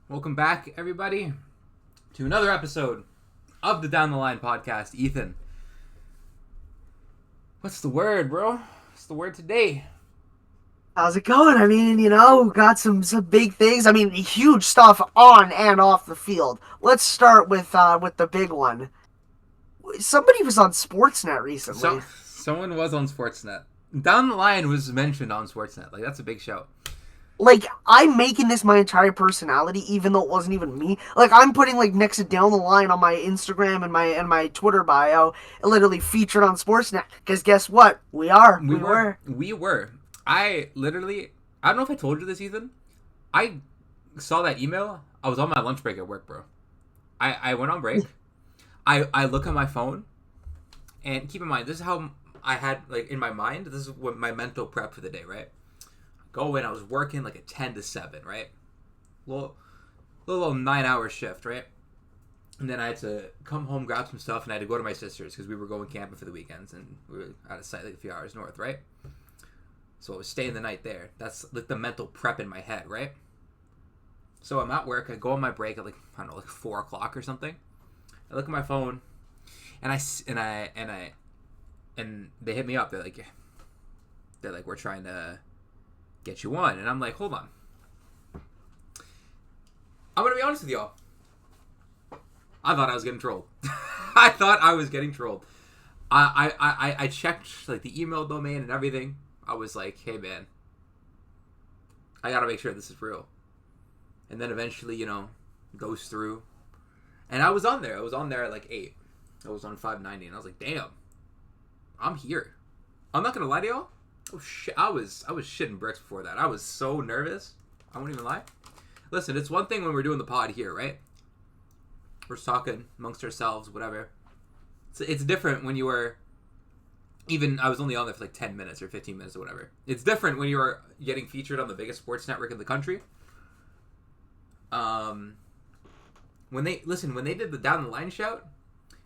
Welcome back, everybody, to another episode of the Down the Line podcast. Ethan, what's the word, bro? What's the word today? How's it going? Got some big things. Huge stuff on and off the field. Let's start with the big one. Somebody was on Sportsnet So, recently. someone was on Sportsnet. Down the Line was mentioned on Sportsnet. Like, that's a big shout. Like, I'm making this my entire personality, even though it wasn't even me. Like, I'm putting like next to down the line on my Instagram and my Twitter bio, literally featured on Sportsnet. Because guess what? We are. We We were. were. We were. I literally, I don't know if I told you this, Ethan. I saw that email. I was on my lunch break at work, bro. I went on break. I look at my phone, and keep in mind, this is how I had, like, in my mind, this is what my mental prep for the day, right? Go in, I was working like a 10 to 7, right? Little 9-hour shift, right? And then I had to come home, grab some stuff, and I had to go to my sister's because we were going camping for the weekends, and we were at a site like a few hours north, right? So I was staying the night there. That's like the mental prep in my head, right? So I'm at work. I go on my break at, like, I don't know, like 4 o'clock or something. I look at my phone, and and they hit me up. They're like, we're trying to get you on, and I'm like, hold on. I'm gonna be honest with y'all. I thought I was getting trolled. I thought I was getting trolled. I checked like the email domain and everything. I was like, hey man, I gotta make sure this is real. And then eventually, goes through. And I was on there. I was on there at like 8. I was on 590, and I was like, damn, I'm here. I'm not gonna lie to y'all. Oh shit, I was shitting bricks before that. I was so nervous. I won't even lie. Listen, it's one thing when we're doing the pod here, right? We're just talking amongst ourselves, whatever. It's different when you were, even, I was only on there for like 10 minutes or 15 minutes or whatever. It's different when you are getting featured on the biggest sports network in the country. When they did the Down the Line shout,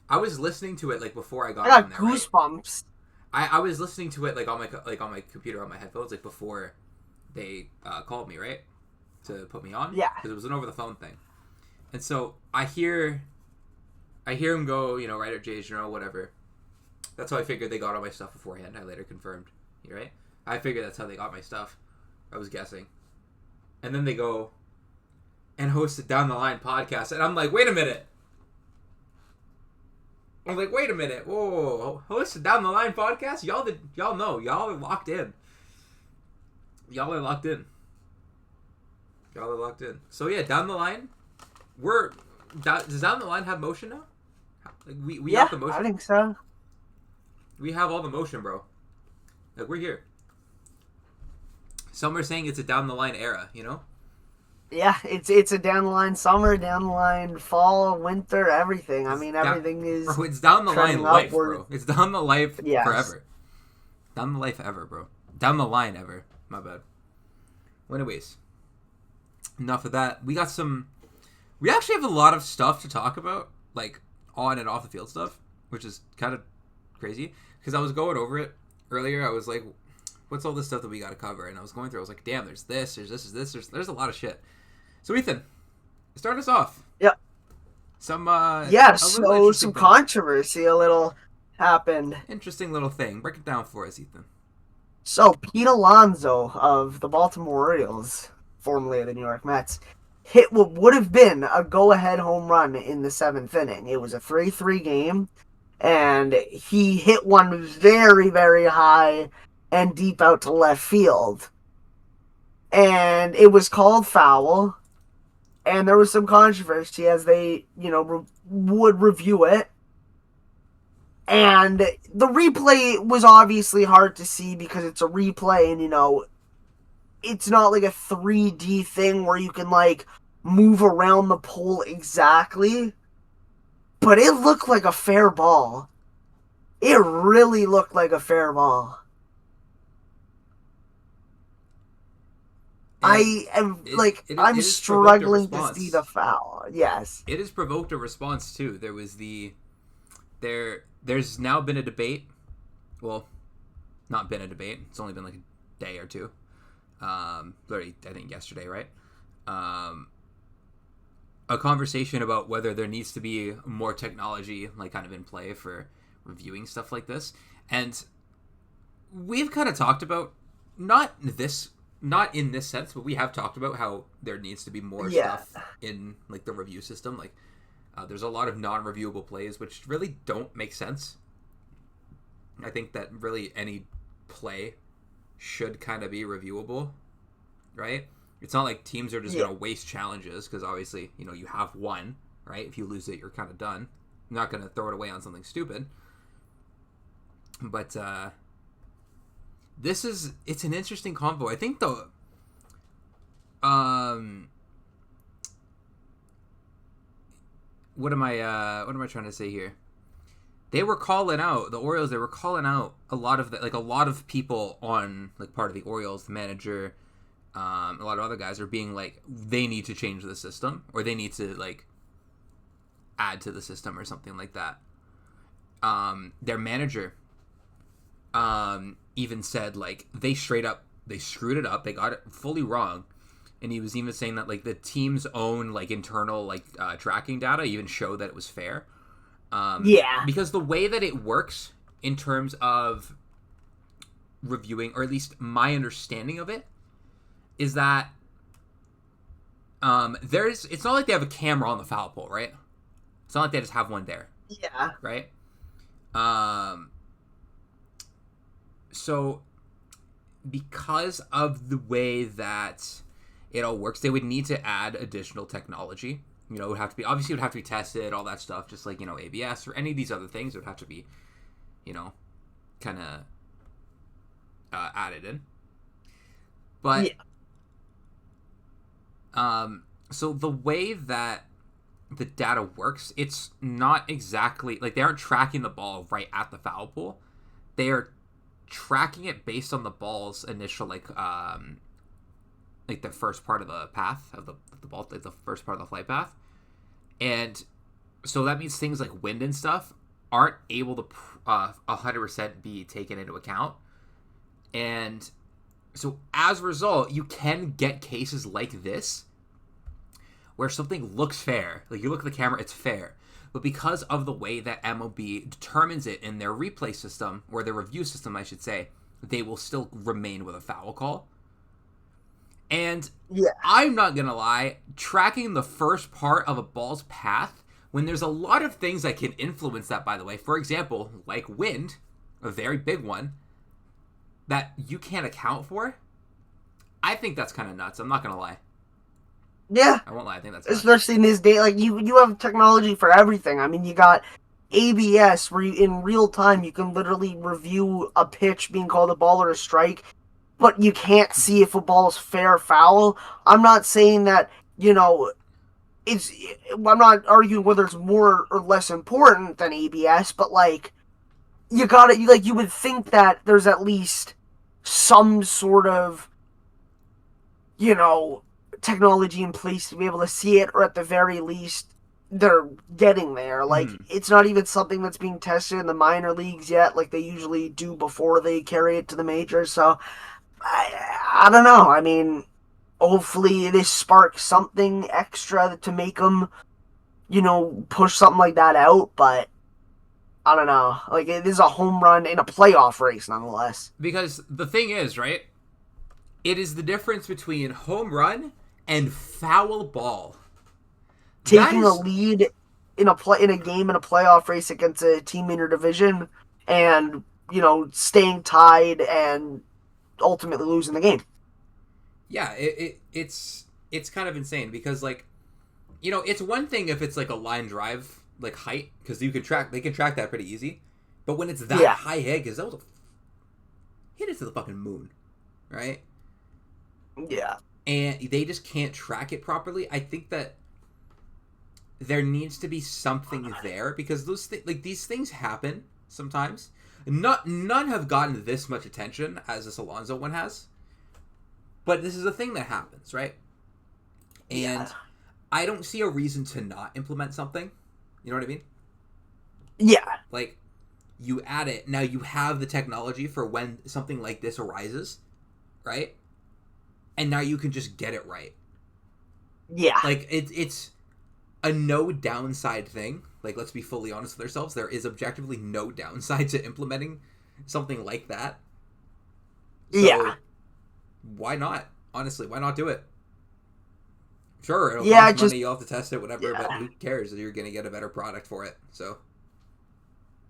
I was listening to it like before I I got on got there, right? goosebumps. I was listening to it like on my computer on my headphones like before they called me, right, to put me on, Yeah. because it was an over the phone thing. And so I hear him go, right at Jay's, whatever. That's how I figured they got all my stuff beforehand. I later confirmed, right? I figured that's how they got my stuff. I was guessing. And then they go and host a Down the Line podcast, and I'm like, wait a minute. I'm like, wait a minute. Whoa, host a Down the Line podcast? Y'all know. Y'all are locked in. Y'all are locked in. Y'all are locked in. So yeah, Down the Line. Does Down the Line have motion now? Like, we Yeah, have the I motion. think so. We have all the motion, bro. Like, we're here. Some are saying it's a Down the Line era, Yeah, it's a down the line summer, down the line fall, winter, everything. Down, Everything is bro, it's down the line trending life, upward. bro. It's down the life Yes. forever. Down the life ever, bro. Down the line ever. My bad. Well, anyways, enough of that. We actually have a lot of stuff to talk about, like on and off the field stuff, which is kind of crazy. Because I was going over it earlier. I was like, what's all this stuff that we got to cover? And I was going through. I was like, damn, there's this, there's a lot of shit. So Ethan, start us off. Yep. Some Yeah, a little so interesting some thing. controversy a little happened. Interesting little thing. Break it down for us, Ethan. So Pete Alonso of the Baltimore Orioles, formerly of the New York Mets, hit what would have been a go-ahead home run in the seventh inning. It was a 3-3 game, and he hit one very, very high and deep out to left field. And it was called foul, and there was some controversy as they, would review it. And the replay was obviously hard to see because it's a replay, and it's not like a 3D thing where you can like move around the pole exactly. But it looked like a fair ball. It really looked like a fair ball. And I'm it has provoked a struggling to see the response. foul. Yes. It has provoked a response too. There's now been a debate. Well, not been a debate. It's only been like a day or two. Literally, I think yesterday, right? a conversation about whether there needs to be more technology, like kind of in play for reviewing stuff like this. And we've kind of talked about not in this sense, but we have talked about how there needs to be more Yeah. stuff in like the review system. Like there's a lot of non-reviewable plays which really don't make sense. I think that really any play should kind of be reviewable, right? It's not like teams are just Yeah. going to waste challenges because obviously, you have one, right? If you lose it, you're kind of done. You're not going to throw it away on something stupid. But it's an interesting convo. I think what am I trying to say here? They were calling out the Orioles. They were calling out a lot of a lot of people on like part of the Orioles, the manager, a lot of other guys are being like they need to change the system or they need to like add to the system or something like that. Their manager even said like they screwed it up, they got it fully wrong, and he was even saying that like the team's own like internal like tracking data even showed that it was fair. Yeah. Because the way that it works in terms of reviewing, or at least my understanding of it, is that it's not like they have a camera on the foul pole, right? It's not like they just have one there. Yeah. Right? So because of the way that it all works, they would need to add additional technology. It would have to be, obviously it would have to be tested, all that stuff, just like, ABS or any of these other things. It would have to be, kind of added in. But, so the way that the data works, it's not exactly, like, they aren't tracking the ball right at the foul pole. They are tracking it based on the ball's initial, like the first part of the path of the ball, like the first part of the flight path. And so that means things like wind and stuff aren't able to 100% be taken into account. And so as a result, you can get cases like this where something looks fair. Like you look at the camera, it's fair. But because of the way that MLB determines it in their replay system, or their review system, I should say, they will still remain with a foul call. And I'm not going to lie, tracking the first part of a ball's path, when there's a lot of things that can influence that, by the way, for example, like wind, a very big one, that you can't account for, I think that's kind of nuts. I'm not going to lie. Yeah. I won't lie, I think that's nuts. Especially in this day, like, you have technology for everything. I mean, you got ABS, where in real time you can literally review a pitch being called a ball or a strike, but you can't see if a ball is fair or foul. I'm not saying that, I'm not arguing whether it's more or less important than ABS, but, like, you would think that there's at least some sort of, technology in place to be able to see it, or at the very least, they're getting there. Like, it's not even something that's being tested in the minor leagues yet, like they usually do before they carry it to the majors, so I don't know. I mean, hopefully this sparks something extra to make them, push something like that out. But I don't know. Like, it is a home run in a playoff race, nonetheless. Because the thing is, right? It is the difference between home run and foul ball. Taking a lead in a game in a playoff race against a team in your division, and staying tied and ultimately losing the game. Yeah, it's kind of insane because, like, it's one thing if it's like a line drive, like height, because they can track that pretty easy. But when it's that high hit, because that was hit it to the fucking moon, right? Yeah. And they just can't track it properly. I think that there needs to be something there, because these things happen sometimes. None have gotten this much attention as this Alonso one has. But this is a thing that happens, right? And I don't see a reason to not implement something. You know what I mean? Yeah. Like, you add it. Now you have the technology for when something like this arises, right? And now you can just get it right. Yeah. Like, it's a no downside thing. Like, let's be fully honest with ourselves. There is objectively no downside to implementing something like that. Yeah. So, why not? Honestly, why not do it? Sure, it'll Yeah, cost just money. You'll have to test it, whatever. But yeah. who cares? You're gonna get a better product for it. So,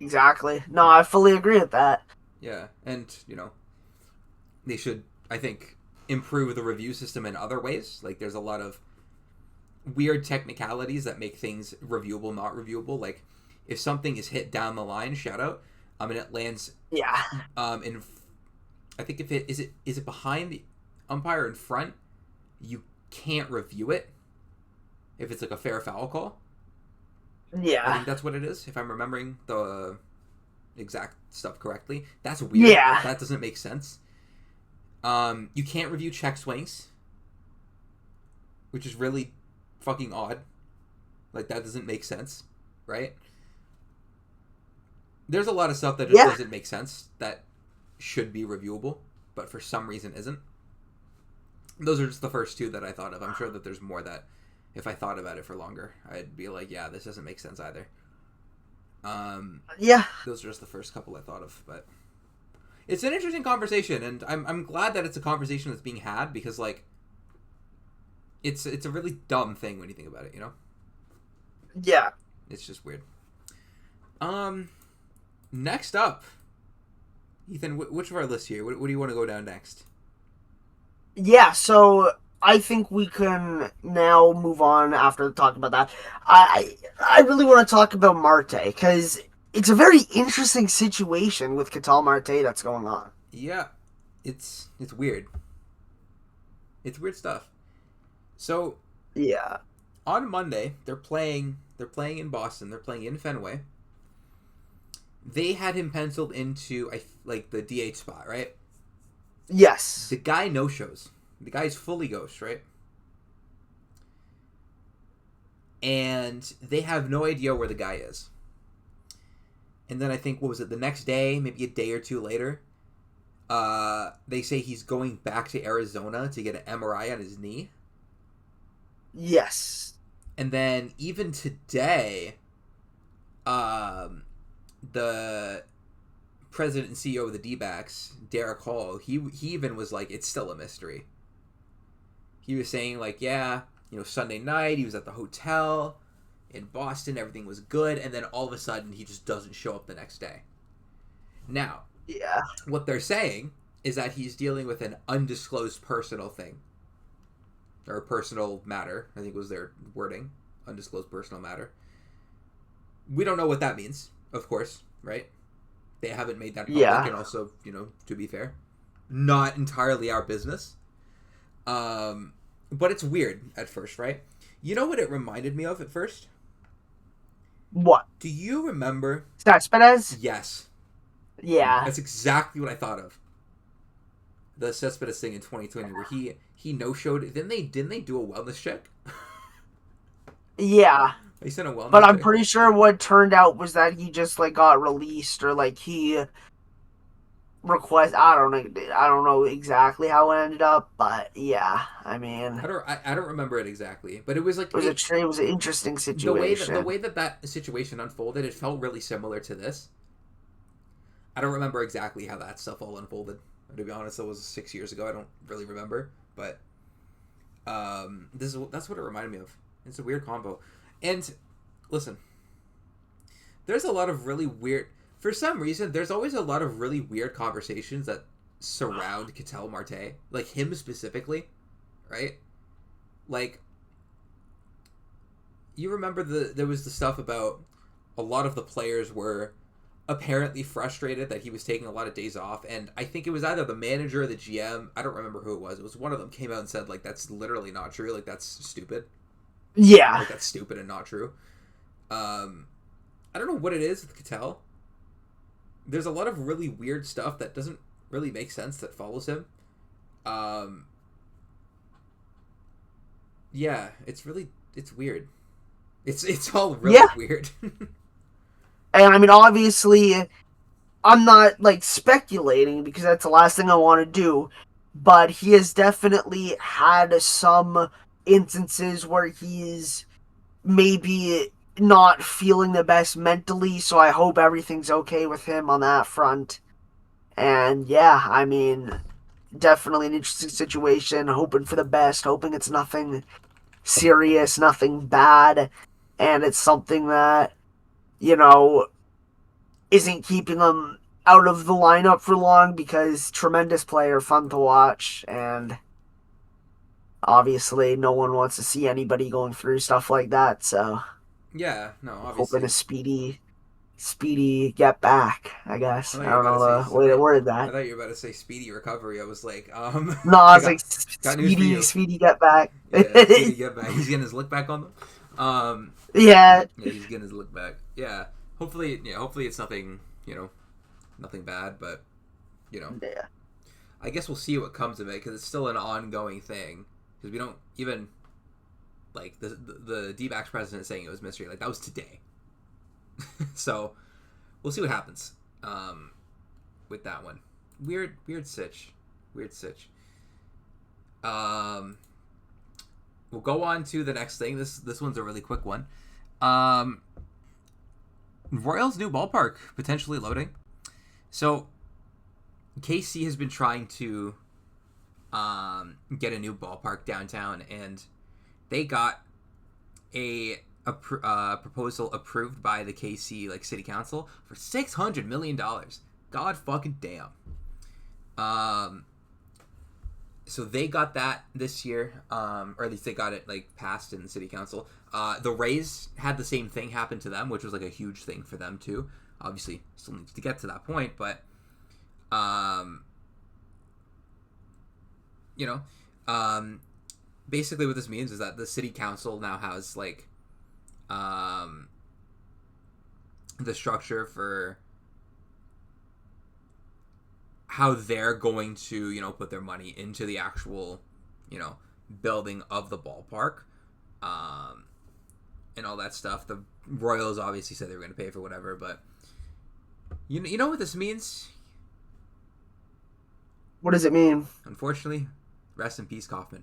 Exactly. No, I fully agree with that. yeah, and they should, I think, improve the review system in other ways. Like, there's a lot of weird technicalities that make things reviewable, not reviewable. Like, if something is hit down the line, shout out, and it lands, Yeah. in, I think if it behind the umpire in front, you can't review it if it's like a fair foul call. I Yeah. think that's what it is, if I'm remembering the exact stuff correctly. That's weird. Yeah. That doesn't make sense. You can't review check swings, which is really fucking odd. Like, that doesn't make sense, right? There's a lot of stuff that just Yeah. doesn't make sense that should be reviewable, but for some reason isn't. Those are just the first two that I thought of. I'm sure that there's more that, if I thought about it for longer, I'd be like, yeah, this doesn't make sense either. Yeah. Those are just the first couple I thought of, but it's an interesting conversation, and I'm glad that it's a conversation that's being had, because like it's a really dumb thing when you think about it, Yeah. It's just weird. Next up, Ethan, which of our lists here? What do you want to go down next? Yeah, so I think we can now move on after talking about that. I really want to talk about Marte because it's a very interesting situation with Catal Marte that's going on. Yeah, it's weird. It's weird stuff. So Yeah. on Monday, they're playing in Boston. They're playing in Fenway. They had him penciled into like the DH spot, right? Yes. The guy no shows. The guy's fully ghost, right? And they have no idea where the guy is. And then I think, what was it, the next day, maybe a day or two later, they say he's going back to Arizona to get an MRI on his knee. Yes. And then even today, the president and CEO of the D-backs, Derek Hall, he even was like, it's still a mystery. He was saying like, yeah, Sunday night he was at the hotel in Boston, everything was good, and then all of a sudden he just doesn't show up the next day. Now, Yeah. what they're saying is that he's dealing with an undisclosed personal thing. Or personal matter, I think was their wording. Undisclosed personal matter. We don't know what that means, of course, right? They haven't made that public, Yeah. and also, to be fair, not entirely our business. But it's weird at first, right? You know what it reminded me of at first? What? Do you remember? Cespedes? Yes. Yeah. That's exactly what I thought of. The Cespedes thing in 2020, where he no-showed. Didn't they do a wellness check? Yeah. They sent a wellness But I'm check. pretty sure what turned out was that he just like got released or like he I don't know exactly how it ended up, but yeah, I mean, I don't remember it exactly, but it was like it was an interesting situation. the way that situation unfolded, it felt really similar to this. I don't remember exactly how that stuff all unfolded. To be honest, that was 6 years ago. I don't really remember, but that's what it reminded me of. It's a weird combo, and listen, there's a lot of really weird. For some reason, there's always a lot of really weird conversations that surround Ketel Marte, like him specifically, right? Like, you remember there was the stuff about a lot of the players were apparently frustrated that he was taking a lot of days off, and I think it was either the manager or the GM, I don't remember who it was one of them came out and said like, that's literally not true, like that's stupid. Yeah. Like that's stupid and not true. I don't know what it is with Ketel. There's a lot of really weird stuff that doesn't really make sense that follows him. Yeah, it's weird. It's all really weird. And I mean, obviously, I'm not like speculating because that's the last thing I want to do, but he has definitely had some instances where he's maybe not feeling the best mentally, so I hope everything's okay with him on that front. And yeah, I mean, definitely an interesting situation. Hoping for the best, hoping it's nothing serious, nothing bad, and it's something that, you know, isn't keeping him out of the lineup for long because tremendous player, fun to watch, and obviously no one wants to see anybody going through stuff like that, so Yeah, no, hoping a obviously. speedy get back, I I guess. thought I you were don't about to know say. the way to word I that. thought you were about to say speedy recovery. I was like, No, I I was like, got news for you. speedy get back. Yeah, speedy get back. He's getting his look back on them. Yeah. Yeah, he's getting his look back. Yeah, hopefully it's nothing, nothing bad. But you know, Yeah. I guess we'll see what comes of it because it's still an ongoing thing. Because we don't even like the D-backs president saying it was mystery. Like that was today. So we'll see what happens with that one. Weird sitch. Weird sitch. Um, we'll go on to the next thing. This one's a really quick one. Royals' new ballpark potentially loading. So KC has been trying to get a new ballpark downtown, and they got a proposal approved by the KC city council for $600 million. God fucking damn. So they got that this year, or at least they got it passed in the city council. The Rays had the same thing happen to them, which was a huge thing for them too. Obviously, still needs to get to that point, but you know, basically what this means is that the city council now has the structure for how they're going to put their money into the actual building of the ballpark, and all that stuff. The Royals obviously said they were going to pay for whatever, but you know what this means. What does it mean? Unfortunately, rest in peace, Kaufman,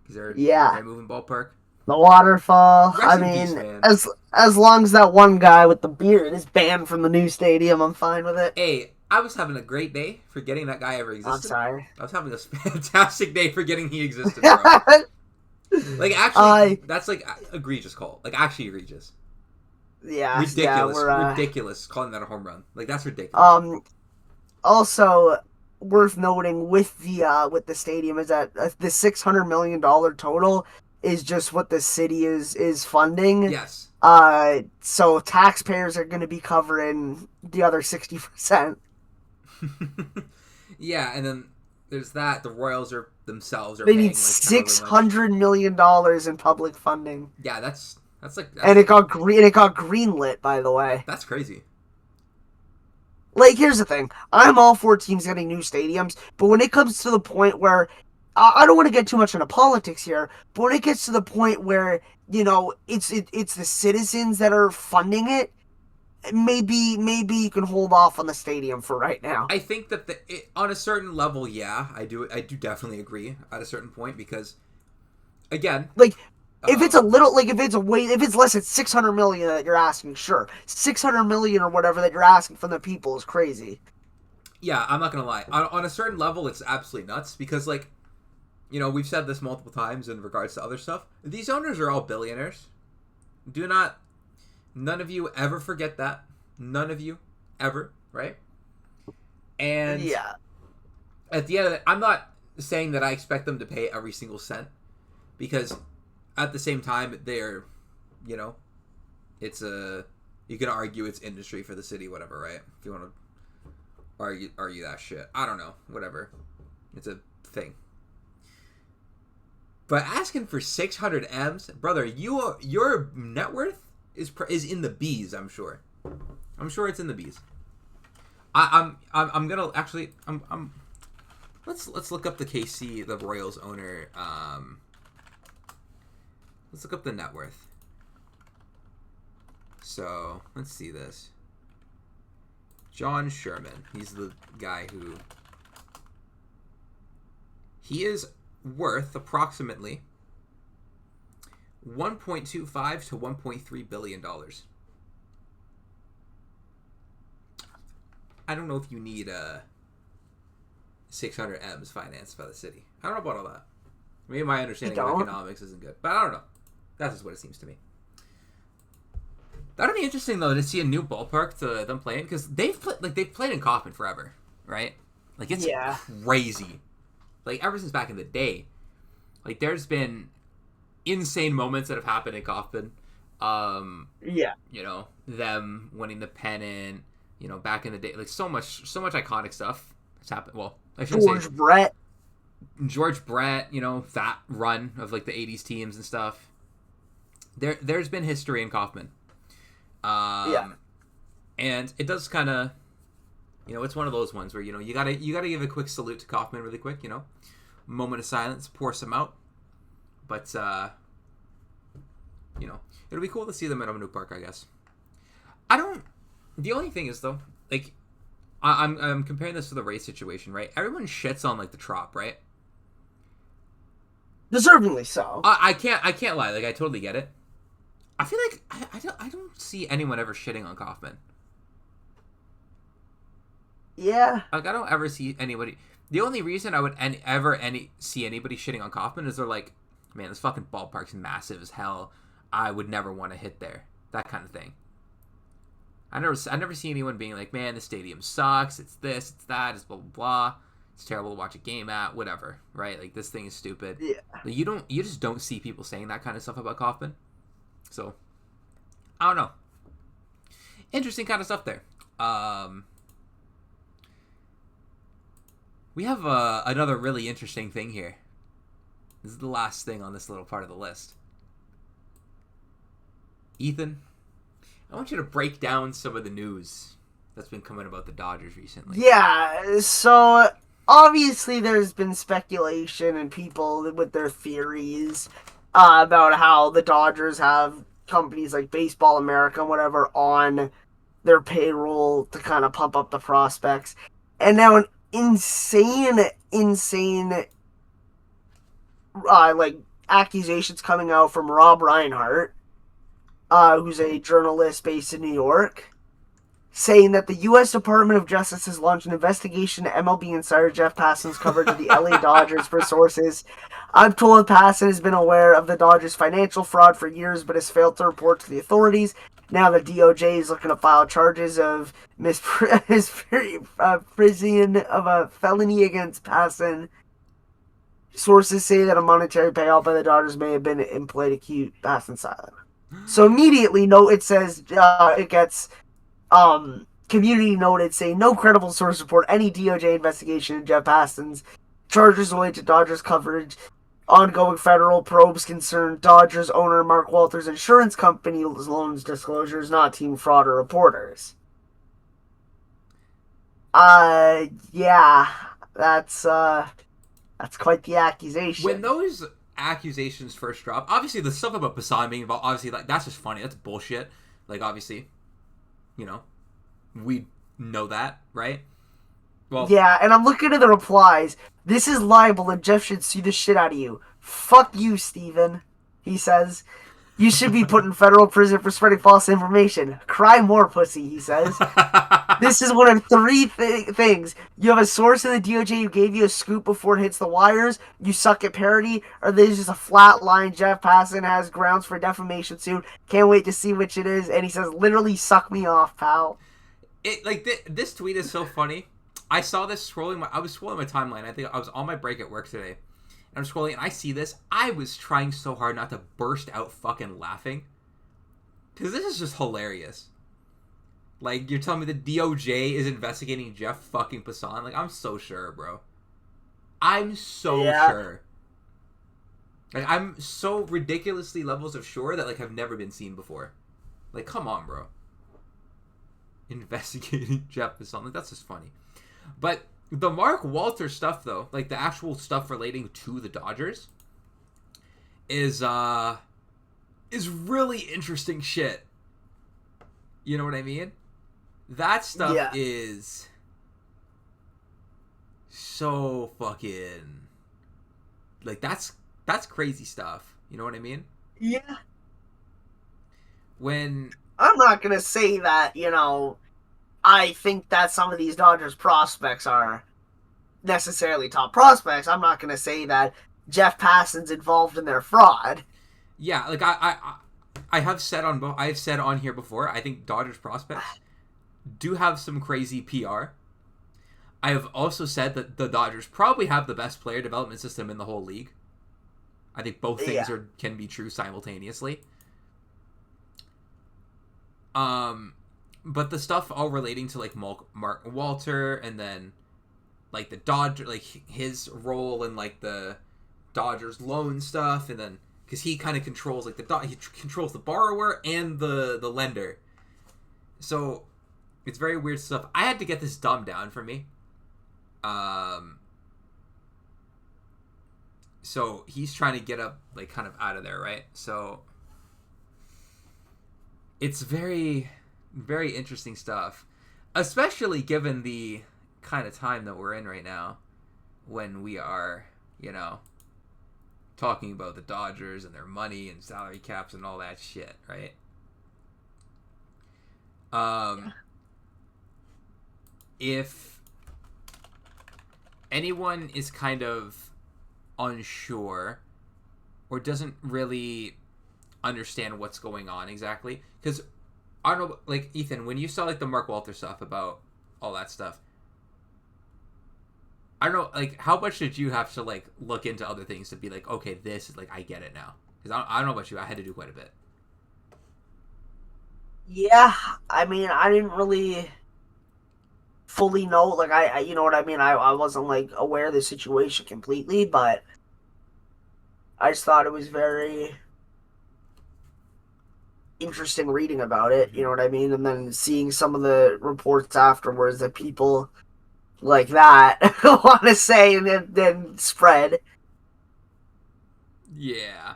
because Yeah. they're moving ballpark. The waterfall. Rest I in peace, mean, man. as long as that one guy with the beard is banned from the new stadium, I'm fine with it. Hey, I was having a great day forgetting that guy ever I'm existed. sorry. I was having a fantastic day forgetting he existed, bro. Actually, that's egregious call. Actually egregious. Yeah, Ridiculous. we're Ridiculous calling that a home run. That's ridiculous. also worth noting with the stadium is that the $600 million total is just what the city is funding. Yes. So taxpayers are going to be covering the other 60%. Yeah, and then there's that. The Royals themselves are They paying need $600 million in public funding. Yeah, that's and it got greenlit, by the way. That's crazy. Here's the thing. I'm all for teams getting new stadiums, but when it comes to the point where I don't want to get too much into politics here, but when it gets to the point where it's the citizens that are funding it, maybe you can hold off on the stadium for right now. I think that on a certain level, yeah, I do definitely agree at a certain point because, again, if it's a little, if it's less than 600 million that you're asking, sure, 600 million or whatever that you're asking from the people is crazy. Yeah, I'm not gonna lie. On a certain level, it's absolutely nuts because, we've said this multiple times in regards to other stuff. These owners are all billionaires. None of you ever forget that. None of you ever, right? And yeah, at the end of it, I'm not saying that I expect them to pay every single cent because at the same time, they're, it's you can argue it's industry for the city, whatever, right? If you want to argue that shit. I don't know, whatever. It's a thing. But asking for 600 M's, brother, your net worth is in the B's. I'm sure it's in the B's. I'm gonna actually let's look up the KC, the Royals owner. Let's look up the net worth. So let's see this. John Sherman. He's the guy who. He is worth approximately $1.25 to $1.3 billion. I don't know if you need 600 M's financed by the city. I don't know about all that. Maybe my understanding of economics isn't good, but I don't know. That's just what it seems to me. That'd be interesting though to see a new ballpark to them playing, because they've played in Kauffman forever, right? Like it's crazy. Like ever since back in the day, like there's been insane moments that have happened in Kauffman. You know, them winning the pennant. You know, back in the day, like so much iconic stuff has happened. Well, I should say George Brett. You know, that run of like the '80s teams and stuff. There's been history in Kauffman. And it does kind of, you know, it's one of those ones where, you know, you gotta give a quick salute to Kauffman really quick, you know, moment of silence, pour some out, but you know, it'll be cool to see them at a new park, I guess. The only thing is though, like, I'm comparing this to the race situation, right? Everyone shits on like the Trop, right? Deservingly so. I can't lie, like I totally get it. I feel like I don't see anyone ever shitting on Kauffman. Yeah. Like, I don't ever see anybody. The only reason I would ever see anybody shitting on Kauffman is they're like, man, this fucking ballpark's massive as hell. I would never want to hit there. That kind of thing. I never see anyone being like, man, the stadium sucks. It's this, it's that, it's blah, blah, blah. It's terrible to watch a game at, whatever, right? Like, this thing is stupid. Yeah. Like, you just don't see people saying that kind of stuff about Kauffman. So, I don't know. Interesting kind of stuff there. We have another really interesting thing here. This is the last thing on this little part of the list. Ethan, I want you to break down some of the news that's been coming about the Dodgers recently. Yeah, so obviously there's been speculation and people with their theories about how the Dodgers have companies like Baseball America and whatever on their payroll to kind of pump up the prospects. And now an insane like accusations coming out from Rob Reinhart, who's a journalist based in New York, saying that the U.S. Department of Justice has launched an investigation to MLB insider Jeff Passan's coverage of the LA Dodgers for sources. I'm told Passan has been aware of the Dodgers' financial fraud for years, but has failed to report to the authorities. Now the DOJ is looking to file charges of misprision of a felony against Passan. Sources say that a monetary payout by the Dodgers may have been in play to keep Passan silent. So immediately, it gets community noted saying no credible source report any DOJ investigation into Jeff Passan's charges related to Dodgers coverage. Ongoing federal probes concern Dodgers owner Mark Walters' insurance company's loans disclosures, not team fraud or reporters. Yeah, that's quite the accusation. When those accusations first dropped, obviously the stuff about Passan being involved, obviously like that's just funny. That's bullshit. Like obviously, you know, we know that, right? Well, yeah, and I'm looking at the replies. This is libel and Jeff should sue the shit out of you. Fuck you, Steven, he says. You should be put in federal prison for spreading false information. Cry more, pussy, he says. This is one of three things. You have a source in the DOJ who gave you a scoop before it hits the wires, you suck at parody, or there's just a flat line. Jeff Passan has grounds for defamation suit. Can't wait to see which it is. And he says, literally suck me off, pal. This tweet is so funny. I saw this I was scrolling my timeline. I think I was on my break at work today. And I'm scrolling and I see this. I was trying so hard not to burst out fucking laughing. Because this is just hilarious. Like, you're telling me the DOJ is investigating Jeff fucking Passan? Like, I'm so sure, bro. I'm so sure. Like, I'm so ridiculously levels of sure that, like, have never been seen before. Like, come on, bro. Investigating Jeff Passan. Like, that's just funny. But the Mark Walters stuff, though, like the actual stuff relating to the Dodgers, is really interesting shit. You know what I mean? That stuff is so fucking like that's crazy stuff. You know what I mean? Yeah. When I'm not gonna say that, I think that some of these Dodgers prospects are necessarily top prospects. I'm not gonna say that Jeff Passan's involved in their fraud. yeah, like I have said I've said on here before, I think Dodgers prospects do have some crazy PR. I have also said that the Dodgers probably have the best player development system in the whole league. I think both things Yeah. can be true simultaneously. But the stuff all relating to like Mark Walter, and then like the Dodger, like his role in like the Dodgers loan stuff, and then because he kind of controls like he controls the borrower and the lender, so it's very weird stuff. I had to get this dumbed down for me. So he's trying to get up like kind of out of there, right? So it's very, very interesting stuff, especially given the kind of time that we're in right now, when we are, talking about the Dodgers and their money and salary caps and all that shit, right? If anyone is kind of unsure or doesn't really understand what's going on exactly, because I don't know, like Ethan, when you saw like the Mark Walter stuff about all that stuff, I don't know, like how much did you have to like look into other things to be like, okay, this is like I get it now? Because I don't know about you, I had to do quite a bit. Yeah, I mean, I didn't really fully know. Like, you know what I mean. I wasn't like aware of the situation completely, but I just thought it was very interesting reading about it. You Mm-hmm. know what I mean, and then seeing some of the reports afterwards that people like that want to say and then spread. Yeah.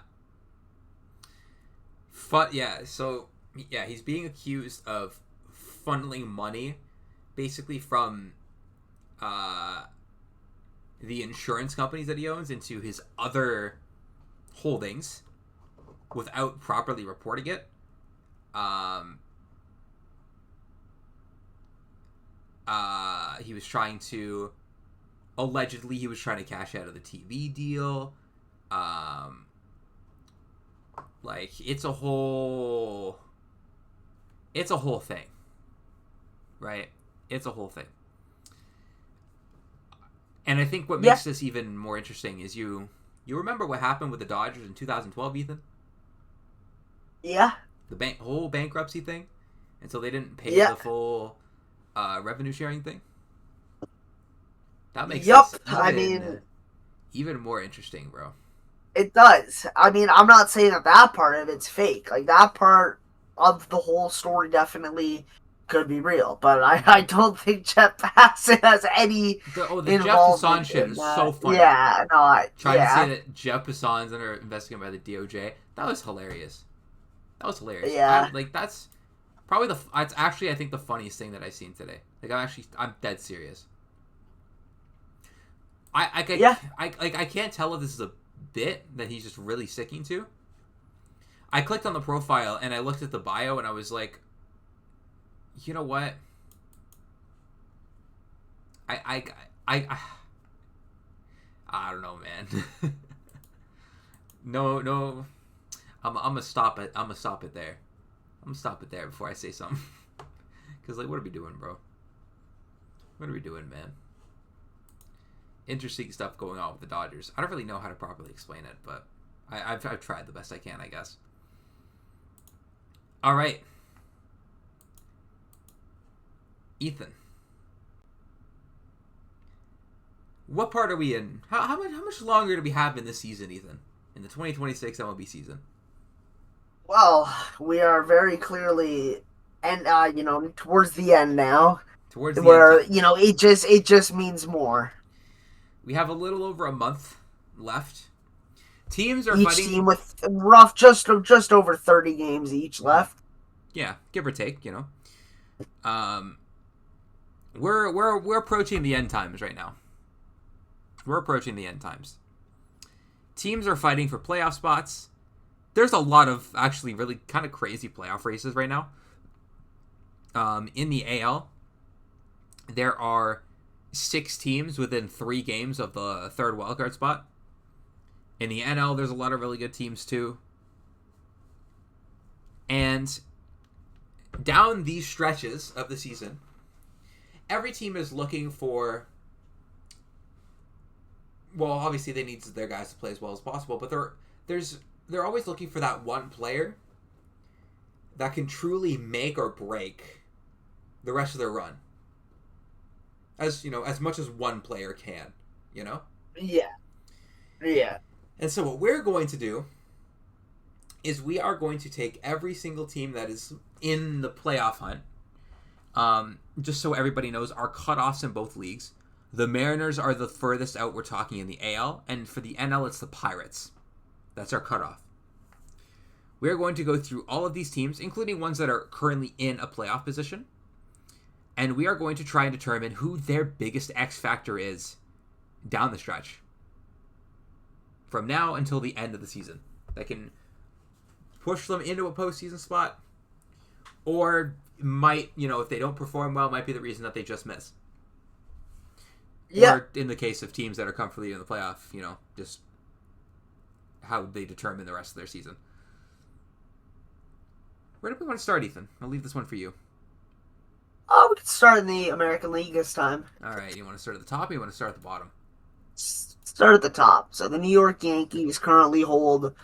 Yeah, so yeah, he's being accused of funneling money basically from uh the insurance companies that he owns into his other holdings without properly reporting it. Um he was trying to allegedly he was trying to cash out of the TV deal. Um like it's a whole thing, right? It's a whole thing. And I think what Yeah, makes this even more interesting is you remember what happened with the Dodgers in 2012, Ethan? yeah, The whole bankruptcy thing, until they didn't pay yeah. the full revenue sharing thing. That makes Yup. this I mean, even more interesting, bro. it does. I mean, I'm not saying that part of it's fake. Like that part of the whole story definitely could be real, but I Mm-hmm. don't think Jeff Bassett has any The Jeff Passan involvement shit in is that. so funny. Yeah, no, Trying to say yeah, that Jeff Passan's under investigation by the DOJ. That was hilarious. That was hilarious. yeah, That's probably it's actually I think the funniest thing that I've seen today. Like I'm dead serious. yeah. I can't tell if this is a bit that he's just really sticking to. I clicked on the profile and I looked at the bio and I was like, you know what? I I I I don't know, man. No. I'm gonna stop it. I'm gonna stop it there. I'm gonna stop it there before I say something. Cause like, what are we doing, bro? What are we doing, man? Interesting stuff going on with the Dodgers. I don't really know how to properly explain it, but I've tried the best I can, I guess. All right, Ethan. What part are we in? How much longer do we have in this season, Ethan? In the 2026 MLB season? Well, we are very clearly, and towards the end now, Towards the end where times. it just means more. We have a little over a month left. Teams are Each team fighting. with rough just over 30 games each Mm-hmm. left. Yeah, give or take. Um, we're approaching the end times right now. We're approaching the end times. Teams are fighting for playoff spots. there's a lot of actually really kind of crazy playoff races right now. In the AL, there are 6 teams within 3 games of the third wildcard spot. In the NL, there's a lot of really good teams too. And down these stretches of the season, every team is looking for... Well, obviously they need their guys to play as well as possible, but they're always looking for that one player that can truly make or break the rest of their run. As, you know, as much as one player can, you know? Yeah. Yeah. And so what we're going to do is we are going to take every single team that is in the playoff hunt, just so everybody knows our cutoffs in both leagues. The Mariners are the furthest out we're talking in the AL, and for the NL, it's the Pirates. That's our cutoff. We're going to go through all of these teams, including ones that are currently in a playoff position, and we are going to try and determine who their biggest X factor is down the stretch. From now until the end of the season. That can push them into a postseason spot, or might, you know, if they don't perform well, might be the reason that they just miss. Yeah. Or in the case of teams that are comfortably in the playoff, you know, just how they determine the rest of their season. Where do we want to start, Ethan? I'll leave this one for you. Oh, we could start in the American League this time. All right, you want to start at the top or you want to start at the bottom? Start at the top. So the New York Yankees currently hold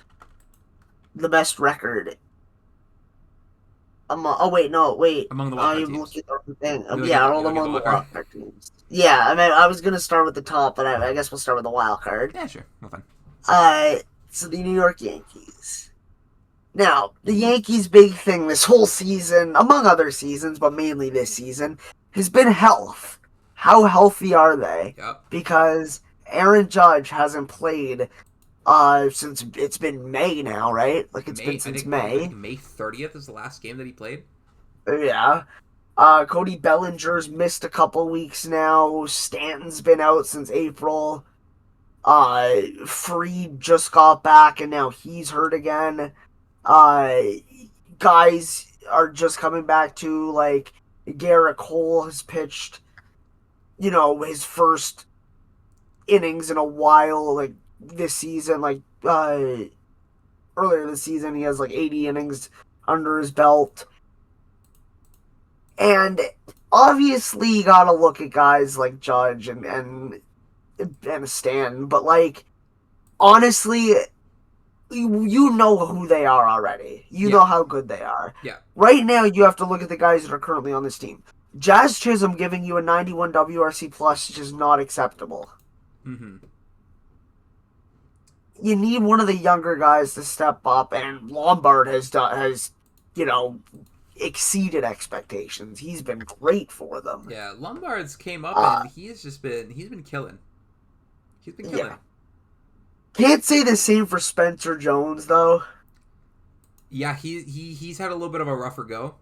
the best record. Among the wild teams. All among the wild card teams. Yeah, I mean, I was gonna start with the top, but I guess we'll start with the wild card. Yeah, sure. No fun. So the New York Yankees. Now, the Yankees' big thing this whole season, among other seasons, but mainly this season, has been health. How healthy are they? Yep. Because Aaron Judge hasn't played since it's been May now, right? Like it's been since May. I think May 30th is the last game that he played. Yeah. Cody Bellinger's missed a couple weeks now. Stanton's been out since April. Freed just got back and now he's hurt again. Guys are just coming back to, like, Garrett Cole has pitched, you know, his first innings in a while, like, this season. Like, earlier this season, he has, like, 80 innings under his belt. And obviously, you gotta look at guys like Judge and Stanton, but, like, honestly, you know who they are already. You know how good they are. Yeah. Right now, you have to look at the guys that are currently on this team. Jazz Chisholm giving you a 91 WRC plus is just not acceptable. Mm-hmm. You need one of the younger guys to step up, and Lombard has you know, exceeded expectations. He's been great for them. Yeah, Lombard's came up and he's been killing. He's been killing. Yeah. Can't say the same for Spencer Jones, though. Yeah, he's had a little bit of a rougher go.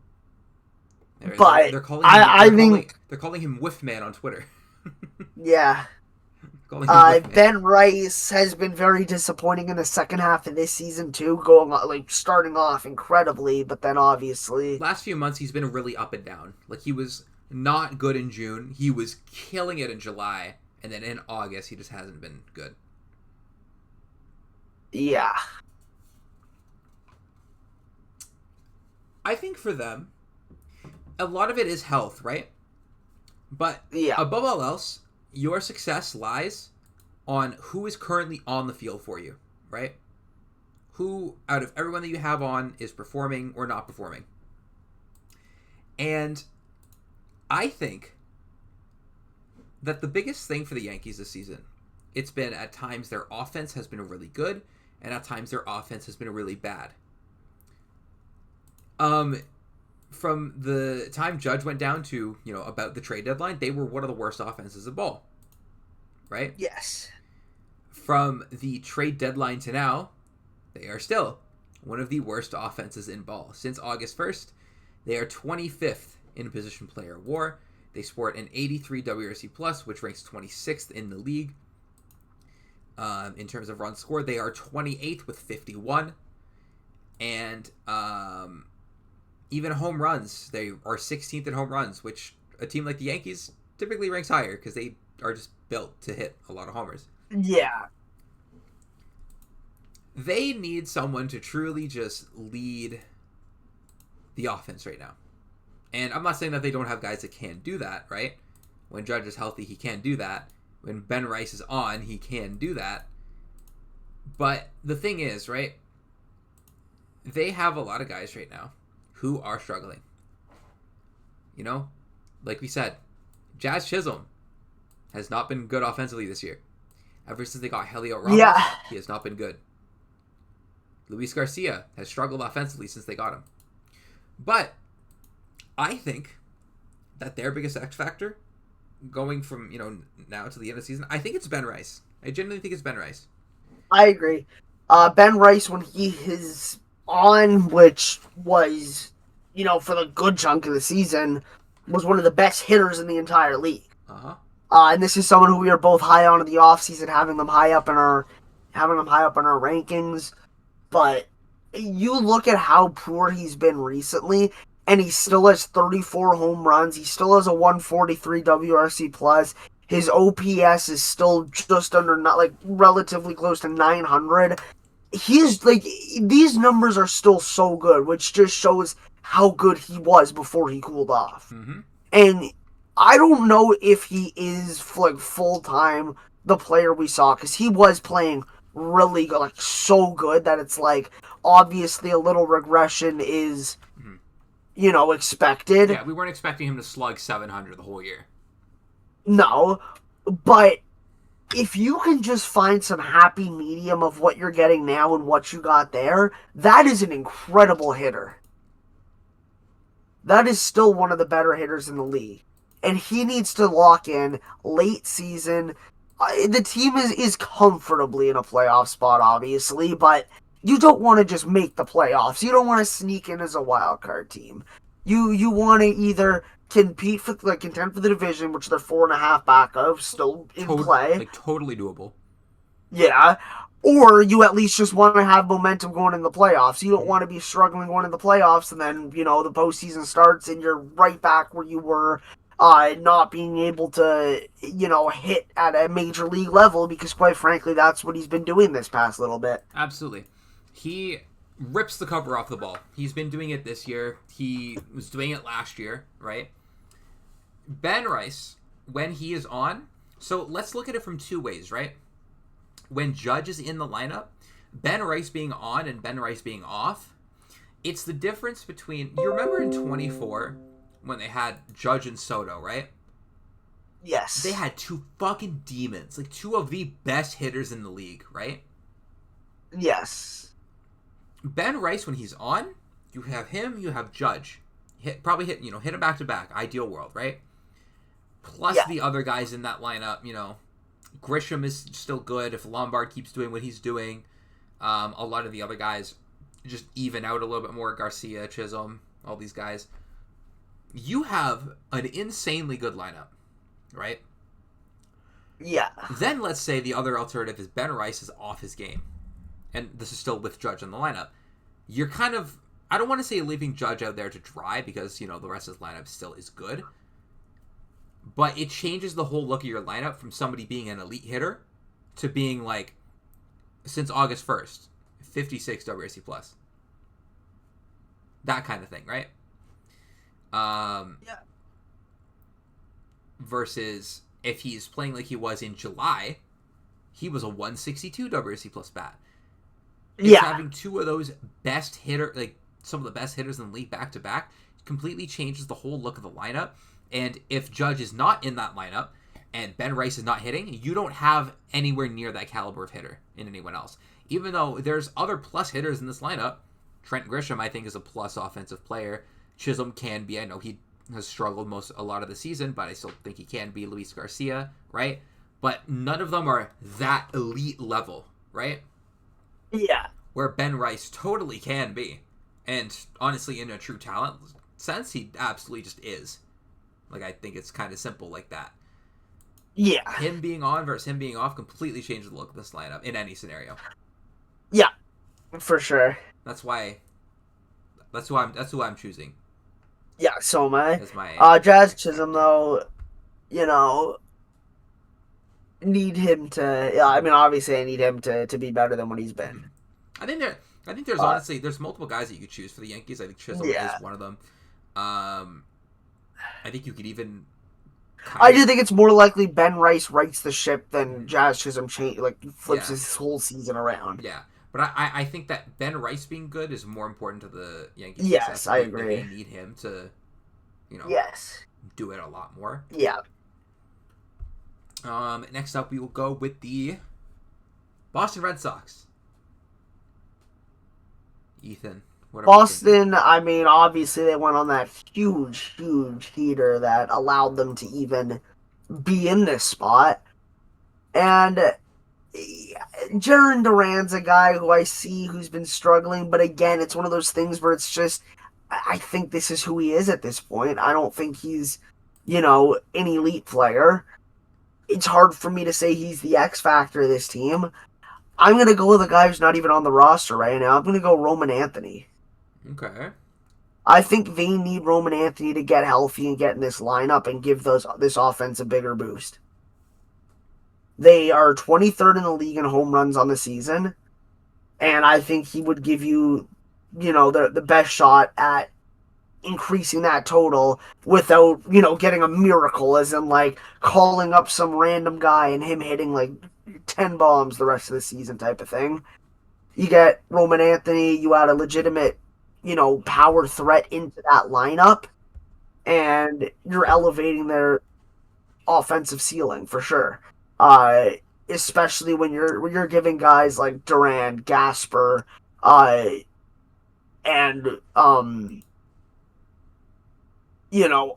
But they're calling him Whiffman on Twitter. Yeah. Ben Rice has been very disappointing in the second half of this season too, starting off incredibly, but then obviously last few months he's been really up and down. Like, he was not good in June, he was killing it in July, and then in August he just hasn't been good. Yeah. I think for them, a lot of it is health, right? But above all else, your success lies on who is currently on the field for you, right? Who, out of everyone that you have on, is performing or not performing. And I think that the biggest thing for the Yankees this season, it's been at times their offense has been really good, and at times their offense has been really bad. From the time Judge went down to, you know, about the trade deadline, they were one of the worst offenses of ball. Right? Yes. From the trade deadline to now, they are still one of the worst offenses in ball. Since August 1st, they are 25th in position player WAR. They sport an 83 WRC+, which ranks 26th in the league. In terms of runs scored, they are 28th with 51. And even home runs, they are 16th in home runs, which a team like the Yankees typically ranks higher because they are just built to hit a lot of homers. Yeah. They need someone to truly just lead the offense right now. And I'm not saying that they don't have guys that can do that, right? When Judge is healthy, he can do that. When Ben Rice is on, he can do that. But the thing is, right? They have a lot of guys right now who are struggling. You know, like we said, Jazz Chisholm has not been good offensively this year. Ever since they got Helio Ramos, Yeah. he has not been good. Luis Garcia has struggled offensively since they got him. But I think that their biggest X factor going from, now to the end of the season, I think it's Ben Rice. I genuinely think it's Ben Rice. I agree. Ben Rice, when he is on, which was, for the good chunk of the season, was one of the best hitters in the entire league. Uh-huh. And this is someone who we are both high on in the offseason, having them high up in our rankings. But you look at how poor he's been recently, and he still has 34 home runs. He still has a 143 WRC plus. His OPS is still just under, not like relatively close to 900. He's like, these numbers are still so good, which just shows how good he was before he cooled off. Mm-hmm. And I don't know if he is like full time the player we saw, because he was playing really good, like so good that it's like obviously a little regression is, expected. Yeah, we weren't expecting him to slug 700 the whole year. No, but if you can just find some happy medium of what you're getting now and what you got there, that is an incredible hitter. That is still one of the better hitters in the league. And he needs to lock in late season. The team is comfortably in a playoff spot, obviously, but you don't want to just make the playoffs. You don't want to sneak in as a wild card team. You want to either contend for the division, which they're 4.5 back of, still in play. Like totally doable. Yeah. Or you at least just want to have momentum going in the playoffs. You don't want to be struggling going in the playoffs and then, the postseason starts and you're right back where you were, not being able to, hit at a major league level, because quite frankly, that's what he's been doing this past little bit. Absolutely. He rips the cover off the ball. He's been doing it this year. He was doing it last year, right? Ben Rice, when he is on, so let's look at it from two ways, right? When Judge is in the lineup, Ben Rice being on and Ben Rice being off, it's the difference between, you remember in 24 when they had Judge and Soto, right? Yes. They had two fucking demons, like two of the best hitters in the league, right? Yes. Ben Rice, when he's on, you have him, you have Judge. Hit him back to back, ideal world, right? Plus the other guys in that lineup, Grisham is still good if Lombard keeps doing what he's doing. A lot of the other guys just even out a little bit more. Garcia, Chisholm, all these guys. You have an insanely good lineup, right? Yeah. Then let's say the other alternative is Ben Rice is off his game. And this is still with Judge in the lineup. You're kind of, I don't want to say leaving Judge out there to dry because, the rest of his lineup still is good. But it changes the whole look of your lineup from somebody being an elite hitter to being like, since August 1st, 56 WRC plus. That kind of thing, right? Yeah. Versus if he's playing like he was in July, he was a 162 WRC plus bat. Yeah. Having two of those best hitter, like some of the best hitters in the league back to back, completely changes the whole look of the lineup. And if Judge is not in that lineup and Ben Rice is not hitting, you don't have anywhere near that caliber of hitter in anyone else. Even though there's other plus hitters in this lineup, Trent Grisham, I think, is a plus offensive player. Chisholm can be. I know he has struggled a lot of the season, but I still think he can be. Luis Garcia, right? But none of them are that elite level, right? Yeah. Where Ben Rice totally can be. And honestly, in a true talent sense, he absolutely just is. Like, I think it's kind of simple like that. Yeah. Him being on versus him being off completely changes the look of this lineup in any scenario. Yeah, for sure. That's why That's who I'm choosing Yeah, so am I. as my Jazz X Chisholm, factor. though, you know, need him to. Yeah, I mean, obviously, I need him to be better than what he's been. I think there. I think there's Uh, honestly there's multiple guys that you could choose for the Yankees. I think Chisholm is yeah, one of them. Um, I think you could even I kind of do think it's more likely Ben Rice rights the ship than mhm, Jazz Chisholm flips yeah, his whole season around. yeah. But I think that Ben Rice being good is more important to the Yankees' success. Yes, I They agree. need him to you know Yes. do it a lot more. Yeah. Next up, we will go with the Boston Red Sox. Ethan, what are we thinking? Boston, I mean, obviously they went on that huge, huge heater that allowed them to even be in this spot. And Jaron Duran's a guy who I see who's been struggling, but again, it's one of those things where it's just, I think this is who he is at this point. I don't think he's, an elite player. It's hard for me to say he's the X factor of this team. I'm going to go with a guy who's not even on the roster right now. I'm going to go Roman Anthony. Okay. I think they need Roman Anthony to get healthy and get in this lineup and give this offense a bigger boost. They are 23rd in the league in home runs on the season, and I think he would give you, the best shot at increasing that total without, getting a miracle, as in like calling up some random guy and him hitting like 10 bombs the rest of the season type of thing. You get Roman Anthony, you add a legitimate, power threat into that lineup, and you're elevating their offensive ceiling for sure. Uh, Especially when you're giving guys like Duran, Gasper, uh, and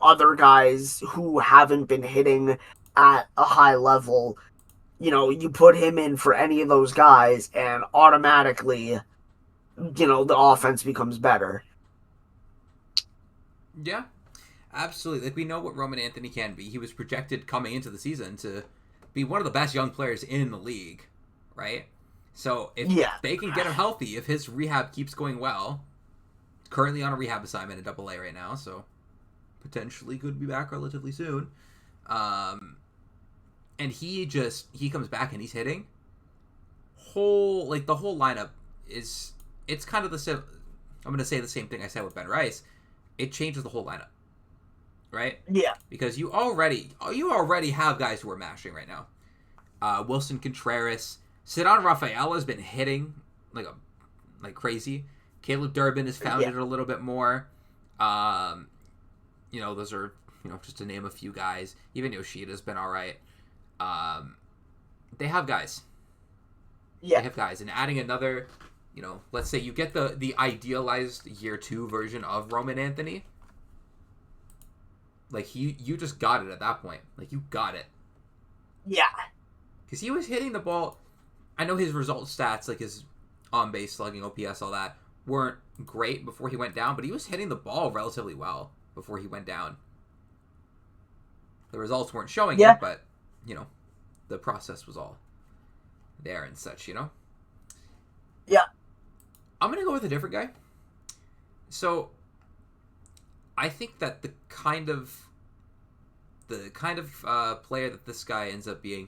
other guys who haven't been hitting at a high level. You put him in for any of those guys, and automatically, the offense becomes better. Yeah, absolutely. Like we know what Roman Anthony can be. He was projected coming into the season to be one of the best young players in the league, right? So if Yeah, they can get him healthy, if his rehab keeps going well, currently on a rehab assignment in Double A right now, so potentially could be back relatively soon. Um, and he comes back and he's hitting. The whole lineup is it's kind of the same. I'm gonna say the same thing I said with Ben Rice. It changes the whole lineup, right? yeah, Because you already have guys who are mashing right now. Wilson Contreras, Cedon Rafael has been hitting like crazy. Caleb Durbin has found yeah, it a little bit more. Um, those are just to name a few guys. Even Yoshida's been all right. Um, they have guys. They yeah, have guys, and adding another, let's say you get the idealized year two version of Roman Anthony. Like you just got it at that point. Like you got it yeah, because he was hitting the ball. I know his result stats, like his on base slugging, OPS, all that, weren't great before he went down, but he was hitting the ball relatively well before he went down. The results weren't showing yeah, it, but the process was all there and such. yeah, I'm gonna go with a different guy. So I think that the kind of player that this guy ends up being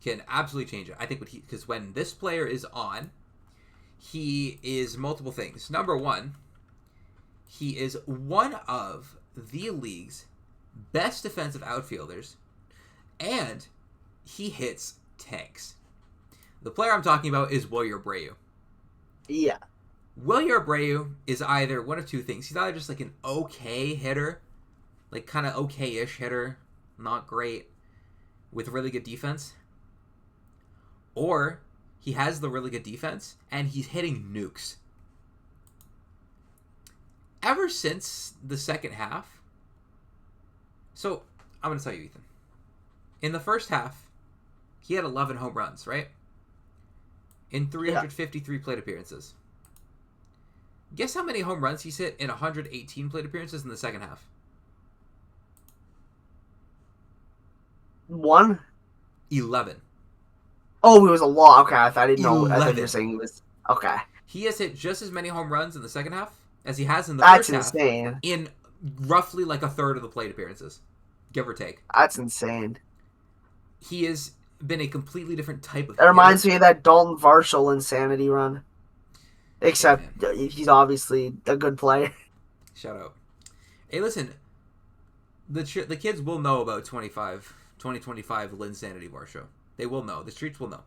can absolutely change it. I think because when this player is on, he is multiple things. Number one, he is one of the league's best defensive outfielders, and he hits tanks. The player I'm talking about is Wilyer Abreu. yeah, Wilyer Abreu is either one of two things. He's either just like an okay hitter, like kind of okay-ish hitter, not great, with really good defense, or he has the really good defense and he's hitting nukes. Ever since the second half, so I'm going to tell you, Ethan. In the first half, he had 11 home runs, right? In yeah. 353 plate appearances. Guess how many home runs he's hit in 118 plate appearances in the second half? One. 11. Oh, it was a lot. Okay, I didn't know. I thought you were 11. saying it was okay. He has hit just as many home runs in the second half as he has in the That's first half insane. in roughly like a third of the plate appearances, give or take. That's insane. He has been a completely different type of It hitter. reminds me of that Dalton Varsho insanity run. Hey, Except man. he's obviously a good player. Shout out. Hey, listen, the kids will know about 2025 Linsanity Varsho. They will know. The streets will know.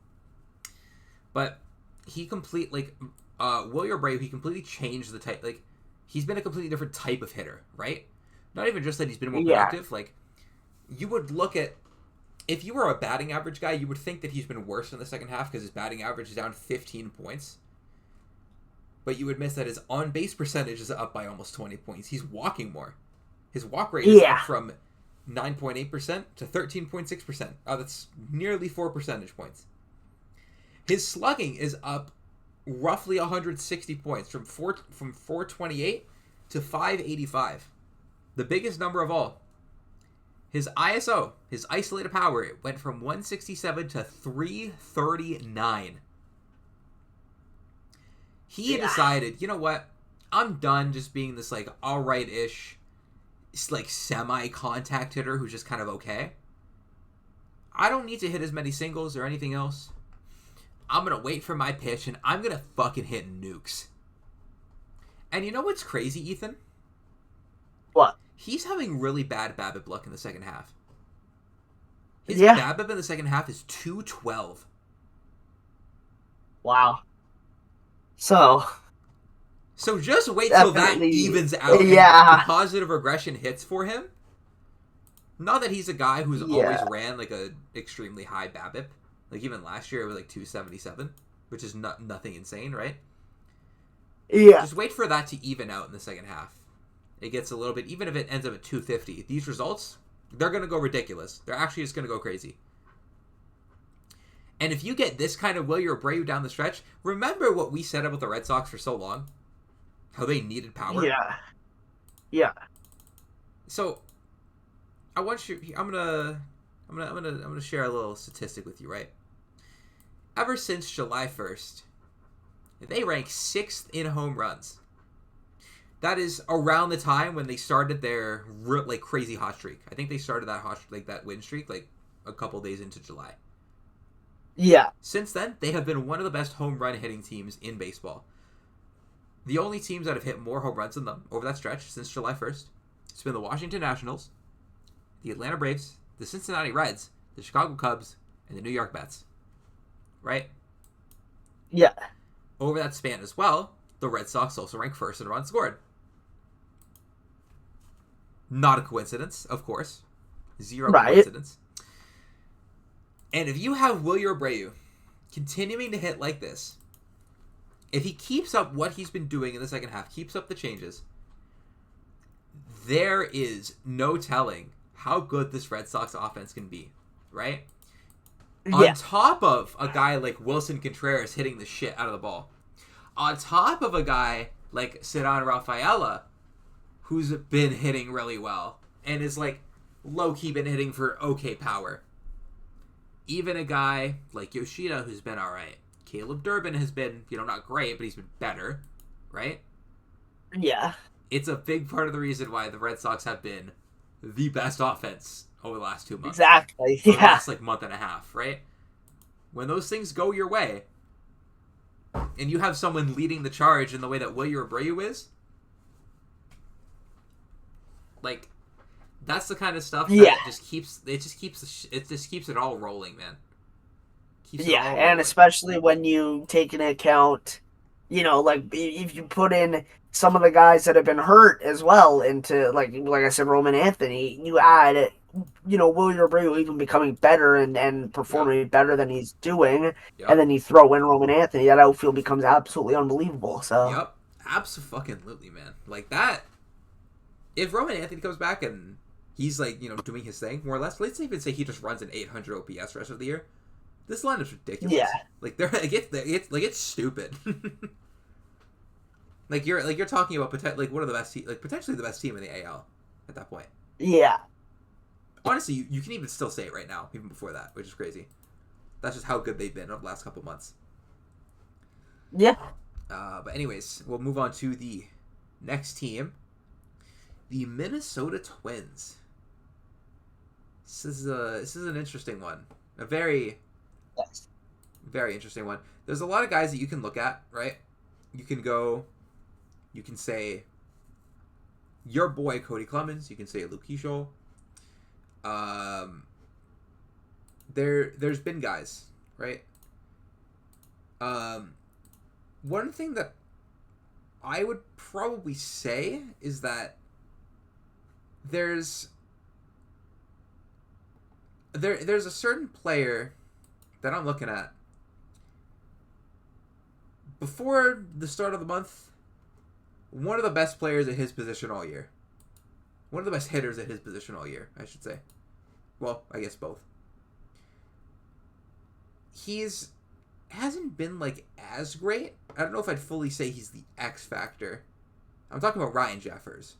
But he William Abreu, he completely changed the type. Like, he's been a completely different type of hitter, right? Not even just that he's been more Yeah. productive. Like, you would look at, if you were a batting average guy, you would think that he's been worse in the second half because his batting average is down 15 points. But you would miss that his on-base percentage is up by almost 20 points. He's walking more. His walk rate is up from 9.8% to 13.6%. Oh, that's nearly 4 percentage points. His slugging is up roughly 160 points from 428 to 585. The biggest number of all. His ISO, his isolated power, it went from 167 to 339. He decided, you know what? I'm done just being this like alright-ish, like semi-contact hitter who's just kind of okay. I don't need to hit as many singles or anything else. I'm going to wait for my pitch, and I'm going to fucking hit nukes. And you know what's crazy, Ethan? What? He's having really bad BABIP luck in the second half. His BABIP in the second half is 212. Wow. So just wait till that evens out and the positive regression hits for him. Not that he's a guy who's always ran like a extremely high BABIP. Like even last year it was like 277, which is nothing insane, right? Yeah. Just wait for that to even out in the second half. It gets a little bit, even if it ends up at 250. These results, they're going to go ridiculous. They're actually just going to go crazy. And if you get this kind of William Abreu down the stretch, remember what we said about the Red Sox for so long? How they needed power? Yeah. So, I want you, I'm gonna share a little statistic with you, right? Ever since July 1st, they rank 6th in home runs. That is around the time when they started their like crazy hot streak. I think they started that win streak like a couple days into July. Yeah. Since then, they have been one of the best home run hitting teams in baseball. The only teams that have hit more home runs than them over that stretch since July 1st, it's been the Washington Nationals, the Atlanta Braves, the Cincinnati Reds, the Chicago Cubs, and the New York Mets. Right? Yeah. Over that span as well, the Red Sox also rank first in runs scored. Not a coincidence, of course. Zero coincidence. And if you have William Abreu continuing to hit like this, if he keeps up what he's been doing in the second half, keeps up the changes, there is no telling how good this Red Sox offense can be, right? Yeah. On top of a guy like Wilson Contreras hitting the shit out of the ball, on top of a guy like Ceddanne Rafaela, who's been hitting really well and is like low-key been hitting for okay power. Even a guy like Yoshida who's been alright. Caleb Durbin has been, not great, but he's been better, right? Yeah. It's a big part of the reason why the Red Sox have been the best offense over the last 2 months. Exactly. The last month and a half, right? When those things go your way, and you have someone leading the charge in the way that William Abreu is, like, that's the kind of stuff that just keeps it all rolling, man. And especially when you take into account, like if you put in some of the guys that have been hurt as well into like I said, Roman Anthony, you add, William Abreu even becoming better and performing better than he's doing, and then you throw in Roman Anthony, that outfield becomes absolutely unbelievable. So. Yep, absolutely, man. Like that. If Roman Anthony comes back and he's like doing his thing more or less, let's even say he just runs an 800 OPS the rest of the year. This lineup's ridiculous. Yeah, like it's stupid. like you're talking about one of the best potentially the best team in the AL at that point. Yeah. Honestly, you can even still say it right now, even before that, which is crazy. That's just how good they've been over the last couple months. Yeah. But anyways, we'll move on to the Next team, the Minnesota Twins. This is an interesting one. A very, Yes. very interesting one. There's a lot of guys that you can look at, right? You can say your boy Cody Clemens. You can say Luke Keeschel. There's been guys, right? One thing that I would probably say is that there's a certain player that I'm looking at. Before the start of the month, one of the best players at his position all year. One of the best hitters at his position all year, I should say. Well, I guess both. He's hasn't been like as great. I don't know if I'd fully say he's the X factor. I'm talking about Ryan Jeffers.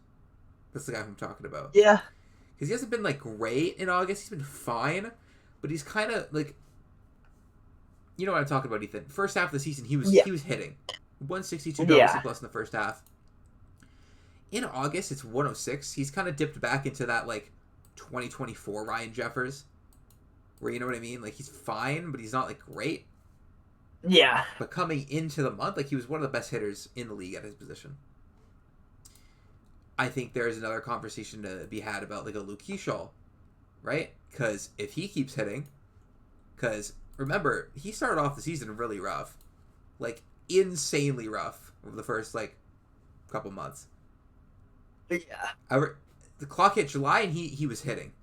That's the guy I'm talking about. Yeah. Because he hasn't been like great in August. He's been fine, but he's kind of like, you know what I'm talking about, Ethan. First half of the season, he was hitting 162 WRC plus in the first half. In August, it's 106. He's kind of dipped back into that like 2024 Ryan Jeffers, where you know what I mean. Like he's fine, but he's not like great. Yeah. But coming into the month, like he was one of the best hitters in the league at his position. I think there's another conversation to be had about like a Luke Keeschel, right? Because if he keeps hitting, because remember he started off the season really rough, like insanely rough over the first like couple months. Yeah. The clock hit July and he was hitting.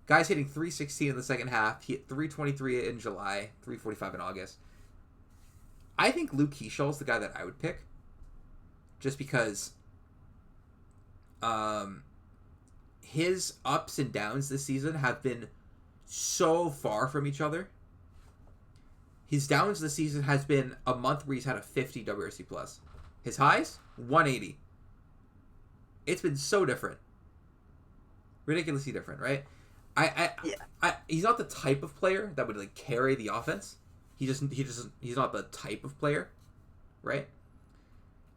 Guys hitting 316 in the second half. He hit 323 in July, 345 in August. I think Luke Keeschel is the guy that I would pick. Just because his ups and downs this season have been so far from each other. His downs this season has been a month where he's had a 50 WRC plus. His highs, 180. It's been so different. Ridiculously different, right? He's not the type of player that would like carry the offense. He's not the type of player, right?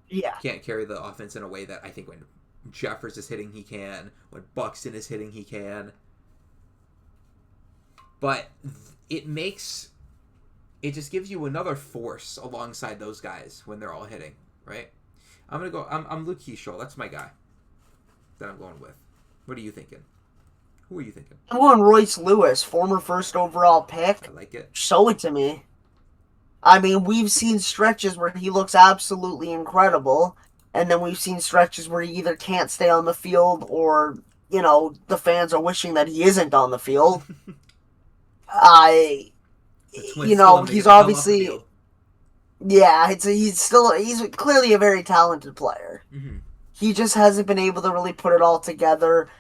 Yeah. Can't carry the offense in a way that I think when Jeffers is hitting, he can. When Buxton is hitting, he can. But it just gives you another force alongside those guys when they're all hitting, right? I'm Luke Keeschel. That's my guy that I'm going with. What are you thinking? Who are you thinking? I'm going Royce Lewis, former first overall pick. I like it. Show it to me. I mean, we've seen stretches where he looks absolutely incredible, and then we've seen stretches where he either can't stay on the field or, you know, the fans are wishing that he isn't on the field. He's obviously... Yeah, he's clearly a very talented player. Mm-hmm. He just hasn't been able to really put it all together,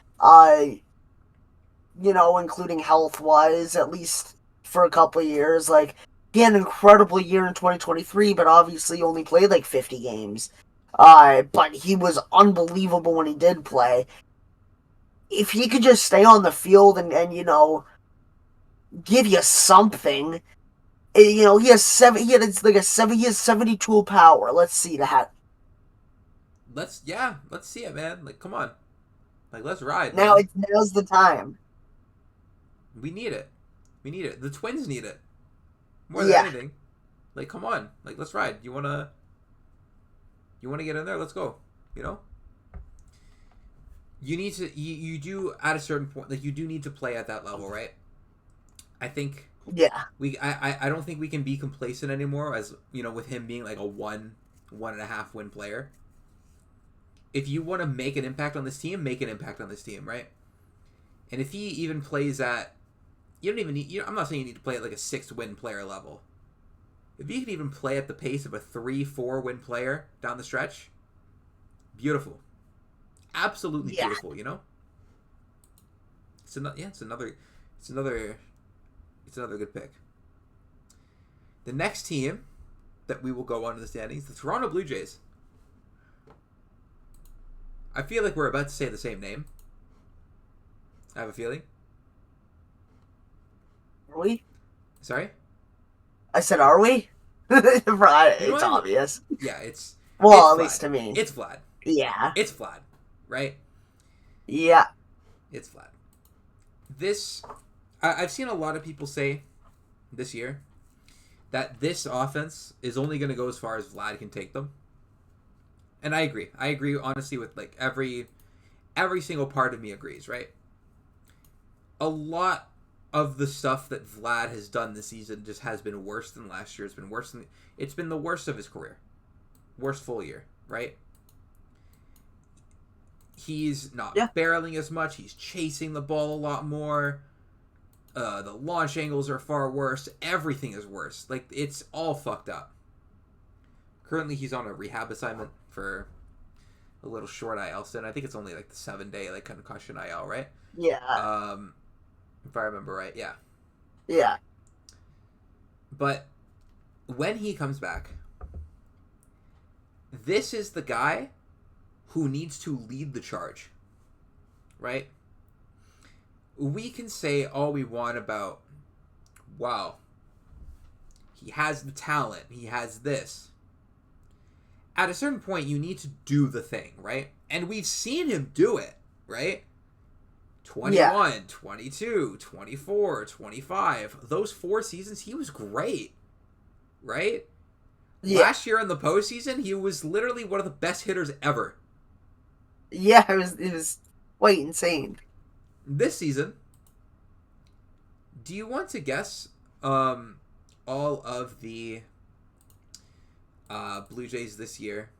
including health-wise, at least for a couple of years. Like, he had an incredible year in 2023, but obviously only played like 50 games. But he was unbelievable when he did play. If he could just stay on the field and give you something, he has 72 power. Let's see that. Let's see it, man. Like, come on. Like, let's ride. Now's the time. We need it. The Twins need it. More than anything. Like, come on. Like, let's ride. You wanna get in there? Let's go. You know? You need to you do at a certain point, like you do need to play at that level, right? I think I don't think we can be complacent anymore, as you know, with him being like a 1.5 win player. If you want to make an impact on this team, make an impact on this team, right? And if he even plays at, you don't even need, I'm not saying you need to play at like a 6 win player level. If you can even play at the pace of a 3-4 win player down the stretch, beautiful. Absolutely beautiful, you know? It's another good pick. The next team that we will go on to the standings, the Toronto Blue Jays. I feel like we're about to say the same name. I have a feeling. Are we? Sorry? I said, are we? Right, You know it's what? obvious. Yeah, it's It's Well, at Vlad. least to me. It's Vlad. Yeah. It's Vlad. Right? Yeah. It's Vlad. I've seen a lot of people say this year that this offense is only going to go as far as Vlad can take them. And I agree. I agree, honestly, with like every single part of me agrees, right? A lot of the stuff that Vlad has done this season just has been worse than last year. It's been the worst of his career. Worst full year, right? He's not Yeah. barreling as much. He's chasing the ball a lot more. The launch angles are far worse. Everything is worse. Like, it's all fucked up. Currently, he's on a rehab assignment for a little short IL stint. I think it's only like the 7-day like concussion IL, right? Yeah. If I remember right, yeah. Yeah. But when he comes back, this is the guy who needs to lead the charge, right? We can say all we want about, wow, he has the talent, he has this. At a certain point, you need to do the thing, right? And we've seen him do it, right? 21, 22, 24, 25. Those 4 seasons, he was great, right? Yeah. Last year in the postseason, he was literally one of the best hitters ever. Yeah, it was quite insane. This season, do you want to guess all of the Blue Jays this year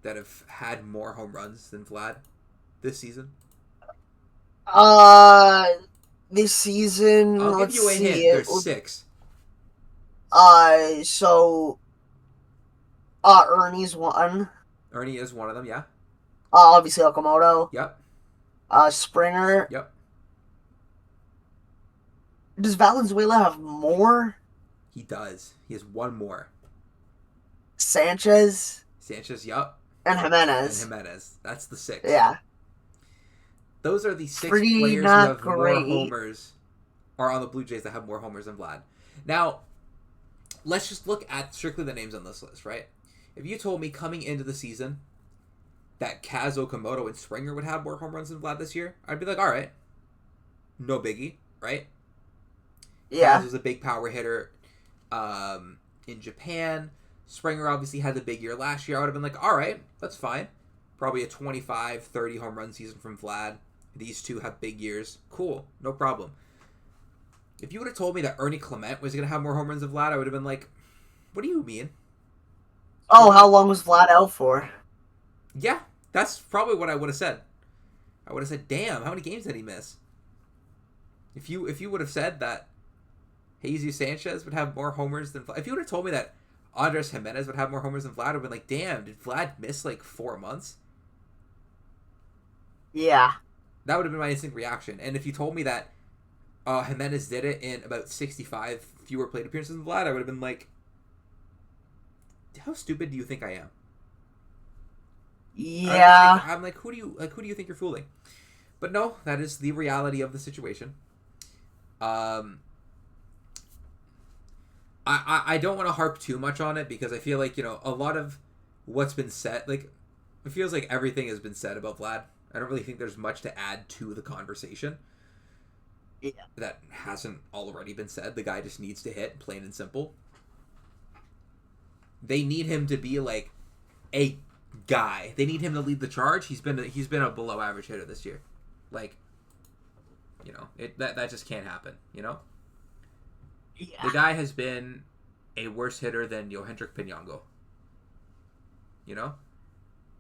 that have had more home runs than Vlad this season? This season, I'll give let's you a see hint. it. There's 6. So Ernie's one. Ernie is one of them, yeah? Obviously Okamoto. Yep. Springer. Yep. Does Valenzuela have more? He does. He has one more. Sanchez. Sanchez, yep. And Jimenez. And Jimenez. That's the 6. Yeah. Those are the 6 Pretty players who not have great. more homers, are on the Blue Jays that have more homers than Vlad. Now, let's just look at strictly the names on this list, right? If you told me coming into the season that Kaz, Okamoto, and Springer would have more home runs than Vlad this year, I'd be like, all right. No biggie, right? Yeah. Kaz was a big power hitter in Japan. Springer obviously had the big year last year. I would have been like, all right, that's fine. Probably a 25, 30 home run season from Vlad. These two have big years. Cool, no problem. If you would have told me that Ernie Clement was going to have more home runs than Vlad, I would have been like, what do you mean? Oh, how long was Vlad out for? Yeah, that's probably what I would have said. I would have said, damn, how many games did he miss? If you would have said that Jesus Sanchez would have more homers than Vlad, if you would have told me that Andres Jimenez would have more homers than Vlad, I would have been like, damn, did Vlad miss like 4 months? Yeah. That would have been my instant reaction. And if you told me that Jimenez did it in about 65 fewer plate appearances than Vlad, I would have been like, how stupid do you think I am? Yeah. I'm like, who do you think you're fooling? But no, that is the reality of the situation. I don't want to harp too much on it because I feel like, a lot of what's been said, like, it feels like everything has been said about Vlad. I don't really think there's much to add to the conversation that hasn't already been said. The guy just needs to hit, plain and simple. They need him to be like a guy. They need him to lead the charge. He's been a below average hitter this year. Like, that just can't happen, Yeah. The guy has been a worse hitter than Yohendrick Pinongo.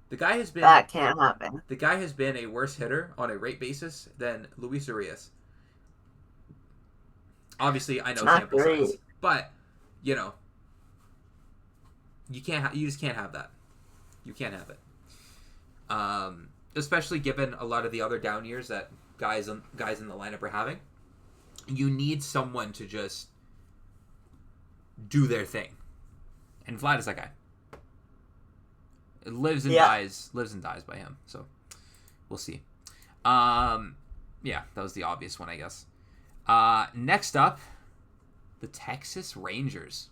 The guy has been... That can't happen. The guy has been a worse hitter on a rate basis than Luis Urias. Obviously, I know sample size, but you just can't have that. You can't have it. Especially given a lot of the other down years that guys in the lineup are having. You need someone to just do their thing, and Vlad is that guy. It lives and dies by him. So we'll see. Yeah, that was the obvious one, I guess. Next up, the Texas Rangers.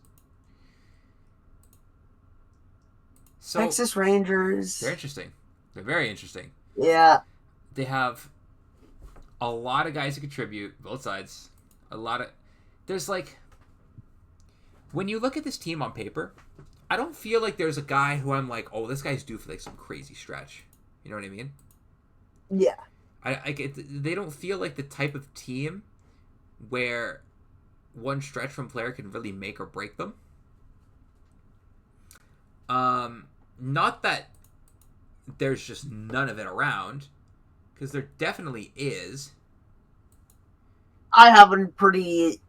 So Texas they're Rangers. interesting. They're very interesting. Yeah. They have a lot of guys who contribute, both sides. A lot of there's like when you look at this team on paper, I don't feel like there's a guy who I'm like, oh, this guy's due for like some crazy stretch. You know what I mean? Yeah. I get they don't feel like the type of team where one stretch from player can really make or break them. Not that there's just none of it around, because there definitely is. I have a pretty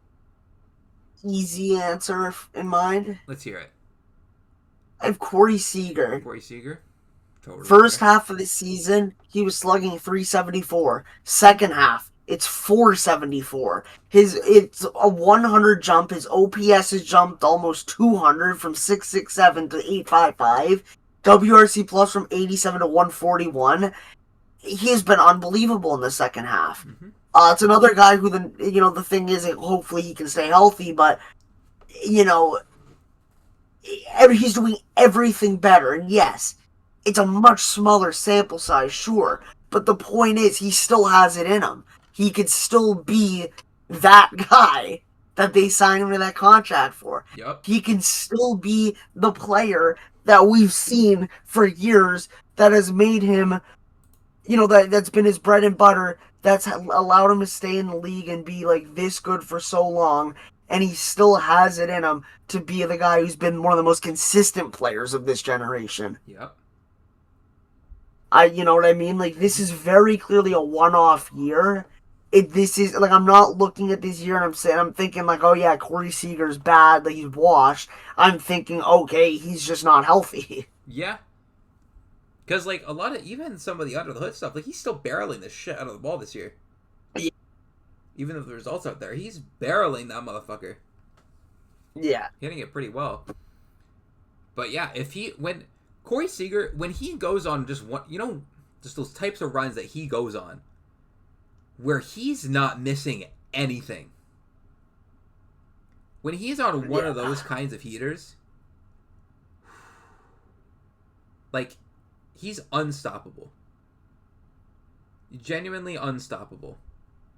easy answer in mind. Let's hear it. I have Corey Seager. Corey Seager, totally First fair. half of the season, he was slugging 374. Second half, it's 474. It's a 100 jump. His OPS has jumped almost 200 from 667 to 855. WRC plus from 87 to 141. He's been unbelievable in the second half. Mm-hmm. It's another guy who the thing is, hopefully he can stay healthy, but you know he's doing everything better. And yes, it's a much smaller sample size, sure, but the point is he still has it in him. He could still be that guy that they signed him to that contract for. Yep. He can still be the player that we've seen for years that has made him, that's been his bread and butter, that's allowed him to stay in the league and be like this good for so long, and he still has it in him to be the guy who's been one of the most consistent players of this generation. Yep. You know what I mean? Like, this is very clearly a one-off year. This is, like, I'm not looking at this year and I'm thinking, like, oh yeah, Corey Seager's bad, like, he's washed. I'm thinking, okay, he's just not healthy. Yeah. Because, like, a lot of, even some of the under the hood stuff, like, he's still barreling the shit out of the ball this year. Yeah. Even if the results out there, he's barreling that motherfucker. Yeah. Hitting it pretty well. But yeah, when Corey Seager, when he goes on just one, just those types of runs that he goes on, where he's not missing anything. When he's on one of those kinds of heaters, like, he's unstoppable. Genuinely unstoppable.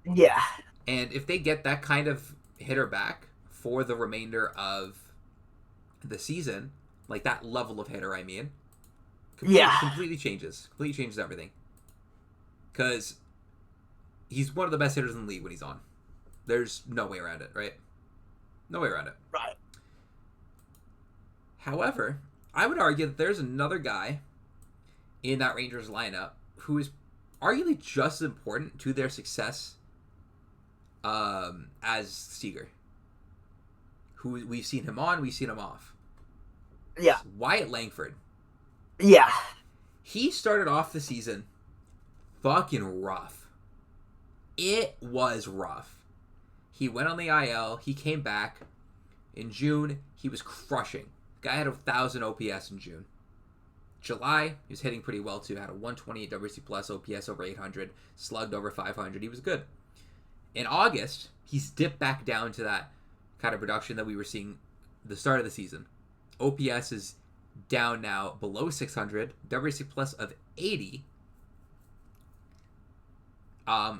Yeah. And if they get that kind of hitter back for the remainder of the season, like that level of hitter, I mean, completely changes everything. Because he's one of the best hitters in the league when he's on. There's no way around it, right? No way around it. Right. However, I would argue that there's another guy in that Rangers lineup who is arguably just as important to their success as Seager. Who we've seen him on, we've seen him off. Yeah. It's Wyatt Langford. Yeah. He started off the season fucking rough. It was rough. He went on the IL. He came back. In June, he was crushing. Guy had 1,000 OPS in June. July, he was hitting pretty well too. Had a 128 WRC plus, OPS over 800, slugged over 500. He was good. In August, he's dipped back down to that kind of production that we were seeing the start of the season. OPS is down now below 600, WRC plus of 80.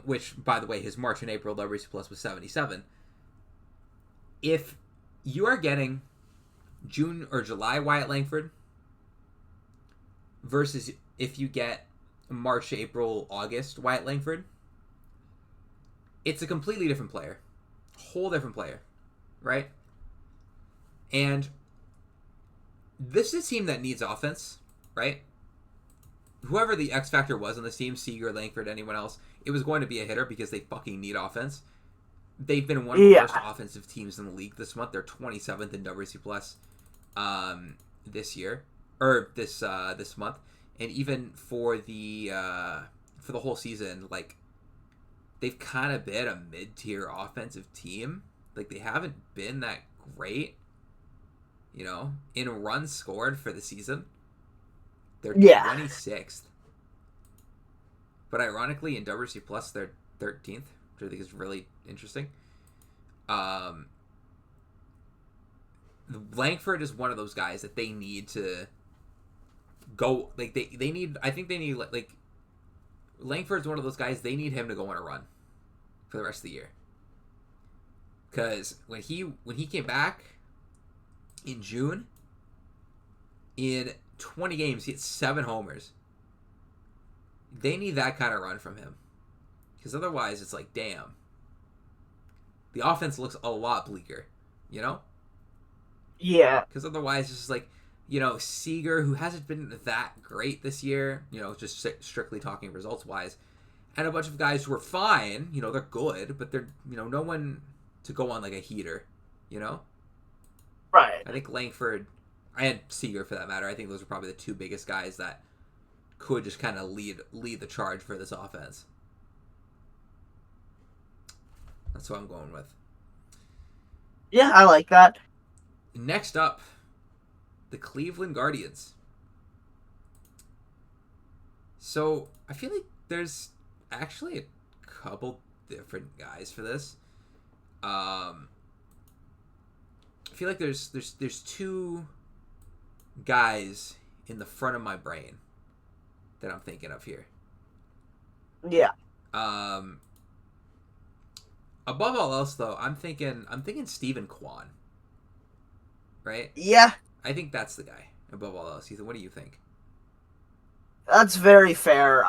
Which, by the way, his March and April WRC plus was 77. If you are getting June or July Wyatt Langford versus if you get March, April, August Wyatt Langford, it's a completely different player. Whole different player. Right? And this is a team that needs offense, right? Whoever the X factor was on this team, Seager, Langford, anyone else, it was going to be a hitter because they fucking need offense. They've been one of the worst offensive teams in the league this month. They're 27th in WRC plus this year, or this month, and even for the whole season, like, they've kind of been a mid-tier offensive team. Like, they haven't been that great, in runs scored for the season. They're 26th. But ironically, in WRC plus, they're 13th, which I think is really interesting. Langford is one of those guys that they need to go like they need. I think they need like Langford's one of those guys. They need him to go on a run for the rest of the year. Because when he came back in June, in 20 games, he hit 7 homers. They need that kind of run from him. Because otherwise, it's like, damn. The offense looks a lot bleaker, you know? Yeah. Because otherwise, it's just like, Seager, who hasn't been that great this year, just strictly talking results-wise, and a bunch of guys who are fine, they're good, but they're, no one to go on like a heater, Right. I think Langford, and Seager for that matter, I think those are probably the 2 biggest guys that could just kind of lead the charge for this offense. That's what I'm going with. Yeah, I like that. Next up, the Cleveland Guardians. So I feel like there's actually a couple different guys for this. I feel like there's 2 guys in the front of my brain that I'm thinking of here. Yeah. Above all else, though, I'm thinking Stephen Kwan. Right? Yeah. I think that's the guy. Above all else, Ethan, what do you think? That's very fair.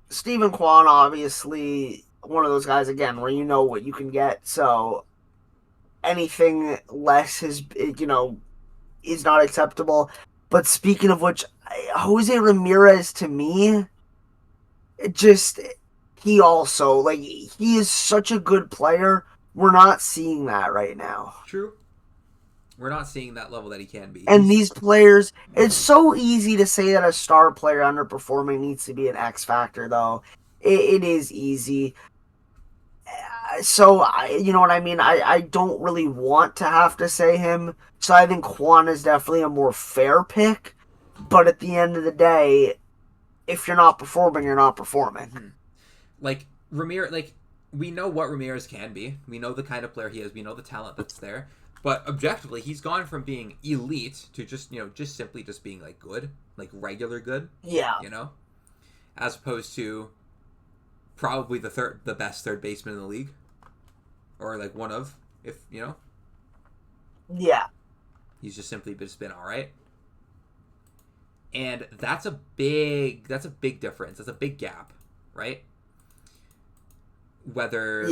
Stephen Kwan, obviously, one of those guys, again, where you know what you can get, so anything less is not acceptable. But speaking of which, Jose Ramirez, to me, he also, like, he is such a good player. We're not seeing that right now. True. We're not seeing that level that he can be. And these players, it's so easy to say that a star player underperforming needs to be an X factor, though. It is easy. So, you know what I mean? I don't really want to have to say him. So I think Kwan is definitely a more fair pick. But at the end of the day, if you're not performing, you're not performing. Mm-hmm. Like, Ramirez, we know what Ramirez can be. We know the kind of player he is. We know the talent that's there. But objectively, he's gone from being elite to just simply being, like, good. Like, regular good. Yeah. As opposed to probably the best third baseman in the league. Or, like, one of, if, Yeah. He's just simply been all right. And that's a big difference. That's a big gap, right? Whether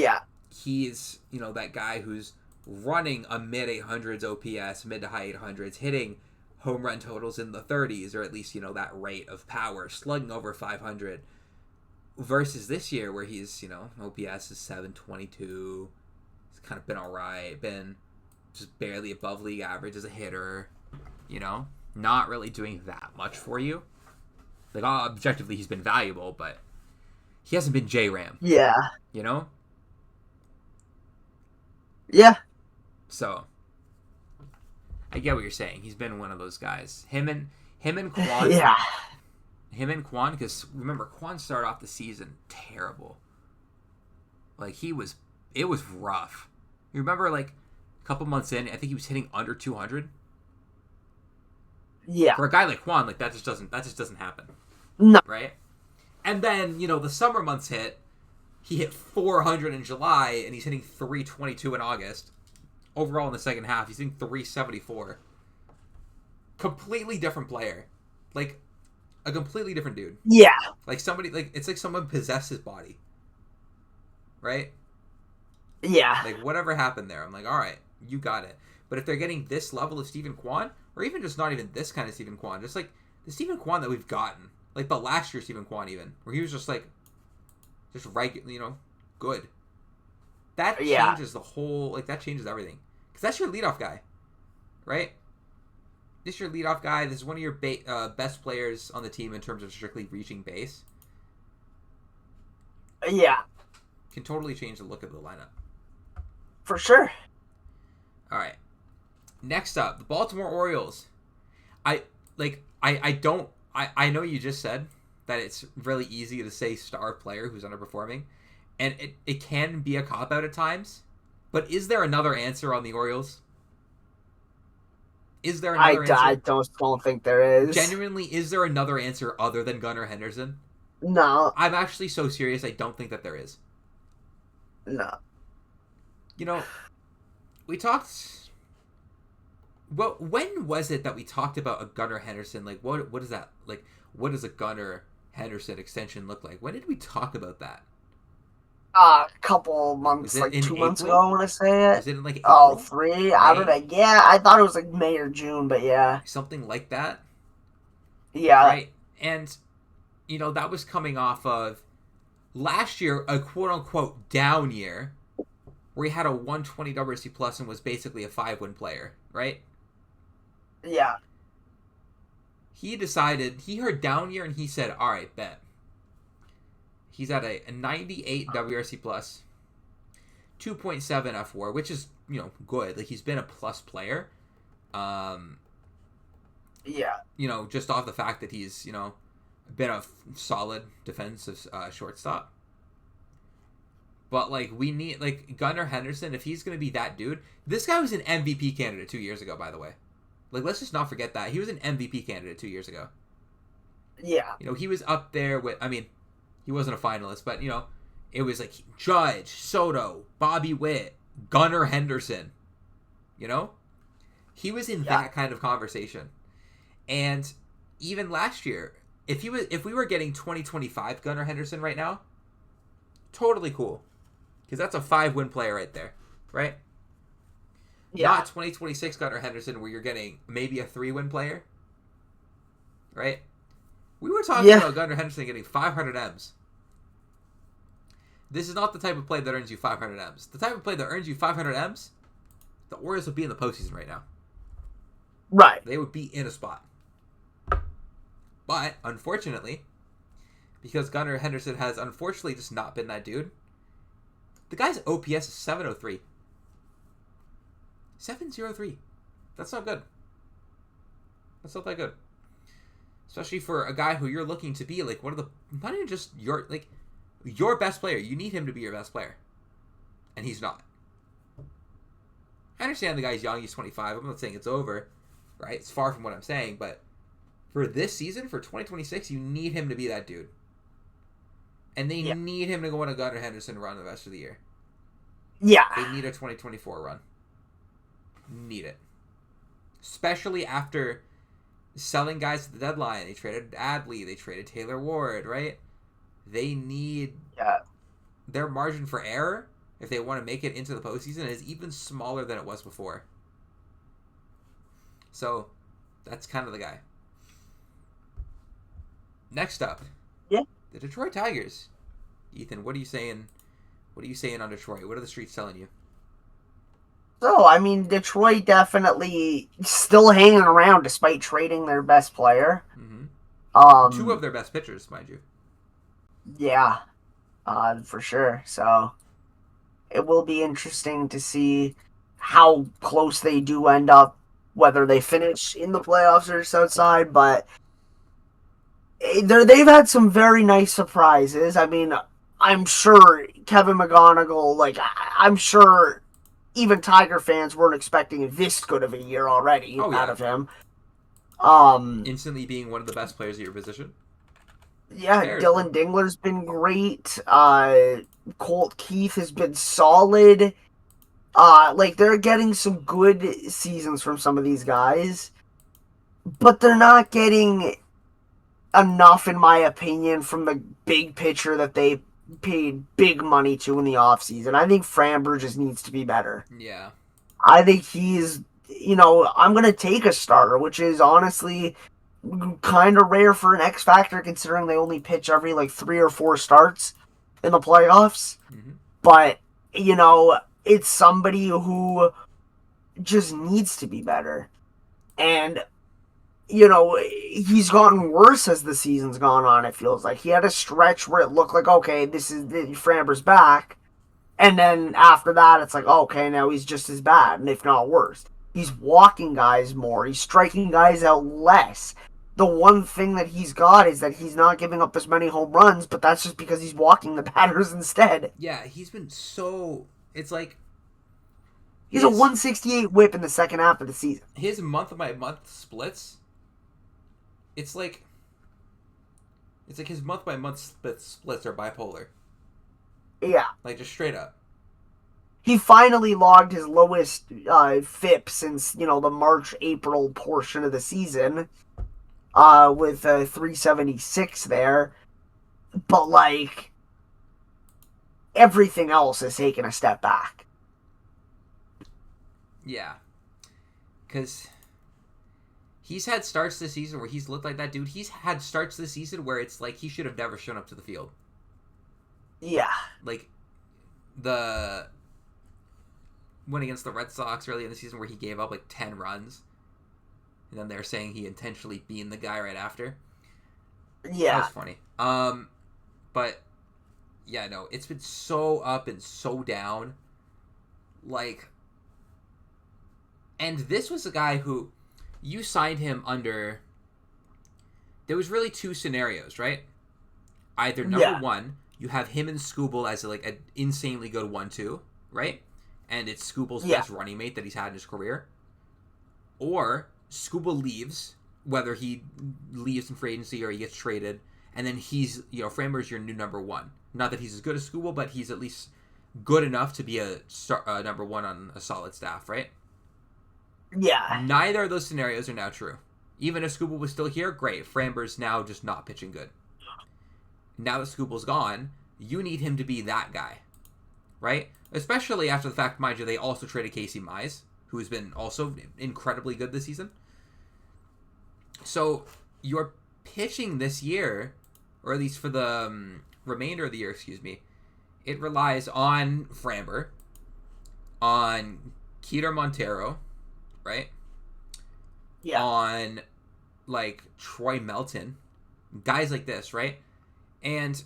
he's, that guy who's running a mid 800s OPS, mid to high 800s, hitting home run totals in the 30s, or at least, that rate of power, slugging over 500, versus this year where he's, OPS is 722, he's kind of been all right, been just barely above league average as a hitter, not really doing that much for you. Like, objectively, he's been valuable, but he hasn't been J-Ram. Yeah. Yeah. So, I get what you're saying. He's been one of those guys. Him and Kwan. Yeah. Him and Kwan, because remember, Kwan started off the season terrible. Like, it was rough. You remember, like, a couple months in, I think he was hitting under 200. Yeah. For a guy like Kwan, like, that just doesn't happen. No. Right? And then, the summer months hit. He hit 400 in July, and he's hitting 322 in August. Overall, in the second half, he's hitting 374. Completely different player. Like, a completely different dude. Yeah. Like, it's like someone possessed his body. Right? Yeah. Like, whatever happened there, I'm like, all right, you got it. But if they're getting this level of Stephen Kwan, or even just not even this kind of Stephen Kwan, just like the Stephen Kwan that we've gotten, like the last year Stephen Kwan even, where he was just like, just regular, good. That changes the whole, like, that changes everything. Because that's your leadoff guy, right? This is your leadoff guy. This is one of your best players on the team in terms of strictly reaching base. Yeah. Can totally change the look of the lineup. For sure. All right. Next up, the Baltimore Orioles. I know you just said that it's really easy to say star player who's underperforming, and it can be a cop-out at times, but is there another answer on the Orioles? Is there I, another I answer? don't think there is. Genuinely, is there another answer other than Gunnar Henderson? No, I'm actually so serious. I don't think that there is. no. You know, we talked. Well, when was it that we talked about a Gunnar Henderson? Like, what is that? Like, what does a Gunnar Henderson extension look like? When did we talk about that? A couple Was months, it like in 2 months ago, April? I want to say Was it. it in like Oh, April, three? I don't May, know. Yeah, I thought it was like May or June, but yeah. something like that, Yeah, right? And that was coming off of last year, a quote unquote down year, where he had a 120 WRC plus and was basically a 5-win player, right? yeah, He heard down year and he said, all right, bet. He's at a 98 WRC plus, 2.7 F4, which is, good. Like, he's been a plus player. Um, yeah, just off the fact that he's, been a solid defensive shortstop. But, like, we need, like, Gunnar Henderson, if he's going to be that dude. This guy was an MVP candidate 2 years ago, by the way. Like, let's just not forget that. He was an MVP candidate 2 years ago. yeah, He was up there with, I mean, he wasn't a finalist, but, it was like Judge, Soto, Bobby Witt, Gunnar Henderson. He was in yeah, that kind of conversation. And even last year, if we were getting 2025 Gunnar Henderson right now, totally cool. Because that's a 5-win player right there, right? yeah, Not 2026 Gunnar Henderson where you're getting maybe a 3-win player, right? We were talking yeah, about Gunnar Henderson getting 500 M's. This is not the type of play that earns you 500 M's. The type of play that earns you 500 M's, the Orioles would be in the postseason right now. right. They would be in a spot. But, unfortunately, because Gunnar Henderson has unfortunately just not been that dude, the guy's OPS is 703. 703. That's not good. That's not that good. Especially for a guy who you're looking to be, like, one of the, not even just your best player. You need him to be your best player. And he's not. I understand the guy's young, he's 25. I'm not saying it's over, right? It's far from what I'm saying, but for this season, for 2026, you need him to be that dude. And they Yeah, need him to go on a Gunnar Henderson run the rest of the year. yeah, They need a 2024 run. Need it. Especially after selling guys at the deadline. They traded Adley. They traded Taylor Ward, right? They need yeah, their margin for error, if they want to make it into the postseason, is even smaller than it was before. So, that's kind of the guy. Next up, yeah. the Detroit Tigers. Ethan, what are you saying? What are you saying on Detroit? What are the streets telling you? So, I mean, Detroit definitely still hanging around despite trading their best player. Mm-hmm. Two of Um, their best pitchers, mind you. yeah, for sure. So, it will be interesting to see how close they do end up, whether they finish in the playoffs or just outside. But they've had some very nice surprises. I mean, I'm sure Kevin McGonigal, like, I'm sure even Tiger fans weren't expecting this good of a year already Oh, out yeah. of him. Um, Instantly being one of the best players at your position. yeah, Cares, bro. Dylan Dingler's been great. Colt Keith has been solid. Like they're getting some good seasons from some of these guys, but they're not getting enough, in my opinion, from the big pitcher that they paid big money to in the offseason. I think Framber just needs to be better. Yeah. I think he's, I'm going to take a starter, which is honestly kind of rare for an X Factor considering they only pitch every like 3 or 4 starts in the playoffs. Mm-hmm. But, it's somebody who just needs to be better. And, he's gotten worse as the season's gone on, it feels like. He had a stretch where it looked like, okay, this is Framber's back. And then after that, it's like, okay, now he's just as bad, and if not worse. He's walking guys more. He's striking guys out less. The one thing that he's got is that he's not giving up as many home runs, but that's just because he's walking the batters instead. Yeah, he's been so... It's like... He's a his 168 whip in the second half of the season. his month by month splits. It's like his month by month splits are bipolar. Yeah. Like just straight up. He finally logged his lowest FIP since, the March-April portion of the season with 376 there. But, like, everything else has taken a step back. Yeah. Because he's had starts this season where he's looked like that dude. He's had starts this season where it's like he should have never shown up to the field. Yeah. Like, the win against the Red Sox early in the season where he gave up like 10 runs. And then they're saying he intentionally beaned the guy right after. Yeah. That was funny. But, yeah, no, it's been so up and so down. Like, and this was a guy who, you signed him under, there was really two scenarios, right? Either number one, you have him and Scooble as like an insanely good 1-2, right? And it's Scooble's best running mate that he's had in his career. Or Scooble leaves, whether he leaves in free agency or he gets traded, and then he's, Framber's your new number one. Not that he's as good as Scooble, but he's at least good enough to be a number one on a solid staff, right? Yeah. Neither of those scenarios are now true. Even if Scooble was still here, great. Framber's now just not pitching good. Now that Scooble's gone, you need him to be that guy, right? Especially after the fact, mind you, they also traded Casey Mize, who's been also incredibly good this season. So your pitching this year, or at least for the remainder of the year, it relies on Framber, on Keter Montero, right? Yeah. On, like, Troy Melton, guys like this, right? And,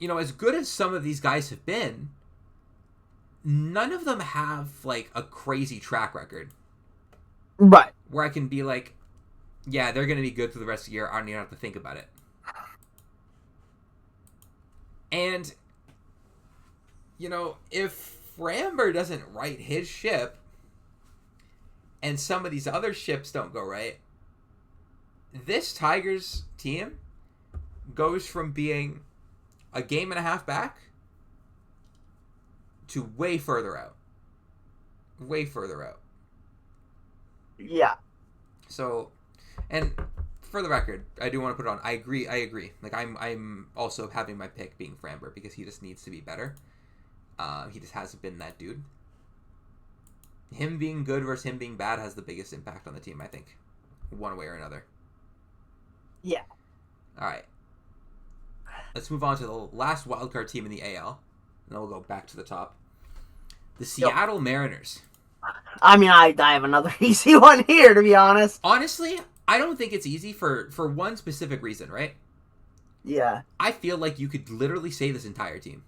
as good as some of these guys have been, none of them have, like, a crazy track record. Right. Where I can be like, yeah, they're going to be good for the rest of the year. I don't even have to think about it. And, if Framber doesn't right his ship, and some of these other ships don't go right, this Tigers team goes from being a game and a half back to way further out. Way further out. Yeah. So, and for the record, I do want to put it on. I agree. Like, I'm also having my pick being Framber because he just needs to be better. He just hasn't been that dude. Him being good versus him being bad has the biggest impact on the team, I think. One way or another. Yeah. All right. Let's move on to the last wildcard team in the AL. And then we'll go back to the top. The Seattle Mariners. I mean, I have another easy one here, to be honest. Honestly, I don't think it's easy for one specific reason, right? Yeah. I feel like you could literally say this entire team.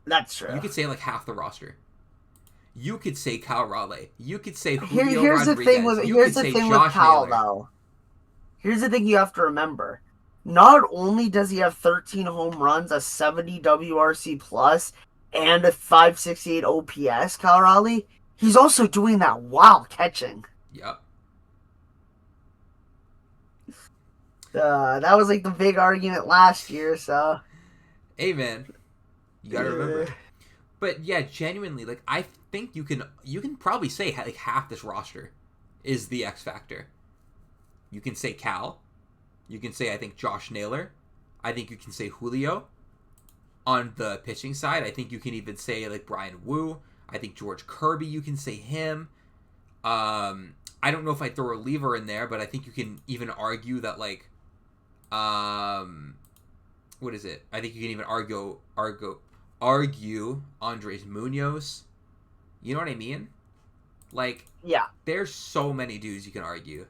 That's true. You could say like half the roster. You could say Kyle Raleigh. You could say Julio Rodriguez. Here's the thing with Kyle, though. Here's the thing you have to remember. Not only does he have 13 home runs, a 70 WRC plus, and a 568 OPS, Kyle Raleigh, he's also doing that while catching. Yep. That was like the big argument last year, so. Hey, man. You gotta remember. But yeah, genuinely, like, I think you can probably say like half this roster is the X factor. You can say Cal. You can say, I think, Josh Naylor. I think you can say Julio. On the pitching side, I think you can even say like Brian Wu. I think George Kirby, you can say him. I don't know if I'd throw a reliever in there, but I think you can even argue that like, what is it? I think you can even argue Andres Munoz. You know what I mean? Like, yeah, there's so many dudes you can argue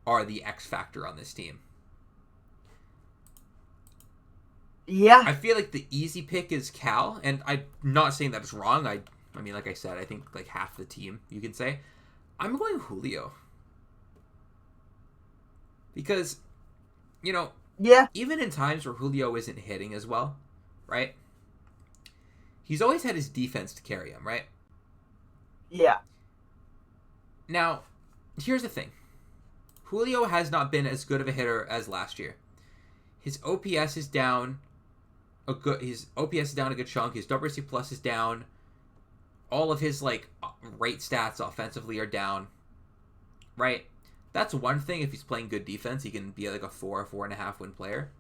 are the X factor on this team. Yeah. I feel like the easy pick is Cal, and I'm not saying that it's wrong. I mean, like I said, I think like half the team, you can say. I'm going Julio. Because, yeah, even in times where Julio isn't hitting as well, right? He's always had his defense to carry him, right? Yeah. Now, here's the thing. Julio has not been as good of a hitter as last year. His OPS is down his OPS is down a good chunk. His WRC plus is down. All of his rate stats offensively are down. Right? That's one thing. If he's playing good defense, he can be like a 4.5 win player.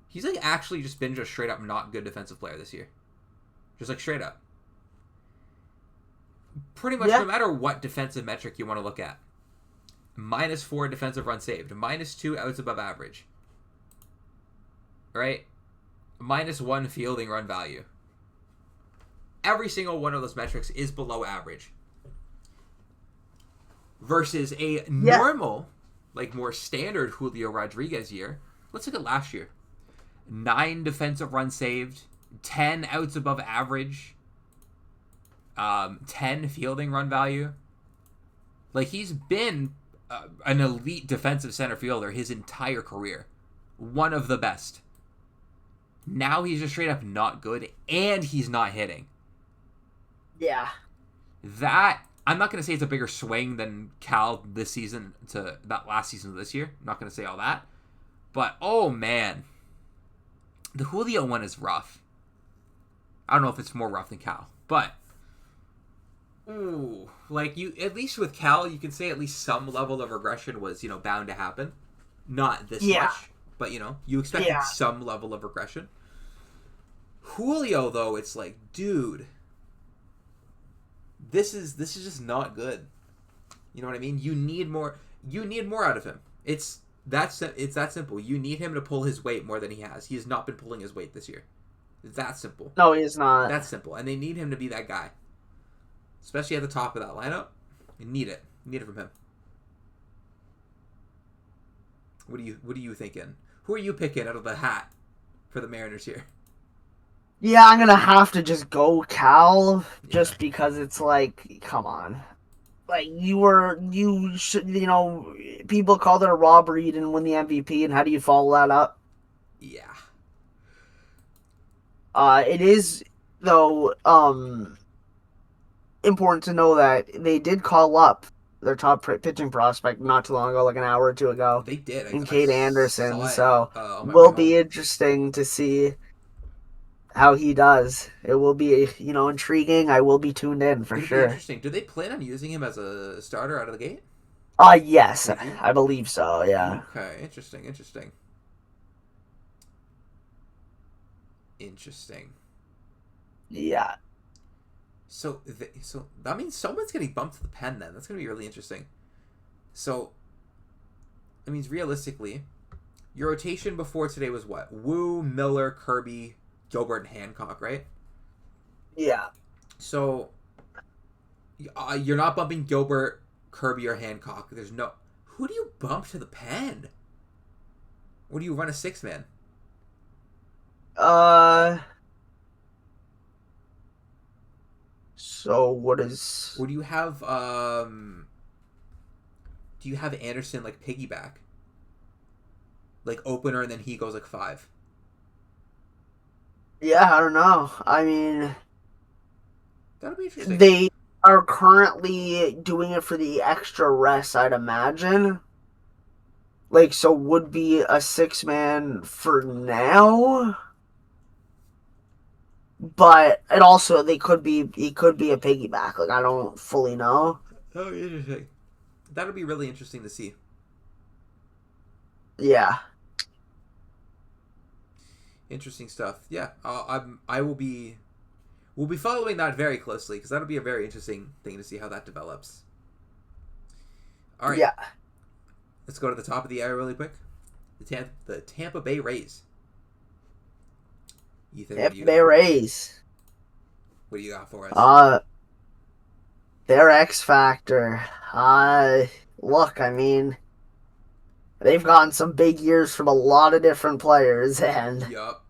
He's actually just been just straight up not good defensive player this year. Just straight up. Pretty much no matter what defensive metric you want to look at. -4 defensive run saved. -2 outs above average. Right? -1 fielding run value. Every single one of those metrics is below average. Versus a normal, more standard Julio Rodriguez year. Let's look at last year. 9 defensive runs saved. 10 outs above average. 10 fielding run value. He's been an elite defensive center fielder his entire career. One of the best. Now he's just straight up not good, and he's not hitting. Yeah. That, I'm not going to say it's a bigger swing than Cal this season to that last season of this year. I'm not going to say all that. But, oh man. The Julio one is rough. I don't know if it's more rough than Cal. But, ooh. At least with Cal, you can say at least some level of regression was, bound to happen. Not this much. But, you expected some level of regression. Julio, though, it's dude, this is just not good. You know what I mean? You need more out of him. It's that simple. You need him to pull his weight more than he has. He has not been pulling his weight this year. It's that simple. No, he's not. That's simple. And they need him to be that guy. Especially at the top of that lineup. You need it. You need it from him. What are you thinking? Who are you picking out of the hat for the Mariners here? Yeah, I'm gonna have to just go Cal, just because it's come on. You should, people called it a robbery, you didn't win the MVP, and how do you follow that up? Yeah. It is, though, important to know that they did call up their top pitching prospect not too long ago, an hour or two ago. They did. In Cade Anderson, so will be interesting to see how he does. It will be, intriguing. I will be tuned in for sure. Interesting. Do they plan on using him as a starter out of the gate? Yes, I believe so. Yeah. Okay. Interesting. Yeah. So that means someone's getting bumped to the pen then. That's gonna be really interesting. So that means realistically, your rotation before today was what? Wu, Miller, Kirby, Gilbert, and Hancock, right? Yeah. So you're not bumping Gilbert, Kirby, or Hancock. There's no. Who do you bump to the pen? Or do you run a 6-man? So what is? Or do you have Anderson piggyback? Opener and then he goes 5. Yeah, I don't know. I mean, that'll be interesting. They are currently doing it for the extra rest, I'd imagine. So would be a 6-man for now. But it also he could be a piggyback. I don't fully know. Oh, interesting. That'll be really interesting to see. Yeah. Interesting stuff. Yeah, we'll be following that very closely because that'll be a very interesting thing to see how that develops. All right. Yeah. Let's go to the top of the hour really quick. The Tampa Bay Rays. Ethan, Tampa Bay Rays. What do you got for us? Their X Factor. Look, I mean, they've gotten some big years from a lot of different players, and yup.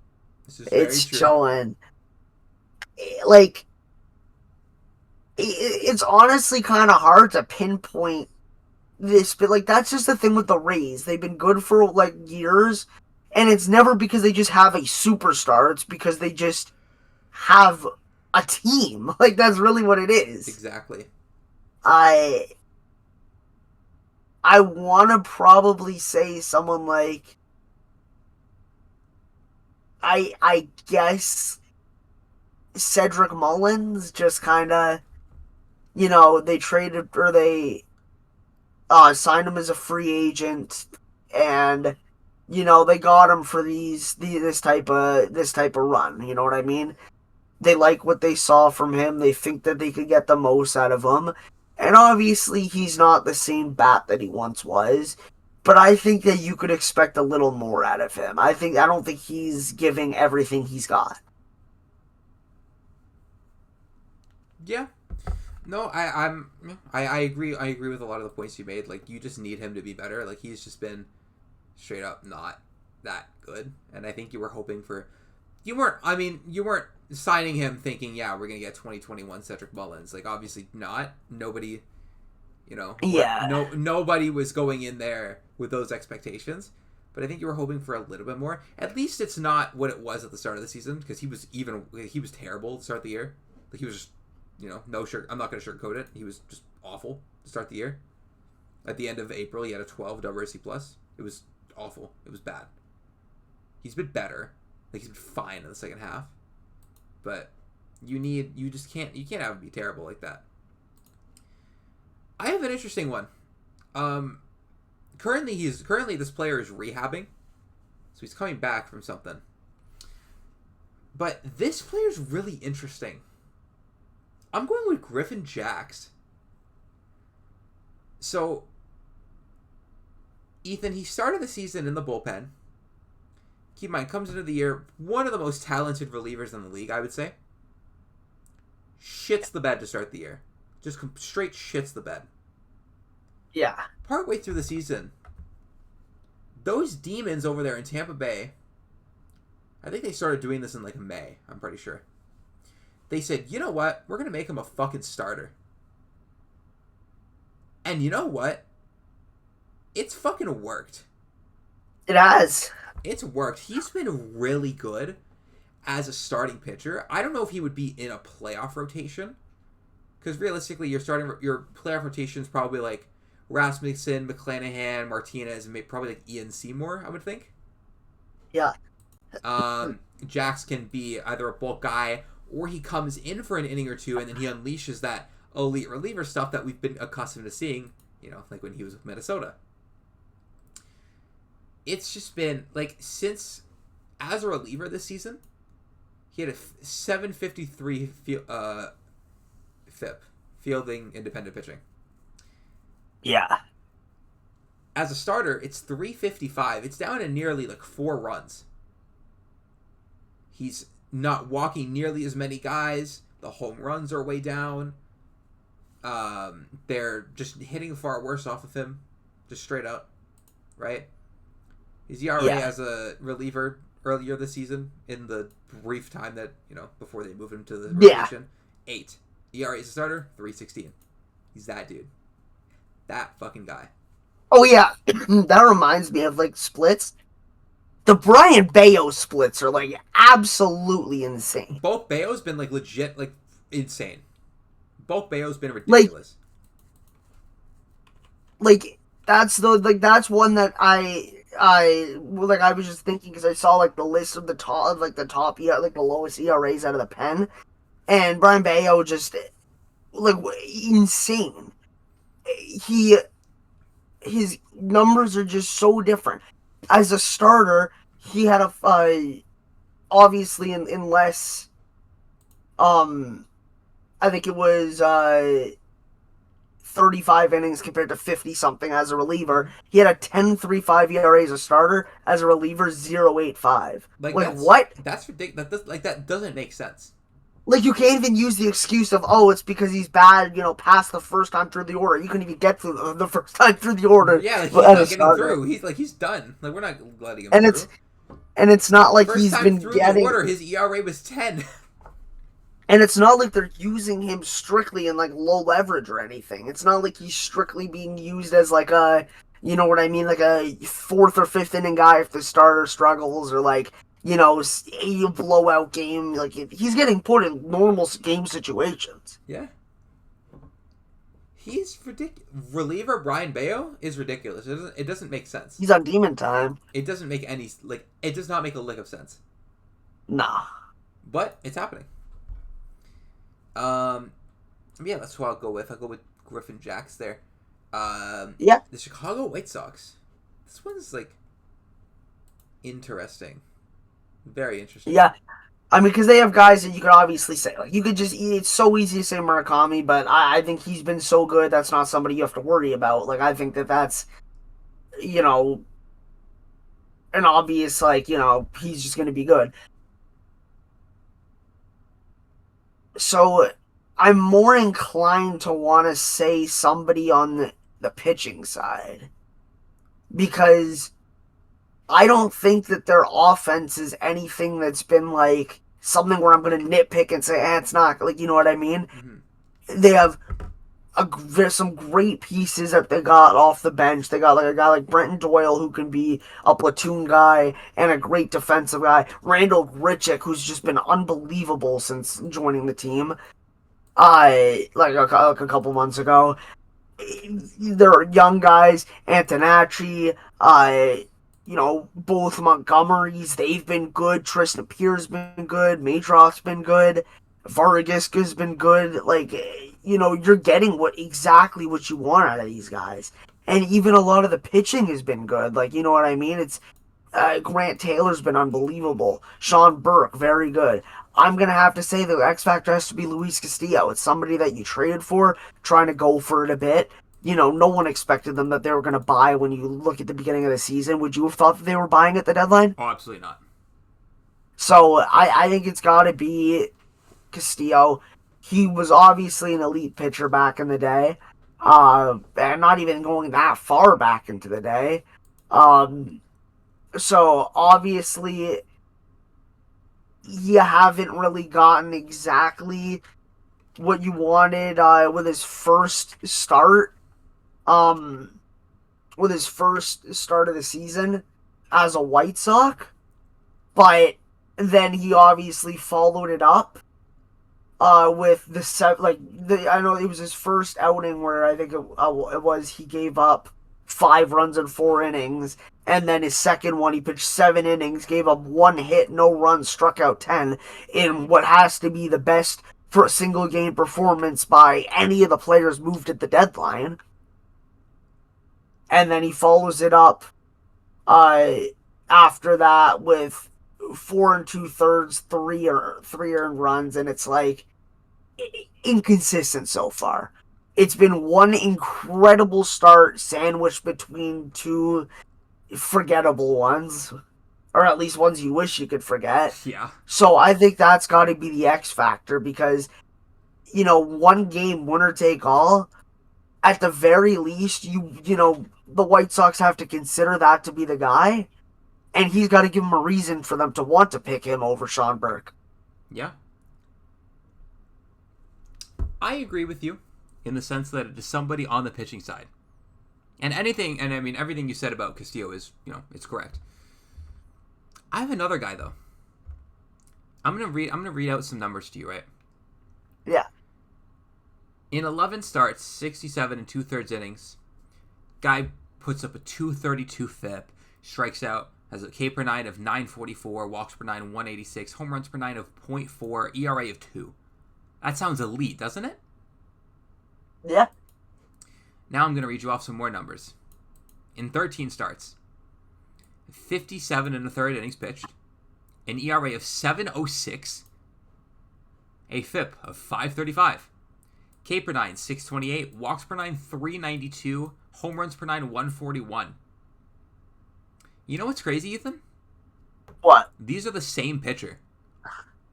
It's showing. It's honestly kind of hard to pinpoint this, but that's just the thing with the Rays. They've been good for years, and it's never because they just have a superstar. It's because they just have a team. Like, that's really what it is. Exactly. I I want to probably say someone like I guess Cedric Mullins, just kind of, they traded or they signed him as a free agent, and they got him for this type of run. You know what I mean? They like what they saw from him. They think that they could get the most out of him. And obviously, he's not the same bat that he once was. But I think that you could expect a little more out of him. I don't think he's giving everything he's got. Yeah. No, I agree. I agree with a lot of the points you made. Like, you just need him to be better. Like, he's just been straight up not that good. And I think you were hoping for. You weren't signing him thinking, yeah, we're gonna get 2021 Cedric Mullins. Like, obviously not. Nobody, Yeah. nobody was going in there with those expectations. But I think you were hoping for a little bit more. At least it's not what it was at the start of the season, because he was terrible at the start of the year. Like, he was just, I'm not gonna sugarcoat it. He was just awful to start the year. At the end of April, he had a 12 WRC plus. It was awful. It was bad. He's been better. Like, he's been fine in the second half. But you can't have him be terrible like that. I have an interesting one. Currently this player is rehabbing. So he's coming back from something. But this player's really interesting. I'm going with Griffin Jax. So, Ethan, he started the season in the bullpen. Keep in mind, comes into the year one of the most talented relievers in the league, I would say. Shits the bed to start the year. Just straight shits the bed. Yeah. Partway through the season, those demons over there in Tampa Bay, I think they started doing this in like May, I'm pretty sure. They said, you know what? We're going to make him a fucking starter. And you know what? It's fucking worked. It has. It's worked. He's been really good as a starting pitcher. I don't know if he would be in a playoff rotation, because realistically, your playoff rotation is probably like Rasmussen, McClanahan, Martinez, and probably like Ian Seymour, I would think. Yeah. Jax can be either a bulk guy, or he comes in for an inning or two and then he unleashes that elite reliever stuff that we've been accustomed to seeing, like when he was with Minnesota. It's just been, like, since, as a reliever this season, he had a 753 FIP, fielding independent pitching. Yeah. As a starter, it's 355. It's down to nearly, 4 runs. He's not walking nearly as many guys. The home runs are way down. They're just hitting far worse off of him, just straight up, right? His ERA as a reliever earlier this season, in the brief time that, before they moved him to the rotation, 8. ERA as a starter, 3.16. He's that dude. That fucking guy. Oh, yeah. That reminds me of, splits. The Brian Bayo splits are, absolutely insane. Bulk Bayo's been, legit, insane. Bulk Bayo's been ridiculous. That's one that I was just thinking, because I saw the list of the top the lowest ERAs out of the pen, and Brian Bayo just insane. His numbers are just so different. As a starter, he had obviously in less, I think it was 35 innings compared to 50 something as a reliever. He had a 10.35 ERA as a starter. As a reliever, 0.85. What? That's ridiculous. That doesn't make sense. You can't even use the excuse of, it's because he's bad, past the first time through the order. You couldn't even get through the first time through the order. Yeah, he's not getting through. He's done. We're not letting him through. And it's not like first he's time been through getting... the order, his ERA was 10. And it's not like they're using him strictly in, low leverage or anything. It's not like he's strictly being used as, a, you know what I mean, a 4th or 5th inning guy if the starter struggles, or, a blowout game. Like he's getting put in normal game situations. Yeah. He's ridiculous. Reliever Brian Bayo is ridiculous. It doesn't make sense. He's on demon time. It doesn't make any it does not make a lick of sense. Nah. But it's happening. Yeah, that's who I'll go with. I'll go with Griffin Jacks there. Yeah. The Chicago White Sox. This one's interesting. Very interesting. Yeah. I mean, because they have guys that you could obviously say, like, you could just, it's so easy to say Murakami, but I think he's been so good, that's not somebody you have to worry about. Like, I think that's, an obvious, he's just going to be good. So, I'm more inclined to want to say somebody on the pitching side. Because I don't think that their offense is anything that's been something where I'm going to nitpick and say, it's not, you know what I mean? Mm-hmm. They have there's some great pieces that they got off the bench. They got a guy like Brenton Doyle who can be a platoon guy and a great defensive guy. Randall Grichuk, who's just been unbelievable since joining the team. A couple months ago. There are young guys, Antonacci, both Montgomerys, they've been good. Tristan Pierre's been good. Madroff's been good. Vargas has been good. You're getting exactly what you want out of these guys. And even a lot of the pitching has been good. You know what I mean? It's Grant Taylor's been unbelievable. Sean Burke, very good. I'm going to have to say the X Factor has to be Luis Castillo. It's somebody that you traded for, trying to go for it a bit. No one expected them that they were going to buy when you look at the beginning of the season. Would you have thought that they were buying at the deadline? Oh, absolutely not. So I think it's got to be Castillo. He was obviously an elite pitcher back in the day. And not even going that far back into the day. So obviously you haven't really gotten exactly what you wanted with his first start. With his first start of the season as a White Sox. But then he obviously followed it up with I know it was his first outing where I think it was he gave up 5 runs in 4 innings, and then his second one he pitched 7 innings, gave up 1 hit, no runs, struck out 10 in what has to be the best for a single game performance by any of the players moved at the deadline. And then he follows it up after that with 4 2/3, 3 earned runs, and it's inconsistent so far. It's been one incredible start sandwiched between 2 forgettable ones, or at least ones you wish you could forget. Yeah. So I think that's got to be the X factor because, one game winner take all. At the very least, the White Sox have to consider that to be the guy, and he's got to give them a reason for them to want to pick him over Sean Burke. Yeah. I agree with you in the sense that it is somebody on the pitching side. And everything you said about Castillo is, it's correct. I have another guy though. I'm gonna read out some numbers to you, right? Yeah. In 11 starts, 67 and 2/3 innings, guy puts up a 232 FIP, strikes out, has a K per 9 of 944, walks per 9 186, home runs per 9 of 0.4, ERA of 2. That sounds elite, doesn't it? Yeah. Now I'm going to read you off some more numbers. In 13 starts, 57 and a third innings pitched, an ERA of 7.06, a FIP of 535, K per 9 628, walks per 9 392, home runs per 9 141. You know what's crazy, Ethan? What? These are the same pitcher.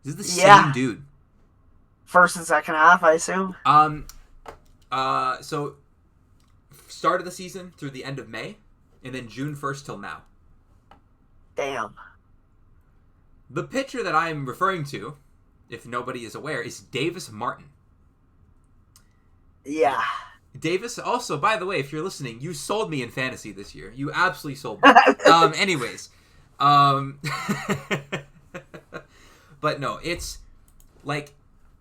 This is the same dude. First and second half, I assume. So start of the season through the end of May, and then June 1st till now. Damn. The pitcher that I am referring to, if nobody is aware, is Davis Martin. Yeah. Davis, also, by the way, if you're listening, you sold me in fantasy this year. You absolutely sold me. Anyways, Um, but no, it's like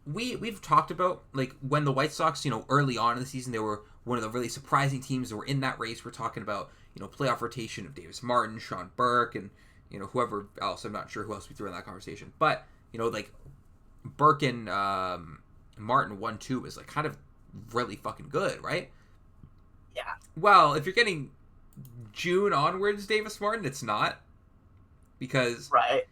we've talked about like when the White Sox, early on in the season, they were one of the really surprising teams that were in that race. We're talking about playoff rotation of Davis Martin, Sean Burke, and whoever else. I'm not sure who else we threw in that conversation, but like Burke and Martin 1-2 is like kind of really fucking good, right? Yeah. Well, if you're getting June onwards, Davis Martin, it's not because Right.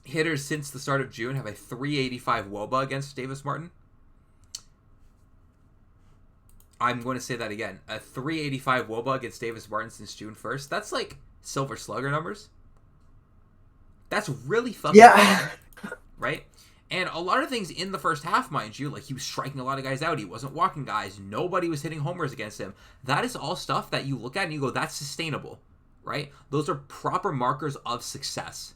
Hitters since the start of June have a 385 WOBA against Davis Martin. I'm going to say that again. A 385 WOBA against Davis Martin since June 1st. That's like Silver Slugger numbers. That's really fucking good, right? And a lot of things in the first half, mind you, like he was striking a lot of guys out. He wasn't walking guys. Nobody was hitting homers against him. That is all stuff that you look at and you go, that's sustainable, right? Those are proper markers of success.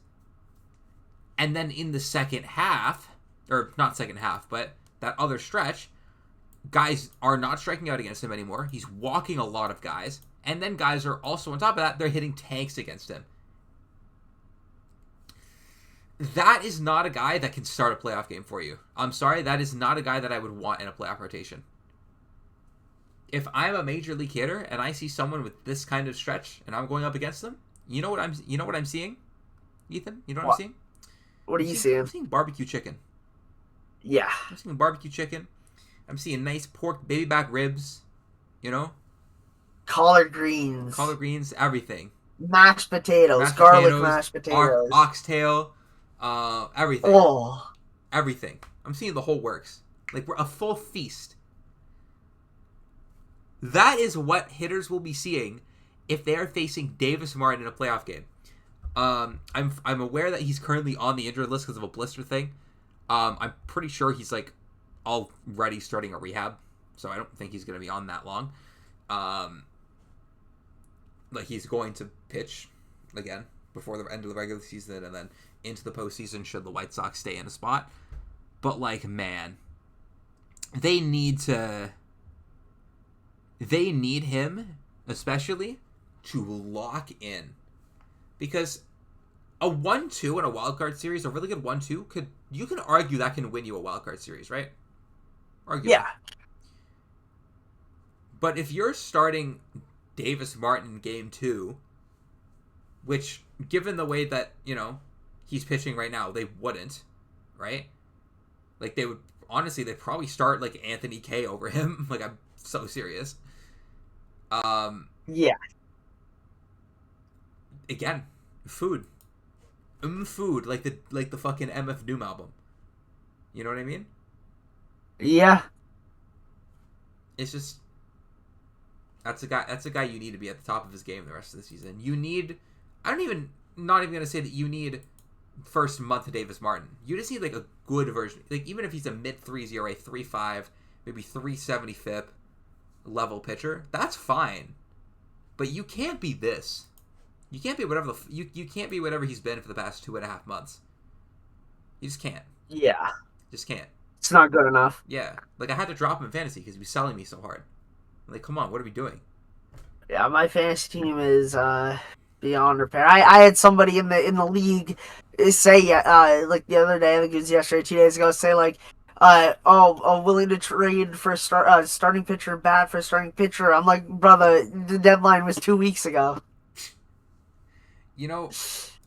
And then in the second half, or not second half, but that other stretch, guys are not striking out against him anymore. He's walking a lot of guys. And then guys are also, on top of that, they're hitting tanks against him. That is not a guy that can start a playoff game for you. I'm sorry, that is not a guy that I would want in a playoff rotation. If I'm a major league hitter and I see someone with this kind of stretch and I'm going up against them, you know what I'm seeing? Ethan, you know what I'm seeing? What are you seeing? I'm seeing barbecue chicken. Yeah. I'm seeing barbecue chicken. I'm seeing nice pork baby back ribs, Collard greens, everything. mashed potatoes, garlic mashed potatoes, oxtail, everything. Oh, Everything. I'm seeing the whole works. Like we're a full feast. That is what hitters will be seeing if they are facing Davis Martin in a playoff game. I'm aware that he's currently on the injured list because of a blister thing. I'm pretty sure he's like already starting a rehab, so I don't think he's going to be on that long. Like he's going to pitch again before the end of the regular season and then into the postseason should the White Sox stay in a spot. But like, man, they need him especially to lock in. Because a 1-2 in a wildcard series, a really good 1-2, you can argue that can win you a wildcard series, right? yeah. But if you're starting Davis Martin game 2, which, given the way that, he's pitching right now, they wouldn't, right? Like, they would, honestly, they'd probably start, like, Anthony K over him. Like, I'm so serious. Yeah. Again, food, like the fucking MF Doom album. You know what I mean? Yeah. It's just that's a guy you need to be at the top of his game the rest of the season. You need not even gonna say that you need first month Davis Martin. You just need like a good version. Like even if he's a mid 3s ERA, 3.5, maybe 370 FIP level pitcher, that's fine. But you can't be this. You can't be whatever you can't be whatever he's been for the past 2.5 months. You just can't. Yeah. Just can't. It's not good enough. Yeah. Like I had to drop him in fantasy because he was selling me so hard. Like, come on, what are we doing? Yeah, my fantasy team is beyond repair. I had somebody in the league say like the other day, I think it was yesterday, 2 days ago, say like willing to trade for starting pitcher, bat for starting pitcher. I'm like, brother, the deadline was 2 weeks ago.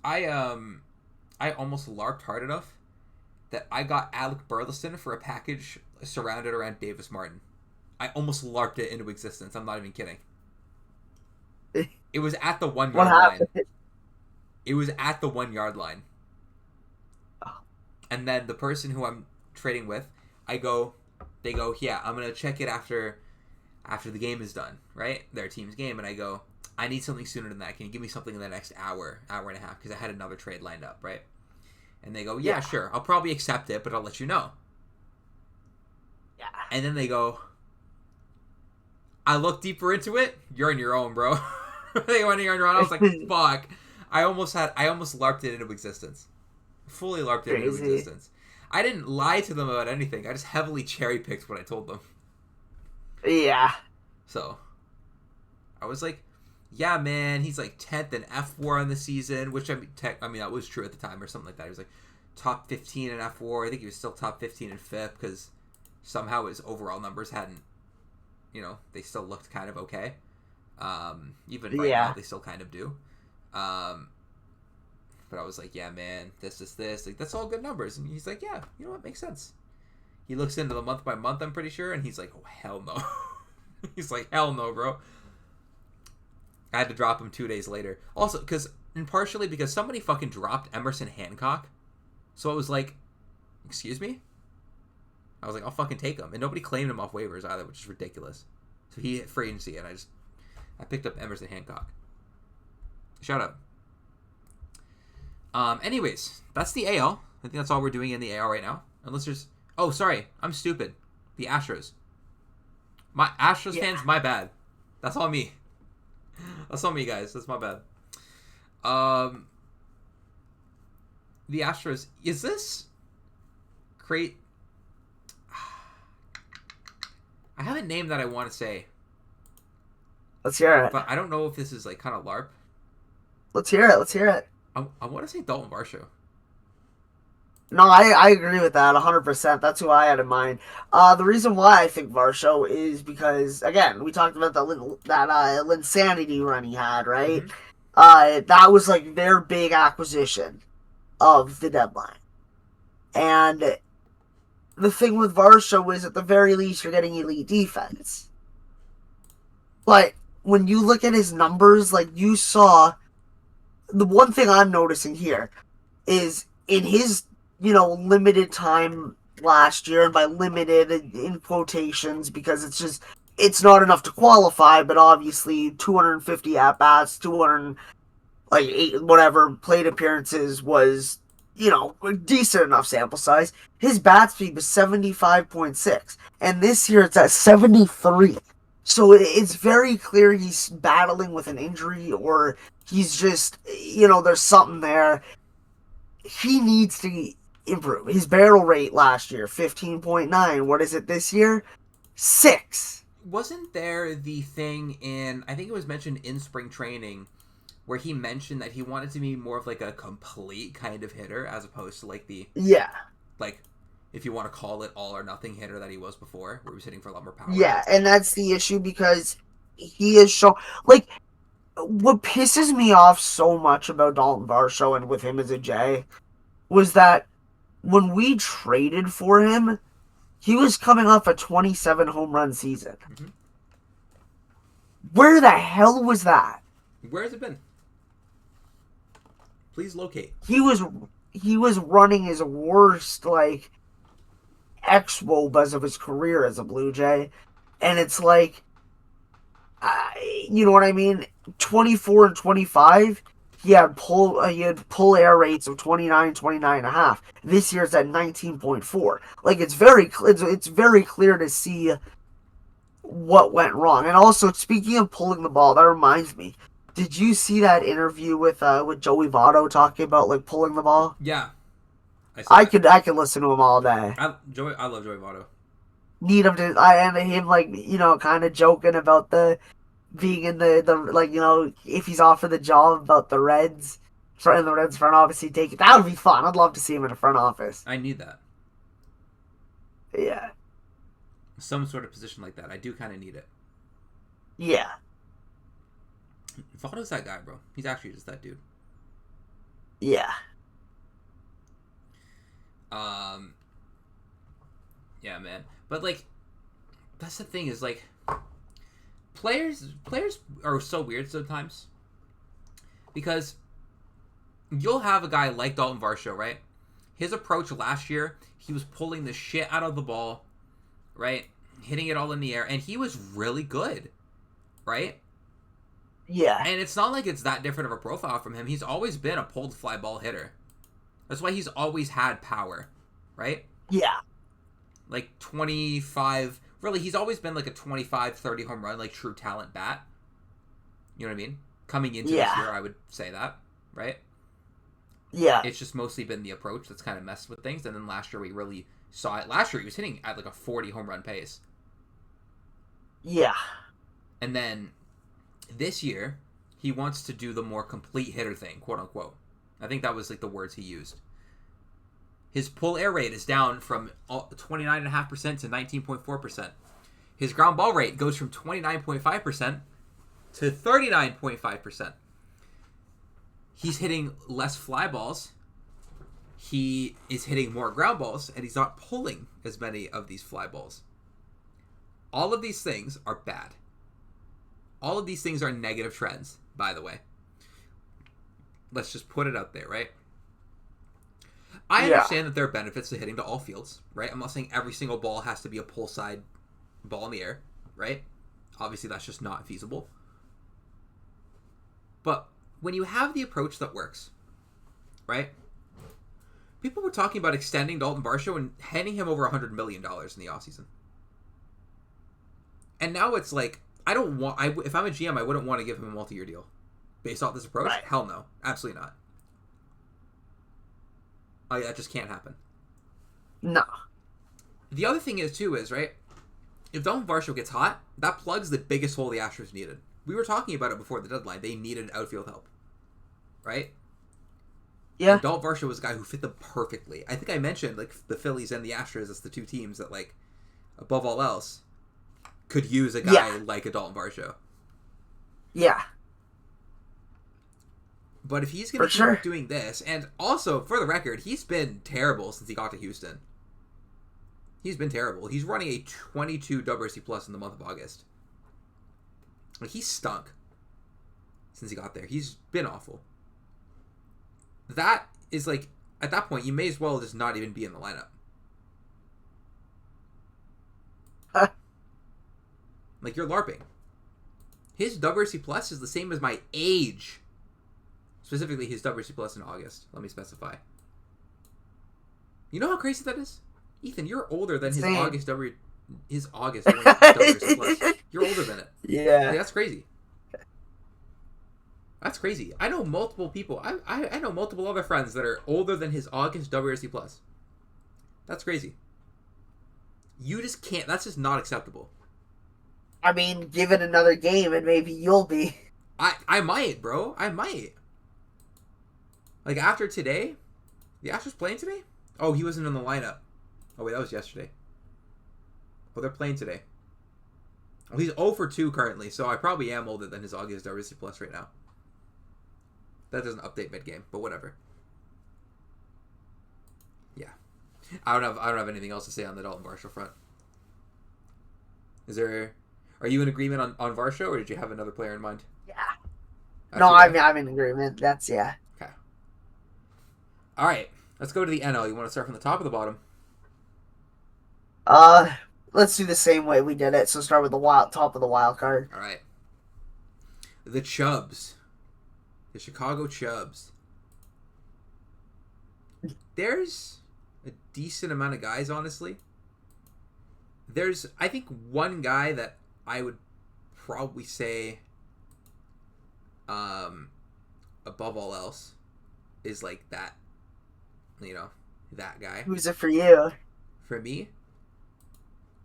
I almost larked hard enough that I got Alec Burleson for a package surrounded around Davis Martin. I almost larked it into existence. I'm not even kidding. It was at the 1 yard line. It was at the 1 yard line. Oh. And then the person who I'm trading with, they go, yeah, I'm going to check it after the game is done, right? Their team's game. And I go, I need something sooner than that. Can you give me something in the next hour and a half? Because I had another trade lined up, right? And they go, yeah, sure. I'll probably accept it, but I'll let you know. Yeah. And then they go, I look deeper into it. You're on your own, bro. They went on your own. I was like, fuck. I almost larped it into existence. Fully larped it into existence. I didn't lie to them about anything. I just heavily cherry picked what I told them. Yeah. So, I was like, yeah, man, he's like 10th in F4 on the season, which I mean that was true at the time or something like that. He was like top 15 in F4. I think he was still top 15 in FIP because somehow his overall numbers hadn't, they still looked kind of okay. Even right now, Yeah. they still kind of do. But I was like, yeah, man, this is this. Like, that's all good numbers. And he's like, yeah, you know what? Makes sense. He looks into the month by month, I'm pretty sure, and he's like, oh, hell no. He's like, hell no, bro. I had to drop him 2 days later. Also, and partially because somebody fucking dropped Emerson Hancock. So I was like, excuse me? I was like, I'll fucking take him. And nobody claimed him off waivers either, which is ridiculous. So he hit free agency, and I picked up Emerson Hancock. Shout out. Anyways, that's the AL. I think that's all we're doing in the AL right now. Unless there's... Oh, sorry. I'm stupid. The Astros. My Astros fans, my bad. That's all me. That's all me, guys. That's my bad. The Astros... Is this... Crate... I have a name that I want to say. Let's hear it. But I don't know if this is like kind of LARP. Let's hear it. I want to say Dalton Varsho. No, I agree with that 100%. That's who I had in mind. The reason why I think Varsho is because, again, we talked about that Linsanity run he had, right? Mm-hmm. That was like their big acquisition of the deadline. And the thing with Varsho is, at the very least, you're getting elite defense. But when you look at his numbers, like you saw, the one thing I'm noticing here is in his, limited time last year, and by limited in quotations, because it's not enough to qualify, but obviously 250 at-bats, 208 whatever plate appearances was, a decent enough sample size. His bat speed was 75.6, and this year it's at 73. So it's very clear he's battling with an injury, or he's just, there's something there. He needs to improve. His barrel rate last year, 15.9. What is it this year? 6. Wasn't there the thing I think it was mentioned in spring training, where he mentioned that he wanted to be more of like a complete kind of hitter as opposed to like the... Yeah. Like, if you want to call it all or nothing hitter that he was before, where he was hitting for lumber power. Yeah, and that's the issue, because he is shown... Like, what pisses me off so much about Dalton Varsho and with him as a J was that when we traded for him, he was coming off a 27 home run season. Mm-hmm. Where the hell was that? Where has it been? Please locate. He was running his worst, like, ex-wobas of his career as a Blue Jay. And it's like, you know what I mean? 24 and 25, he had pull air rates of 29, 29.5. This year's at 19.4. Like, it's very clear to see what went wrong. And also, speaking of pulling the ball, that reminds me. Did you see that interview with Joey Votto talking about, like, pulling the ball? Yeah. I could listen to him all day. I love Joey Votto. Need him to, and him, like, kind of joking about the being in the like, if he's offered the job, about the Reds, and the Reds front office, he'd take it. That would be fun. I'd love to see him in the front office. I need that. Yeah. Some sort of position like that. I do kind of need it. Yeah. Votto's that guy, bro. He's actually just that dude. Yeah. Yeah, man. But, like, that's the thing is, like, players are so weird sometimes. Because you'll have a guy like Dalton Varsho, right? His approach last year, he was pulling the shit out of the ball, right? Hitting it all in the air, and he was really good, right? Yeah. And it's not like it's that different of a profile from him. He's always been a pulled fly ball hitter. That's why he's always had power, right? Yeah. Like 25... Really, he's always been like a 25, 30 home run, like true talent bat. You know what I mean? Coming into this year, I would say that, right? Yeah. It's just mostly been the approach that's kind of messed with things. And then last year, we really saw it. Last year, he was hitting at like a 40 home run pace. Yeah. And then this year, He wants to do the more complete hitter thing, quote unquote. I think that was like the words he used. His pull air rate is down from 29.5% to 19.4%. His ground ball rate goes from 29.5% to 39.5%. He's hitting less fly balls. He is hitting more ground balls, and he's not pulling as many of these fly balls. All of these things are bad. All of these things are negative trends, by the way. Let's just put it out there, right? I understand that there are benefits to hitting to all fields, right? I'm not saying every single ball has to be a pull side ball in the air, right? Obviously, that's just not feasible. But when you have the approach that works, right? People were talking about extending Dalton Varsho and handing him over $100 million in the offseason. And now it's like, if I'm a GM, I wouldn't want to give him a multi-year deal. Based off this approach? Right. Hell no. Absolutely not. That just can't happen. No. The other thing is, right? If Dalton Varsho gets hot, that plugs the biggest hole the Astros needed. We were talking about it before the deadline. They needed outfield help. Right? Yeah. And Dalton Varsho was a guy who fit them perfectly. I think I mentioned, like, the Phillies and the Astros as the two teams that, like, above all else, could use a guy like a Dalton Varsho. Yeah. But if he's going to keep doing this, and also, for the record, he's been terrible since he got to Houston. He's been terrible. He's running a 22 WRC plus in the month of August. Like, he stunk since he got there. He's been awful. That is like, at that point, you may as well just not even be in the lineup. Like, you're LARPing. His WRC plus is the same as my age. Specifically, his WRC plus in August. Let me specify. You know how crazy that is? Ethan, you're older than his August WRC plus. You're older than it. Yeah. Like, that's crazy. That's crazy. I know multiple people. I know multiple other friends that are older than his August WRC plus. That's crazy. You just can't. That's just not acceptable. I mean, give it another game and maybe you'll be. I might, bro. I might. Like, after today, the Astros playing today? Oh, he wasn't in the lineup. Oh, wait, that was yesterday. Oh, they're playing today. Well, he's 0 for 2 currently, so I probably am older than his August WRC plus right now. That doesn't update mid-game, but whatever. Yeah. I don't have anything else to say on the Dalton Varsho front. Are you in agreement on Varsho, or did you have another player in mind? Yeah. I'm in agreement. That's, yeah. Okay. All right. Let's go to the NL. You want to start from the top or the bottom? Let's do the same way we did it. So start with the top of the wild card. All right. The Chubs. The Chicago Chubs. There's a decent amount of guys, honestly. There's, I think, one guy that I would probably say, above all else, is like that, that guy. Who's it for you? For me,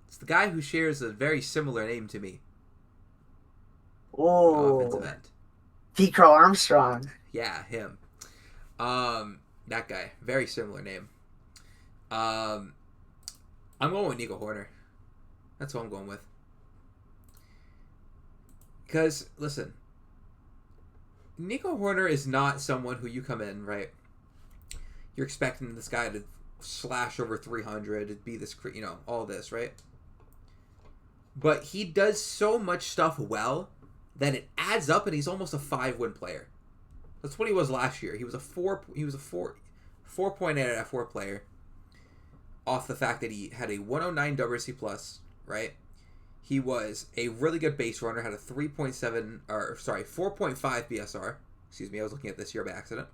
it's the guy who shares a very similar name to me. Oh, offensive end. Pete Crow Armstrong. Yeah, him. That guy, very similar name. I'm going with Nico Horner. That's what I'm going with. Because, listen, Nico Horner is not someone who you come in, right? You're expecting this guy to slash over 300, to be this, all this, right? But he does so much stuff well that it adds up, and he's almost a 5-win player. That's what he was last year. He was a 4.8 out of 4 player, off the fact that he had a 109 WRC plus, right? He was a really good base runner, had a 4.5 BSR. Excuse me, I was looking at this year by accident.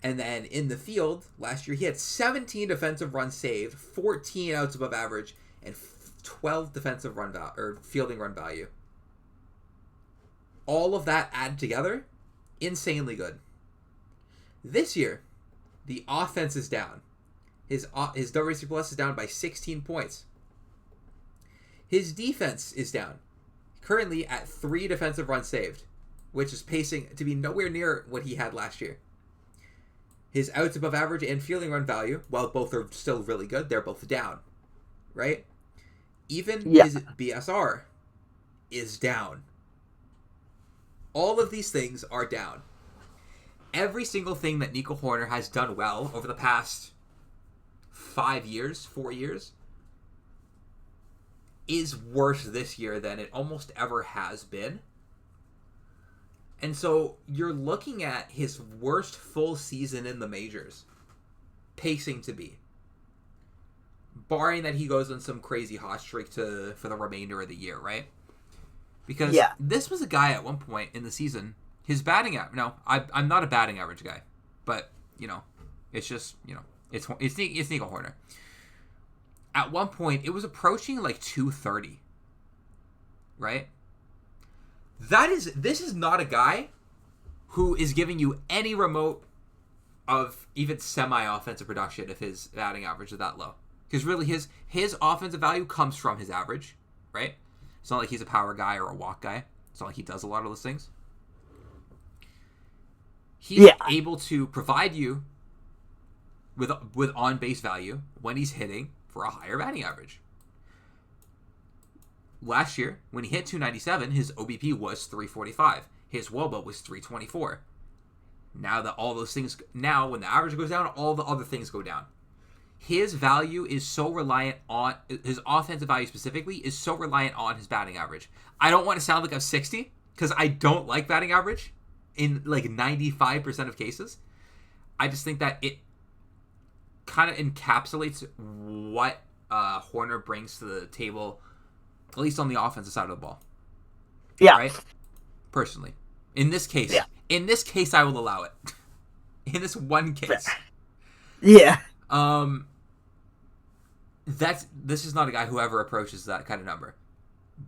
And then in the field, last year, he had 17 defensive runs saved, 14 outs above average, and 12 defensive run fielding run value. All of that added together, insanely good. This year, the offense is down. His WRC plus is down by 16 points. His defense is down, currently at 3 defensive runs saved. which is pacing to be nowhere near what he had last year. His outs above average and fielding run value, while both are still really good, they're both down, right? Even his BSR is down. All of these things are down. Every single thing that Nico Hoerner has done well over the past 4 years, is worse this year than it almost ever has been. And so you're looking at his worst full season in the majors, pacing to be. Barring that he goes on some crazy hot streak for the remainder of the year, right? Because this was a guy at one point in the season, his batting average... No, I'm not a batting average guy. But, it's just, it's Nico Hoerner. At one point, it was approaching like 230. Right? This is not a guy who is giving you any remote of even semi-offensive production if his batting average is that low. Because really, his offensive value comes from his average, right? It's not like he's a power guy or a walk guy. It's not like he does a lot of those things. He's able to provide you with on-base value when he's hitting for a higher batting average. Last year, when he hit 297, his OBP was 345. His WOBA was 324. Now when the average goes down, all the other things go down. His value is so reliant on, his offensive value specifically, is so reliant on his batting average. I don't want to sound like I'm 60, because I don't like batting average in like 95% of cases. I just think that it kind of encapsulates what Hoerner brings to the table, at least on the offensive side of the ball. Yeah. Right? Personally. In this case, I will allow it. In this one case. Yeah. This is not a guy who ever approaches that kind of number.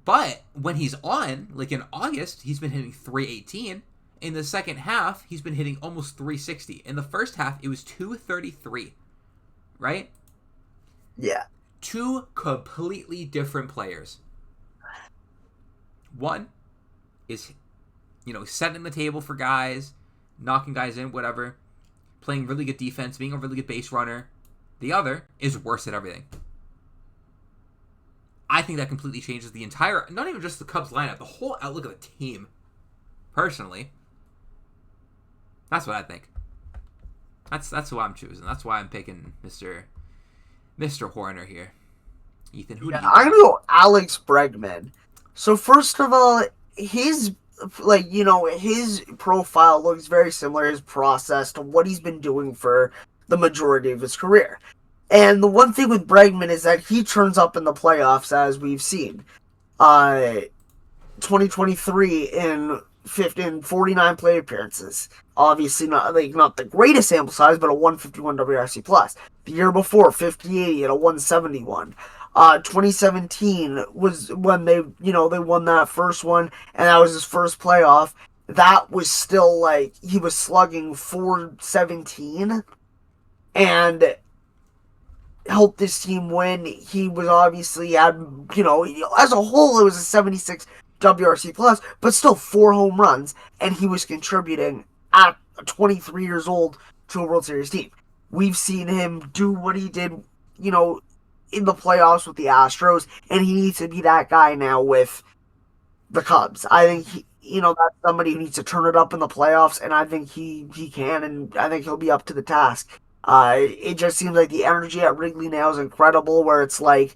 But when he's on, like in August, he's been hitting 318. In the second half, he's been hitting almost 360. In the first half, it was 233. Right? Yeah. Two completely different players. One is, setting the table for guys, knocking guys in, whatever, playing really good defense, being a really good base runner. The other is worse at everything. I think that completely changes the entire, not even just the Cubs lineup, the whole outlook of the team. Personally. That's what I think. That's who I'm choosing. That's why I'm picking Mr. Hoerner here. Ethan, who do you I'm going to go Alex Bregman. So first of all, his profile looks very similar, his process, to what he's been doing for the majority of his career. And the one thing with Bregman is that he turns up in the playoffs, as we've seen. 2023 in 49 plate appearances. Obviously not the greatest sample size, but a 151 WRC plus. The year before, 58 at a 171. 2017 was when they won that first one, and that was his first playoff. That was still he was slugging 417 and helped this team win. He was obviously had, as a whole, it was a 76 WRC plus, but still 4 home runs, and he was contributing at 23 years old to a World Series team. We've seen him do what he did, in the playoffs with the Astros, and he needs to be that guy now with the Cubs. I think that's somebody who needs to turn it up in the playoffs, and I think he can, and I think he'll be up to the task. It just seems like the energy at Wrigley now is incredible, where it's they're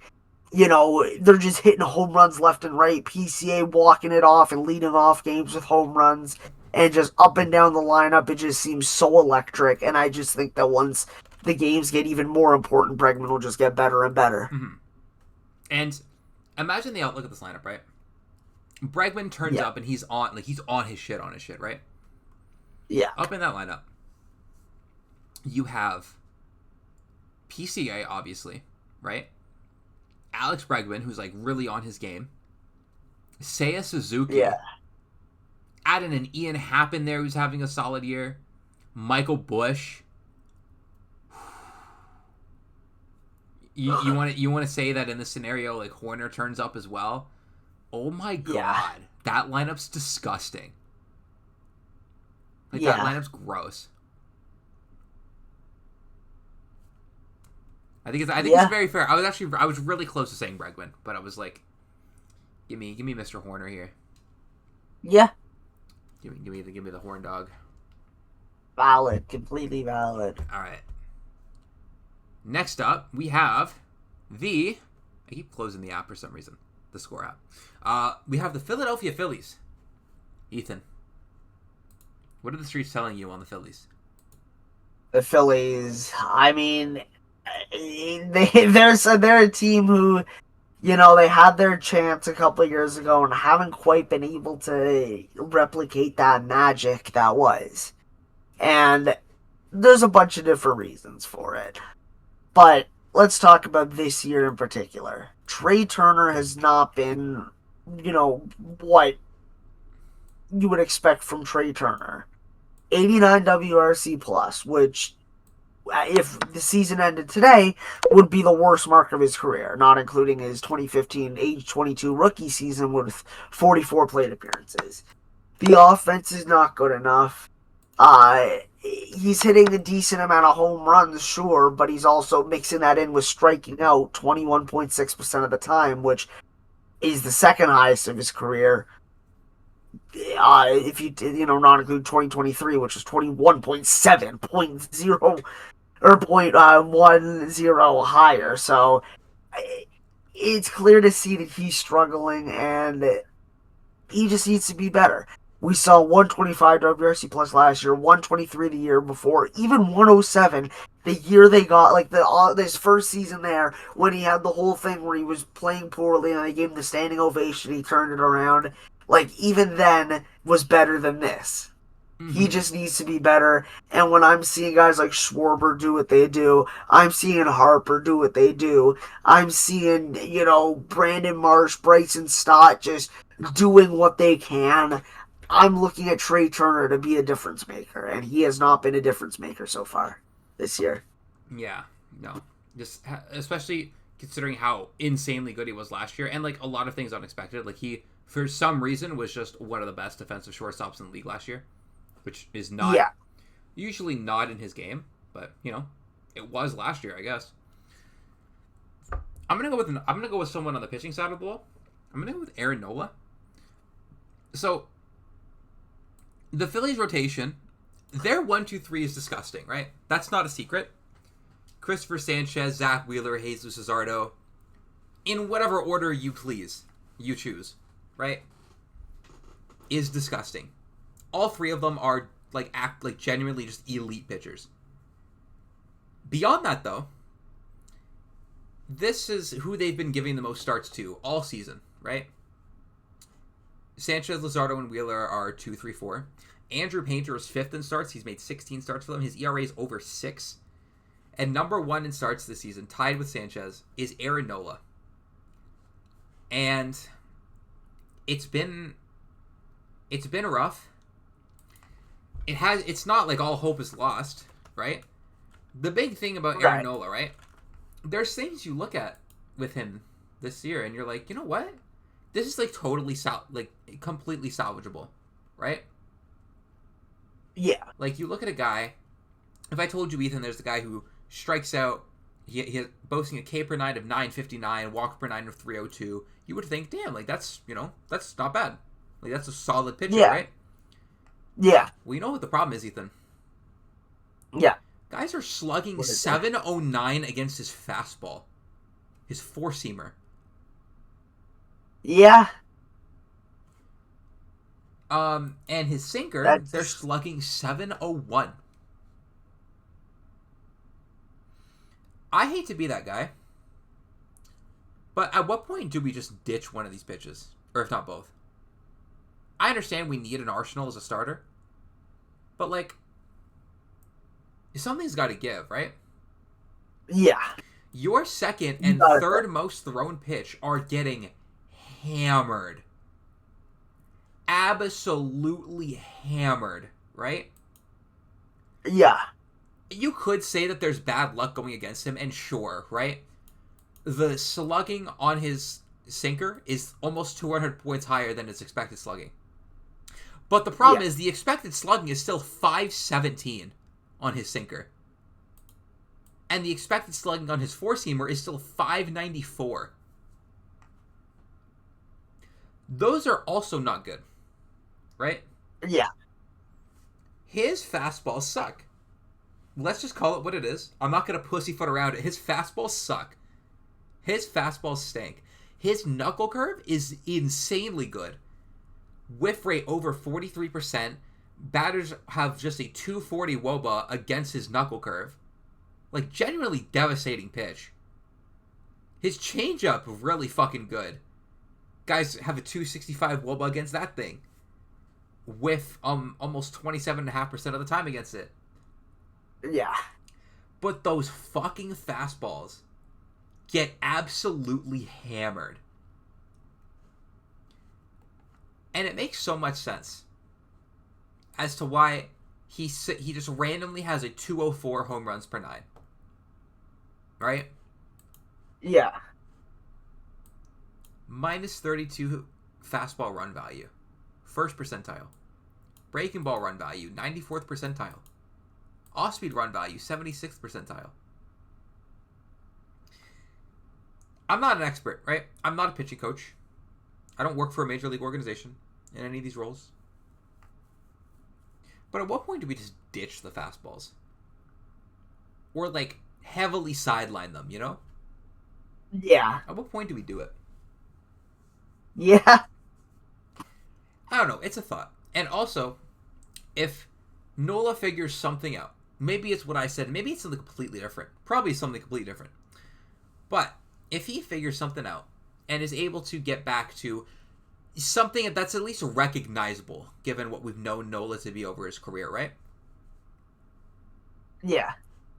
just hitting home runs left and right, PCA walking it off and leading off games with home runs, and just up and down the lineup, it just seems so electric, and I just think that once the games get even more important, Bregman will just get better and better. Mm-hmm. And imagine the outlook of this lineup, right? Bregman turns up and he's on his shit, right? Yeah. Up in that lineup, you have PCA, obviously, right? Alex Bregman, who's really on his game. Seiya Suzuki. Yeah. Adding an Ian Happ in there, who's having a solid year. Michael Busch. You want to say that in this scenario, Hoerner turns up as well? Oh my god, that lineup's disgusting. that Yeah. lineup's gross. I think it's Yeah. very fair. I was really close to saying Bregman, but I was like, give me Mr. Horner here. Yeah. Give me the horn dog. Valid. Completely valid. All right. Next up, we have I keep closing the app for some reason. The score app. We have the Philadelphia Phillies. Ethan, what are the streets telling you on the Phillies? The Phillies, I mean, they're a team who, they had their chance a couple of years ago and haven't quite been able to replicate that magic that was. And there's a bunch of different reasons for it. But let's talk about this year in particular. Trey Turner has not been, what you would expect from Trey Turner. 89 WRC plus, which, if the season ended today, would be the worst mark of his career, not including his 2015 age 22 rookie season with 44 plate appearances. The offense is not good enough. He's hitting a decent amount of home runs, sure, but he's also mixing that in with striking out 21.6% of the time, which is the second highest of his career. If you not include 2023, which was 21.7.0 or 0.10 higher. So it's clear to see that he's struggling, and he just needs to be better. We saw 125 WRC plus last year, 123 the year before, even 107 the year they got, like, this first season there, when he had the whole thing where he was playing poorly and they gave him the standing ovation, he turned it around. Like, even then was better than this. Mm-hmm. He just needs to be better. And when I'm seeing guys like Schwarber do what they do, I'm seeing Harper do what they do, I'm seeing, Brandon Marsh, Bryson Stott just doing what they can. I'm looking at Trey Turner to be a difference maker, and he has not been a difference maker so far this year. Yeah, no. Just especially considering how insanely good he was last year, and like a lot of things unexpected. Like he, for some reason, was just one of the best defensive shortstops in the league last year, which is not usually not in his game, but it was last year, I guess. I'm gonna go with someone on the pitching side of the ball. I'm gonna go with Aaron Nola. So the Phillies rotation, their 1-2-3 is disgusting, right? That's not a secret. Christopher Sanchez, Zach Wheeler, Jesus Luzardo, in whatever order you please, you choose, right? Is disgusting. All three of them are act like genuinely just elite pitchers. Beyond that, though, this is who they've been giving the most starts to all season, right? Sanchez, Luzardo, and Wheeler are 2, 3, 4. Andrew Painter is 5th in starts. He's made 16 starts for them. His ERA is over 6. And number 1 in starts this season, tied with Sanchez, is Aaron Nola. And it's been rough. It's not like all hope is lost, right? The big thing about Aaron Nola, right? There's things you look at with him this year, and you're like, you know what? This is totally completely salvageable, right? Yeah. Like, you look at a guy. If I told you, Ethan, there's a guy who strikes out, he boasting a K per 9 of 959, walk per 9 of 302, you would think, damn, that's not bad. That's a solid pitcher, right? Yeah. Well, you know what the problem is, Ethan? Yeah. Guys are slugging 709 against his fastball, his four-seamer. Yeah. And his sinker, they're slugging 701. I hate to be that guy, but at what point do we just ditch one of these pitches? Or if not both? I understand we need an arsenal as a starter, but something's got to give, right? Yeah. Your second and third most thrown pitch are getting hammered. Absolutely hammered, right? Yeah. You could say that there's bad luck going against him, and sure, right? The slugging on his sinker is almost 200 points higher than its expected slugging. But the problem is the expected slugging is still 517 on his sinker. And the expected slugging on his four-seamer is still 594. Those are also not good, right? Yeah. His fastballs suck. Let's just call it what it is. I'm not going to pussyfoot around it. His fastballs suck. His fastballs stink. His knuckle curve is insanely good. Whiff rate over 43%. Batters have just a 240 WOBA against his knuckle curve. Like, genuinely devastating pitch. His changeup, really fucking good. Guys have a 265 WOBA against that thing. Whiff almost 27.5% of the time against it. Yeah. But those fucking fastballs get absolutely hammered. And it makes so much sense as to why he just randomly has a 204 home runs per 9. Right? Yeah. Minus 32 fastball run value. First percentile. Breaking ball run value, 94th percentile. Off-speed run value, 76th percentile. I'm not an expert, right? I'm not a pitching coach. I don't work for a major league organization in any of these roles. But at what point do we just ditch the fastballs? Or, like, heavily sideline them, you know? Yeah. At what point do we do it? Yeah. I don't know. It's a thought. And also, if Nola figures something out, maybe it's what I said, maybe it's something completely different. Probably something completely different. But if he figures something out and is able to get back to something that's at least recognizable, given what we've known Nola to be over his career, right? Yeah.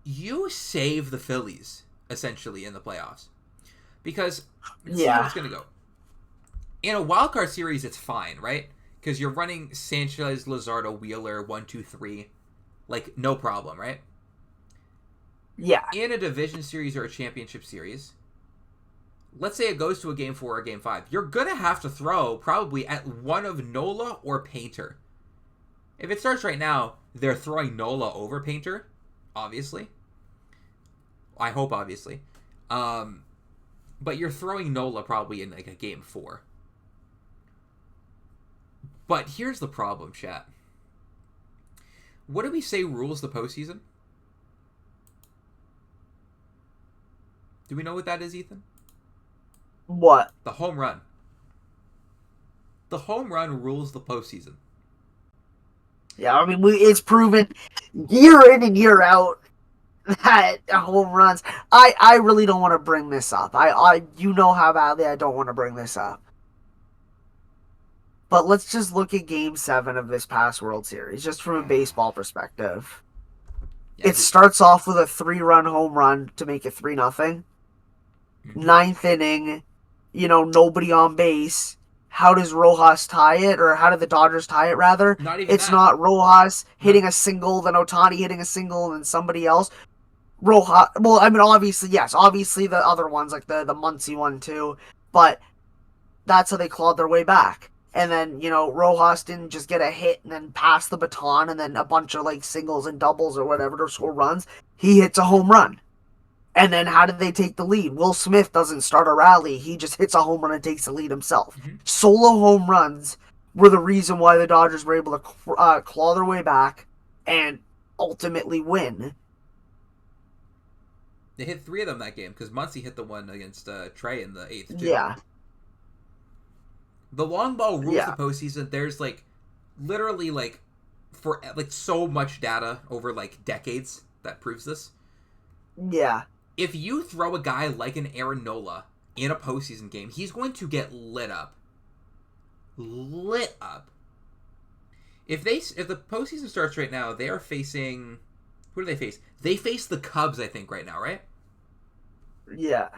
You save the Phillies, essentially, in the playoffs. Because, let's see how it's going to go. In a wildcard series, it's fine, right? Because you're running Sanchez, Luzardo, Wheeler, 1, 2, 3. Like, no problem, right? Yeah. In a division series or a championship series, let's say it goes to a Game 4 or Game 5. You're going to have to throw probably at one of Nola or Painter. If it starts right now, they're throwing Nola over Painter, obviously. I hope, obviously. But you're throwing Nola probably in like a Game 4. But here's the problem, chat. What do we say rules the postseason? Do we know what that is, Ethan? What? The home run. The home run rules the postseason. Yeah, I mean, it's proven year in and year out that home runs. I really don't want to bring this up. You know how badly I don't want to bring this up. But let's just look at Game 7 of this past World Series, just from a baseball perspective. Yeah, it starts off with a 3-run home run to make it 3-0. Mm-hmm. 9th inning, nobody on base. How does Rojas tie it? Or how did the Dodgers tie it, rather? Not even It's not Rojas hitting a single, then Ohtani hitting a single, and then somebody else. Rojas, well, I mean, obviously, yes. Obviously, the other ones, like the Muncy one, too. But that's how they clawed their way back. And then, Rojas didn't just get a hit and then pass the baton and then a bunch of, like, singles and doubles or whatever to score runs. He hits a home run. And then how did they take the lead? Will Smith doesn't start a rally. He just hits a home run and takes the lead himself. Mm-hmm. Solo home runs were the reason why the Dodgers were able to claw their way back and ultimately win. They hit 3 of them that game because Muncy hit the one against Trey in the 8th, too. Yeah. The long ball rules the postseason. There's, like, literally, like, for, like, so much data over, like, decades that proves this. Yeah. If you throw a guy like an Aaron Nola in a postseason game, he's going to get lit up. Lit up. If the postseason starts right now, they are facing... Who do they face? They face the Cubs, I think, right now, right? Yeah.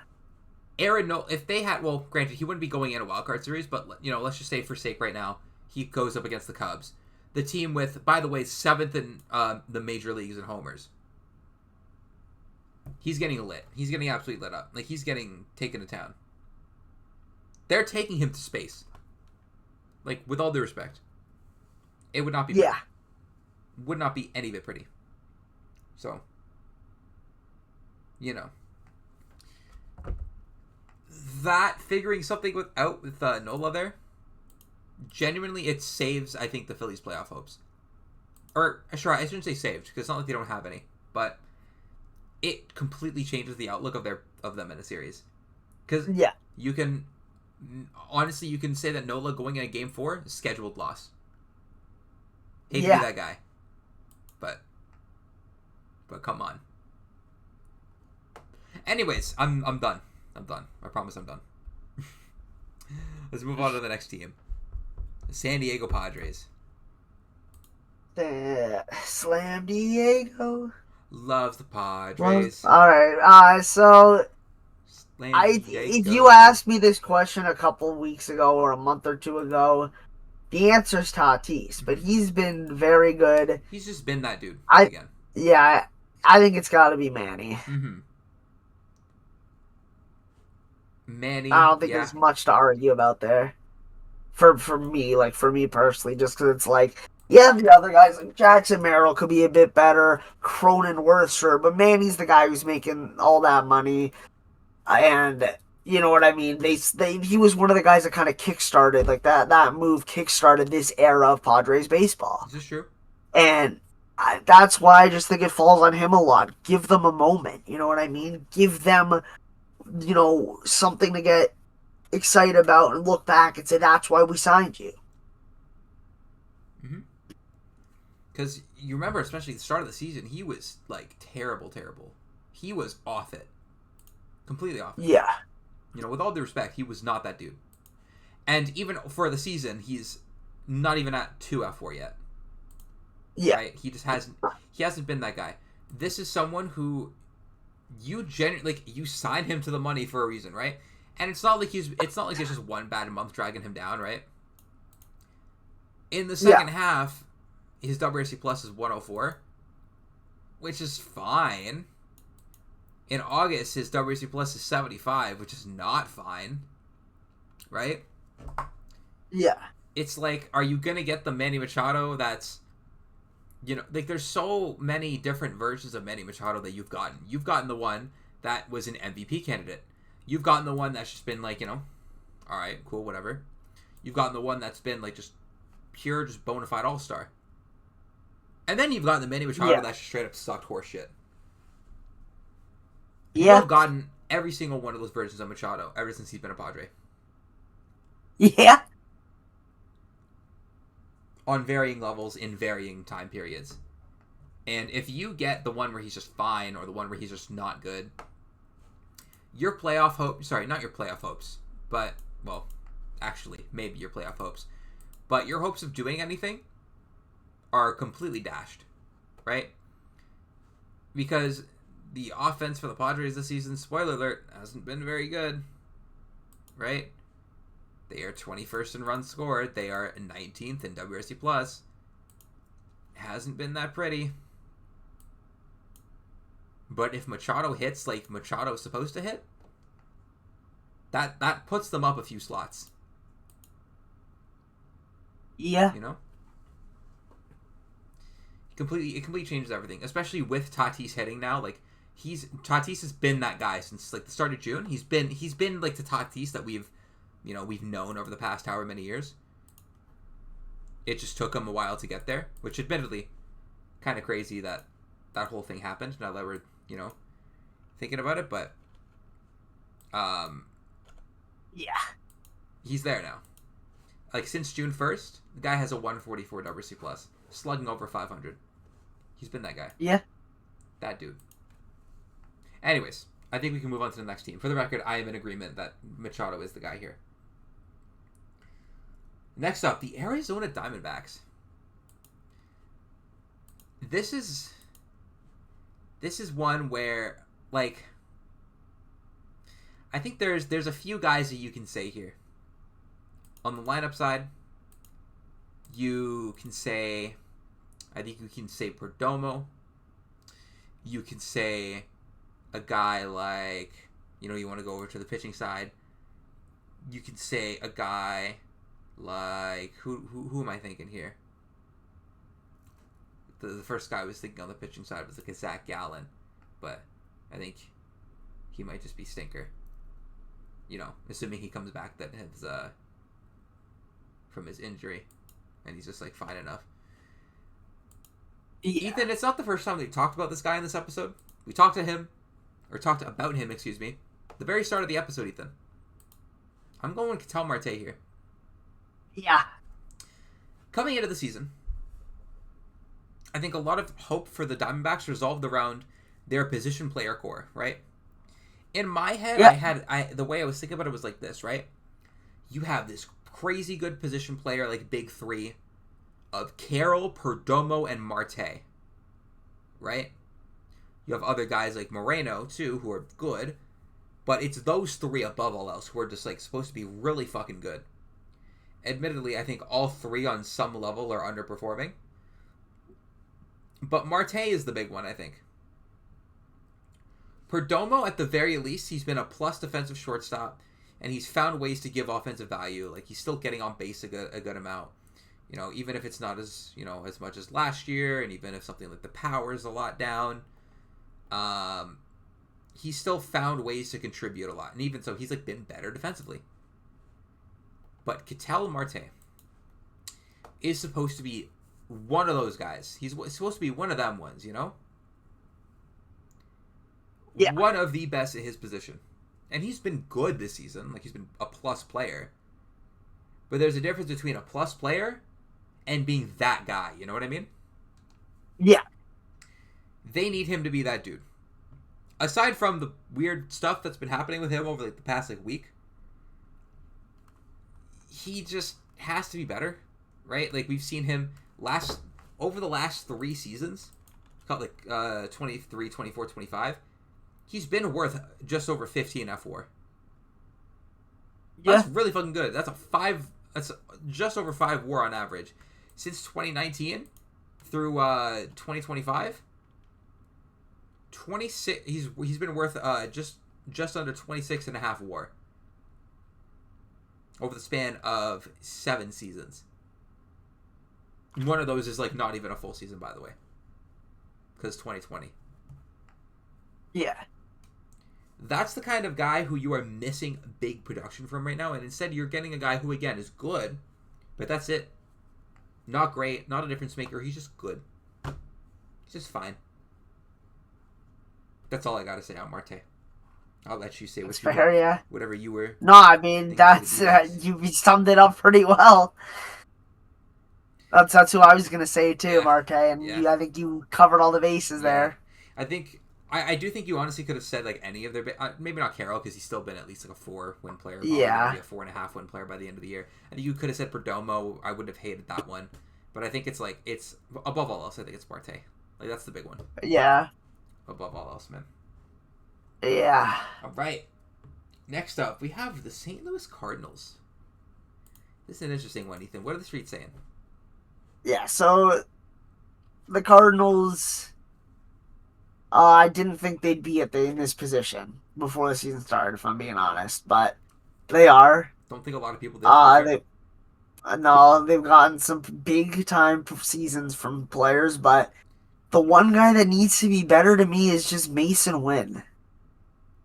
Aaron Nola, if they had... Well, granted, he wouldn't be going in a wildcard series, but, let's just say for sake right now, he goes up against the Cubs. The team with, by the way, 7th in the major leagues in homers. He's getting lit. He's getting absolutely lit up. Like, he's getting taken to town. They're taking him to space. Like, with all due respect. It would not be Yeah. pretty. Would not be any bit pretty. So, you know. That figuring something with Nola there, genuinely it saves, I think, the Phillies playoff hopes. Or, sure, I shouldn't say saved, because it's not like they don't have any. But it completely changes the outlook of them in a series. Because Yeah. you can, honestly, you can say that Nola going in a Game 4 is scheduled loss. Hate to be Yeah. that guy. But come on. Anyways, I'm done. I'm done. I promise I'm done. Let's move on to the next team. The San Diego Padres. Slam Diego. Loves the Well, Padres. all right. So Slam if you Diego. asked me this question a couple weeks ago or a month or two ago, the answer's Tatis, but he's been very good. He's just been that dude I again. yeah, I think it's got to be Manny. Mm-hmm. I Manny, don't think yeah. there's much to argue about there. For me personally, just because it's like, yeah, the other guys like Jackson Merrill could be a bit better, Cronenworth, sure, but Manny's the guy who's making all that money, and you know what I mean. He was one of the guys that kind of kickstarted like that move kickstarted this era of Padres baseball, Is this true? and that's why I just think it falls on him a lot. Give them a moment, you know what I mean. Give them, something to get excited about and look back and say that's why we signed you. Mm-hmm. Because you remember, especially at the start of the season, he was like terrible, terrible. He was off it, completely off it. Yeah. With all due respect, he was not that dude. And even for the season, he's not even at 2F4 yet. Yeah. Right? He just hasn't been that guy. This is someone who you sign him to the money for a reason, right? And it's not like it's just one bad month dragging him down, right? In the second half, his WRC plus is 104, which is fine. In August, his WRC plus is 75, which is not fine. Right? Yeah. It's like, are you going to get the Manny Machado that's, there's so many different versions of Manny Machado that you've gotten. You've gotten the one that was an MVP candidate. You've gotten the one that's just been like, all right, cool, whatever. You've gotten the one that's been like just pure, just bona fide all-star. And then you've gotten the Manny Machado that's just straight up sucked horse shit. You have gotten every single one of those versions of Machado ever since he's been a Padre. Yeah. On varying levels in varying time periods. And if you get the one where he's just fine or the one where he's just not good, your playoff hopes, sorry, not your playoff hopes, but, well, actually, maybe your playoff hopes, but your hopes of doing anything are completely dashed, right? Because the offense for the Padres this season, spoiler alert, hasn't been very good, right? They are 21st in runs scored. They are 19th in WRC plus. Hasn't been that pretty. But if Machado hits like Machado's supposed to hit, that puts them up a few slots. Yeah. It completely changes everything, especially with Tatis hitting now. Like Tatis has been that guy since like the start of June. He's been like the Tatis that we've known over the past however many years. It just took him a while to get there, which admittedly kind of crazy that whole thing happened now that we're, thinking about it, but yeah. He's there now. Like since June 1st, the guy has a 144 WRC plus, slugging over 500. He's been that guy. Yeah. That dude. Anyways, I think we can move on to the next team. For the record, I am in agreement that Machado is the guy here. Next up, the Arizona Diamondbacks. This is one where, like, I think there's a few guys that you can say here. On the lineup side, you can say Perdomo. You can say a guy like, you want to go over to the pitching side. You can say a guy like who am I thinking here? the first guy I was thinking on the pitching side was like a Zach Gallen, but I think he might just be stinker. You know, assuming he comes back that his from his injury, and he's just like fine enough. Yeah. Ethan, it's not the first time we've talked about this guy in this episode. We talked about him, excuse me, the very start of the episode, Ethan. I'm going with Ketel Marte here. Yeah. Coming into the season, I think a lot of hope for the Diamondbacks revolved around their position player core, right? In my head, yeah. The way I was thinking about it was like this, right? You have this crazy good position player, like big three, of Carroll, Perdomo, and Marte, right? You have other guys like Moreno, too, who are good, but it's those three above all else who are just like supposed to be really fucking good. Admittedly, I think all three on some level are underperforming, but Marte is the big one, I think. Perdomo, at the very least, he's been a plus defensive shortstop, and he's found ways to give offensive value. Like, he's still getting on base a good amount. You know, even if it's not as, you know, as much as last year, and even if something like the power is a lot down, he's still found ways to contribute a lot. And even so, he's, like, been better defensively. But Ketel Marte is supposed to be one of those guys. He's supposed to be one of them ones, you know? Yeah. One of the best at his position. And he's been good this season. Like, he's been a plus player. But there's a difference between a plus player and being that guy. You know what I mean? Yeah. They need him to be that dude. Aside from the weird stuff that's been happening with him over like the past like week, he just has to be better, right? Like, we've seen him over the last 3 seasons, got like 23, 24, 25. He's been worth just over 50 in F4. Yeah. That's really fucking good. That's just over 5 WAR on average. Since 2019 through 2025, 26. He's been worth just under 26.5 WAR over the span of 7 seasons. One of those is like not even a full season, by the way, because 2020. Yeah. That's the kind of guy who you are missing big production from right now, and instead you're getting a guy who, again, is good, but that's it. Not great, not a difference maker, he's just good. He's just fine. That's all I gotta say on Marte. I'll let you say whatever you were. No, I mean, that's you summed it up pretty well. That's who I was gonna say too, yeah. Marte, and I think you covered all the bases there. I do think you honestly could have said like any of their maybe not Carroll, because he's still been at least like a 4-win player. Yeah, maybe a 4.5-win player by the end of the year. I think you could have said Perdomo. I wouldn't have hated that one, but I think it's above all else. I think it's Marte. Like, that's the big one. Yeah. Above all else, man. Yeah. All right. Next up, we have the St. Louis Cardinals. This is an interesting one, Ethan. What are the streets saying? Yeah. So the Cardinals. I didn't think they'd be in this position before the season started, if I'm being honest, but they are. Don't think a lot of people did. They've gotten some big-time seasons from players, but the one guy that needs to be better to me is just Mason Wynn.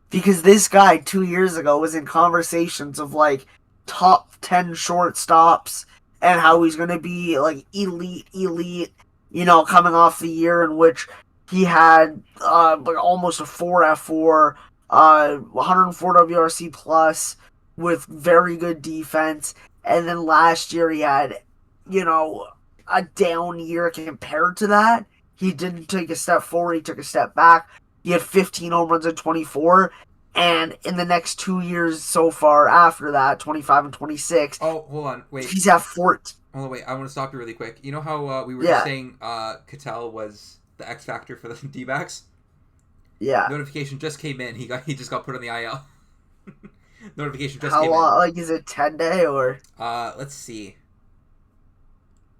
Because this guy 2 years ago was in conversations of, like, top 10 shortstops and how he's going to be, like, elite, you know, coming off the year in which he had almost a 4F4, 104 WRC plus with very good defense. And then last year he had, you know, a down year compared to that. He didn't take a step forward. He took a step back. He had 15 home runs in 24. And in the next 2 years so far after that, 25 and 26. Oh, hold on. Wait. He's at 14. Hold on, wait. I want to stop you really quick. You know how we were just saying Ketel was the X factor for the D-backs? Yeah. Notification just came in. He just got put on the IL. Notification just came in. How long? Like, is it 10-day or? Let's see.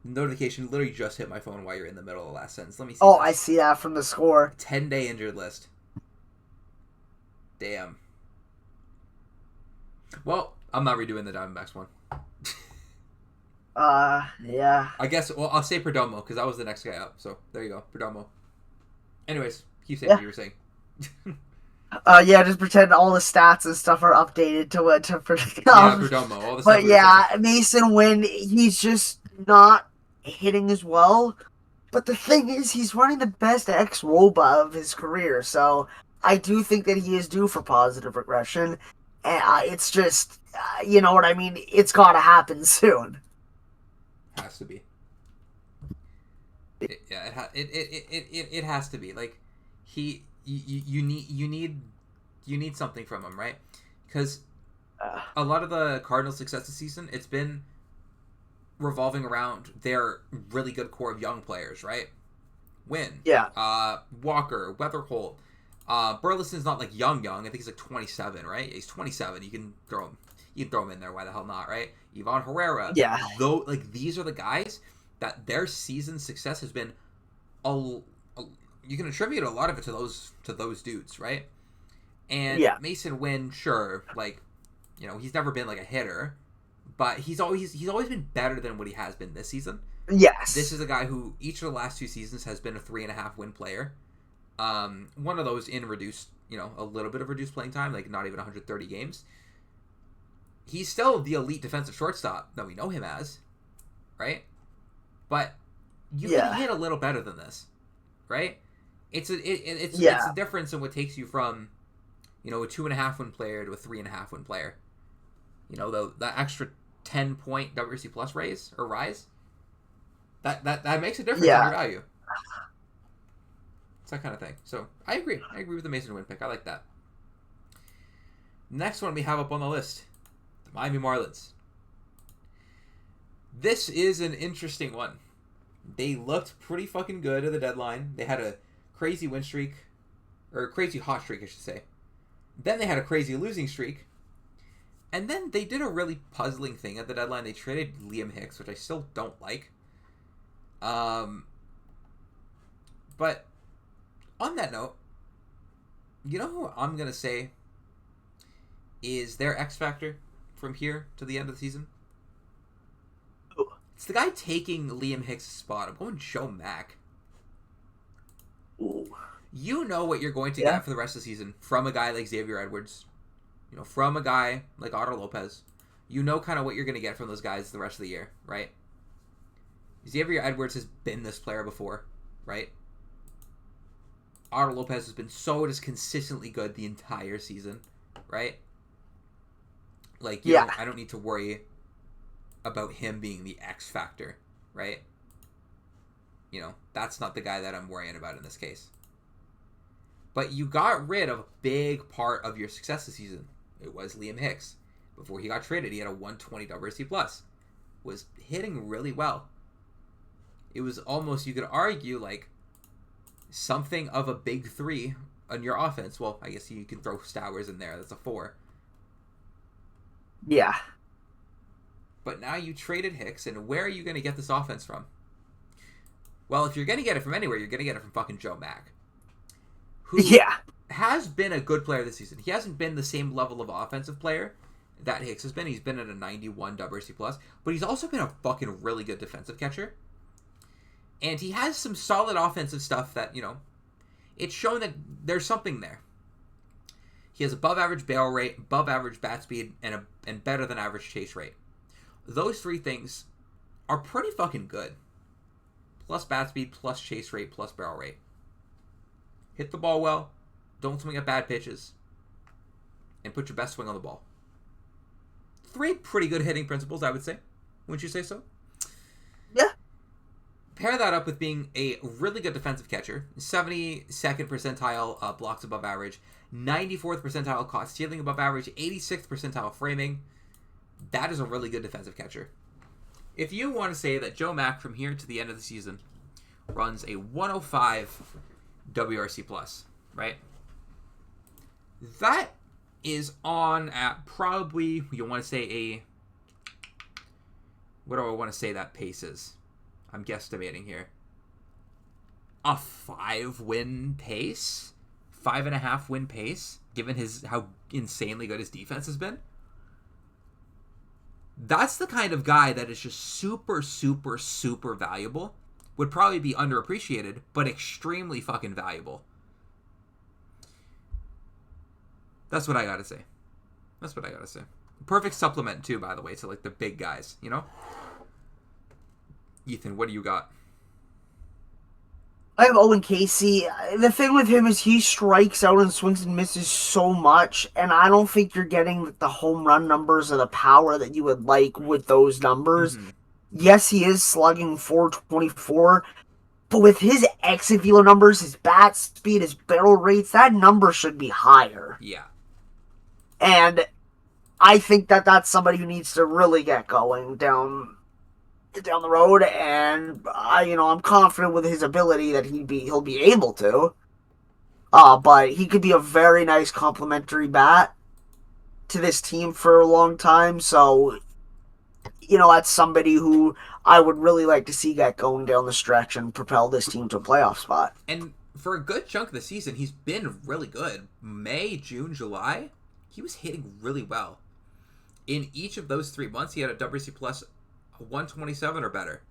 Notification literally just hit my phone while you're in the middle of the last sentence. Let me see. Oh, I see that from the score. 10-day injured list. Damn. Well, I'm not redoing the Diamondbacks one. Yeah. I guess. Well, I'll say Perdomo because that was the next guy up. So there you go, Perdomo. Anyways, keep saying what Yeah. you were saying. Yeah, just pretend all the stats and stuff are updated to what to predict. Yeah, Perdomo. All the stuff But we were saying. yeah, Mason Wynn, he's just not hitting as well. But the thing is, he's running the best X Woba of his career, so I do think that he is due for positive regression. And it's just, you know what I mean? It's got to happen soon. Has to be. Yeah, it has to be. Like you need something from him, right? Because Uh, a lot of the Cardinals' success this season, it's been revolving around their really good core of young players, right? Win, yeah, Walker, Weatherholt, Burleson's not like young. I think he's like 27, right? He's 27. You can throw him in there. Why the hell not, right? Ivan Herrera. yeah, Though, like these are the guys that their season success has been. A, you can attribute a lot of it to those dudes, right? And yeah, Mason Wynn, sure, like he's never been like a hitter, but he's always been better than what he has been this season. This yes, is a guy who each of the last 2 seasons has been a 3.5 win player. One of those in reduced, a little bit of reduced playing time, like not even 130 games. He's still the elite defensive shortstop that we know him as, right? But you can yeah, hit a little better than this, right? It's a yeah, difference in what takes you from, a 2.5 win player to a 3.5 win player. The extra 10-point WRC plus rise. That makes a difference in yeah. your value. It's that kind of thing. So I agree. I agree with the Mason Wynn pick. I like that. Next one we have up on the list, the Miami Marlins. This is an interesting one. They looked pretty fucking good at the deadline. They had a crazy win streak, or a crazy hot streak, I should say. Then they had a crazy losing streak. And then they did a really puzzling thing at the deadline. They traded Liam Hicks, which I still don't like. But on that note, you know who I'm going to say is their X Factor from here to the end of the season? It's the guy taking Liam Hicks' spot. I'm going Joe Mack. Ooh. You know what you're going to Yeah, get for the rest of the season from a guy like Xavier Edwards. From a guy like Otto Lopez. You know kind of what you're going to get from those guys the rest of the year, right? Xavier Edwards has been this player before, right? Otto Lopez has been so just consistently good the entire season, right? Like, yeah, I don't need to worry about him being the X factor, right? That's not the guy that I'm worrying about in this case. But you got rid of a big part of your success this season. It was Liam Hicks. Before he got traded, he had a 120 WRC plus. Was hitting really well. It was almost, you could argue, like something of a big three on your offense. Well, I guess you can throw Stowers in there. That's a 4. yeah. But now you traded Hicks, and where are you going to get this offense from? Well, if you're going to get it from anywhere, you're going to get it from fucking Joe Mack, who Yeah, has been a good player this season. He hasn't been the same level of offensive player that Hicks has been. He's been at a 91 WRC plus, but he's also been a fucking really good defensive catcher. And he has some solid offensive stuff that, it's shown that there's something there. He has above average barrel rate, above average bat speed, and better than average chase rate. Those 3 things are pretty fucking good. Plus bat speed, plus chase rate, plus barrel rate. Hit the ball well, don't swing at bad pitches, and put your best swing on the ball. 3 pretty good hitting principles, I would say. Wouldn't you say so? yeah, Pair that up with being a really good defensive catcher, 72nd percentile blocks above average, 94th percentile caught stealing above average, 86th percentile framing. That is a really good defensive catcher. If you want to say that Joe Mack from here to the end of the season runs a 105 WRC plus, right? That is on at probably, you want to say what do I want to say that pace is? I'm guesstimating here. A 5-win pace? 5.5 win pace, given how insanely good his defense has been? That's the kind of guy that is just super, super, super valuable. Would probably be underappreciated, but extremely fucking valuable. That's what I gotta say. That's what I gotta say. Perfect supplement, too, by the way, to, like, the big guys, you know? Ethan, what do you got? I have Owen Casey. The thing with him is he strikes out and swings and misses so much, and I don't think you're getting the home run numbers or the power that you would like with those numbers. Mm-hmm. Yes, he is slugging 424, but with his exit velo numbers, his bat speed, his barrel rates, that number should be higher. Yeah. And I think that that's somebody who needs to really get going down the road, and I'm confident with his ability that he'll be able to. But he could be a very nice complementary bat to this team for a long time. So, that's somebody who I would really like to see get going down the stretch and propel this team to a playoff spot. And for a good chunk of the season, he's been really good. May, June, July, he was hitting really well. In each of those 3 months, he had a WRC plus 127 or better.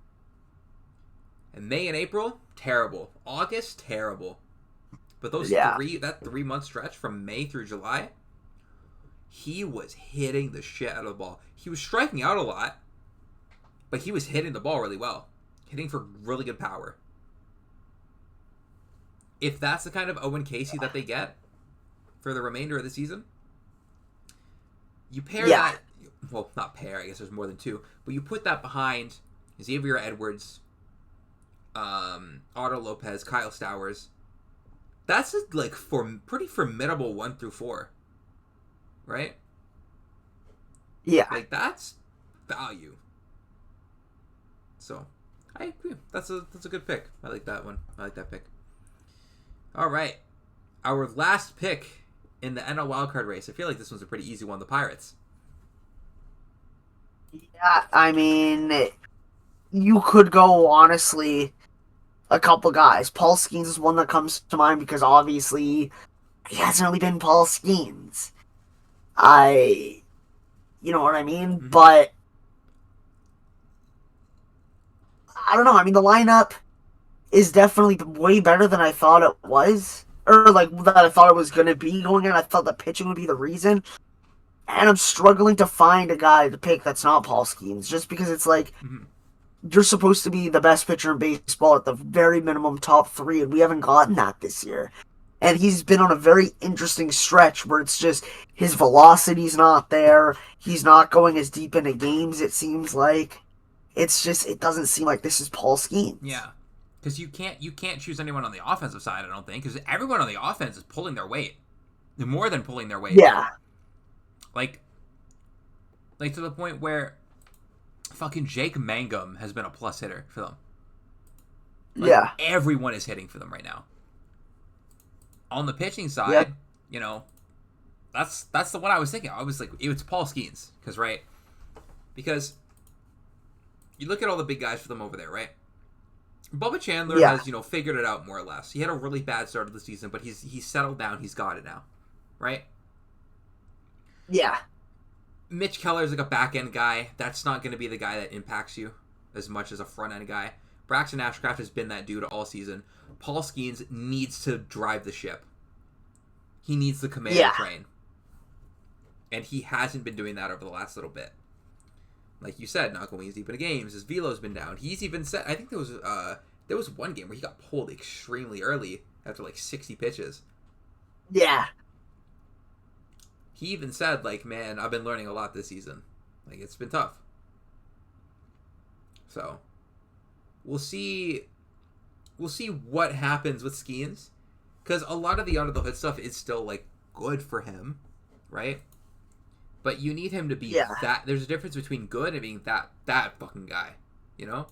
And May and April, terrible. August, terrible. But that 3 month stretch from May through July, he was hitting the shit out of the ball. He was striking out a lot, but he was hitting the ball really well. Hitting for really good power. If that's the kind of Owen Casey that they get for the remainder of the season, you pair that... Well, not pair, I guess there's more than two. But you put that behind Xavier Edwards, Otto Lopez, Kyle Stowers. That's like pretty formidable 1 through 4. Right? Yeah. Like, that's value. So, I agree. That's a good pick. I like that one. I like that pick. All right. Our last pick in the NL wildcard race. I feel like this one's a pretty easy one. The Pirates. Yeah, I mean, you could go, honestly, a couple guys. Paul Skeens is one that comes to mind because obviously he hasn't really been Paul Skeens. You know what I mean? Mm-hmm. But I don't know. I mean, the lineup is definitely way better than I thought it was. Or, like, that I thought it was going to be going in. I thought the pitching would be the reason. And I'm struggling to find a guy to pick that's not Paul Skeens. Just because it's like, you're supposed to be the best pitcher in baseball at the very minimum top 3. And we haven't gotten that this year. And he's been on a very interesting stretch where it's just his velocity's not there. He's not going as deep into games, it seems like. It's just, it doesn't seem like this is Paul Skeens. Yeah. Because you can't choose anyone on the offensive side, I don't think. Because everyone on the offense is pulling their weight. They're more than pulling their weight. Yeah. Like to the point where fucking Jake Mangum has been a plus hitter for them. Like, yeah. Everyone is hitting for them right now. On the pitching side, that's the one I was thinking. I was like, it's Paul Skeens. Because you look at all the big guys for them over there, right? Bubba Chandler has, figured it out more or less. He had a really bad start of the season, but he's settled down. He's got it now, right? Yeah. Mitch Keller's like a back-end guy. That's not going to be the guy that impacts you as much as a front-end guy. Braxton Ashcraft has been that dude all season. Paul Skeens needs to drive the ship. He needs the command train. And he hasn't been doing that over the last little bit. Like you said, not going as deep into games. His velo's been down. He's even said, I think there was one game where he got pulled extremely early after like 60 pitches. Yeah. He even said, like, man, I've been learning a lot this season. Like, it's been tough. So, we'll see what happens with Skeens. Because a lot of the under-the-hood stuff is still, like, good for him, right? But you need him to be that. There's a difference between good and being that fucking guy, you know?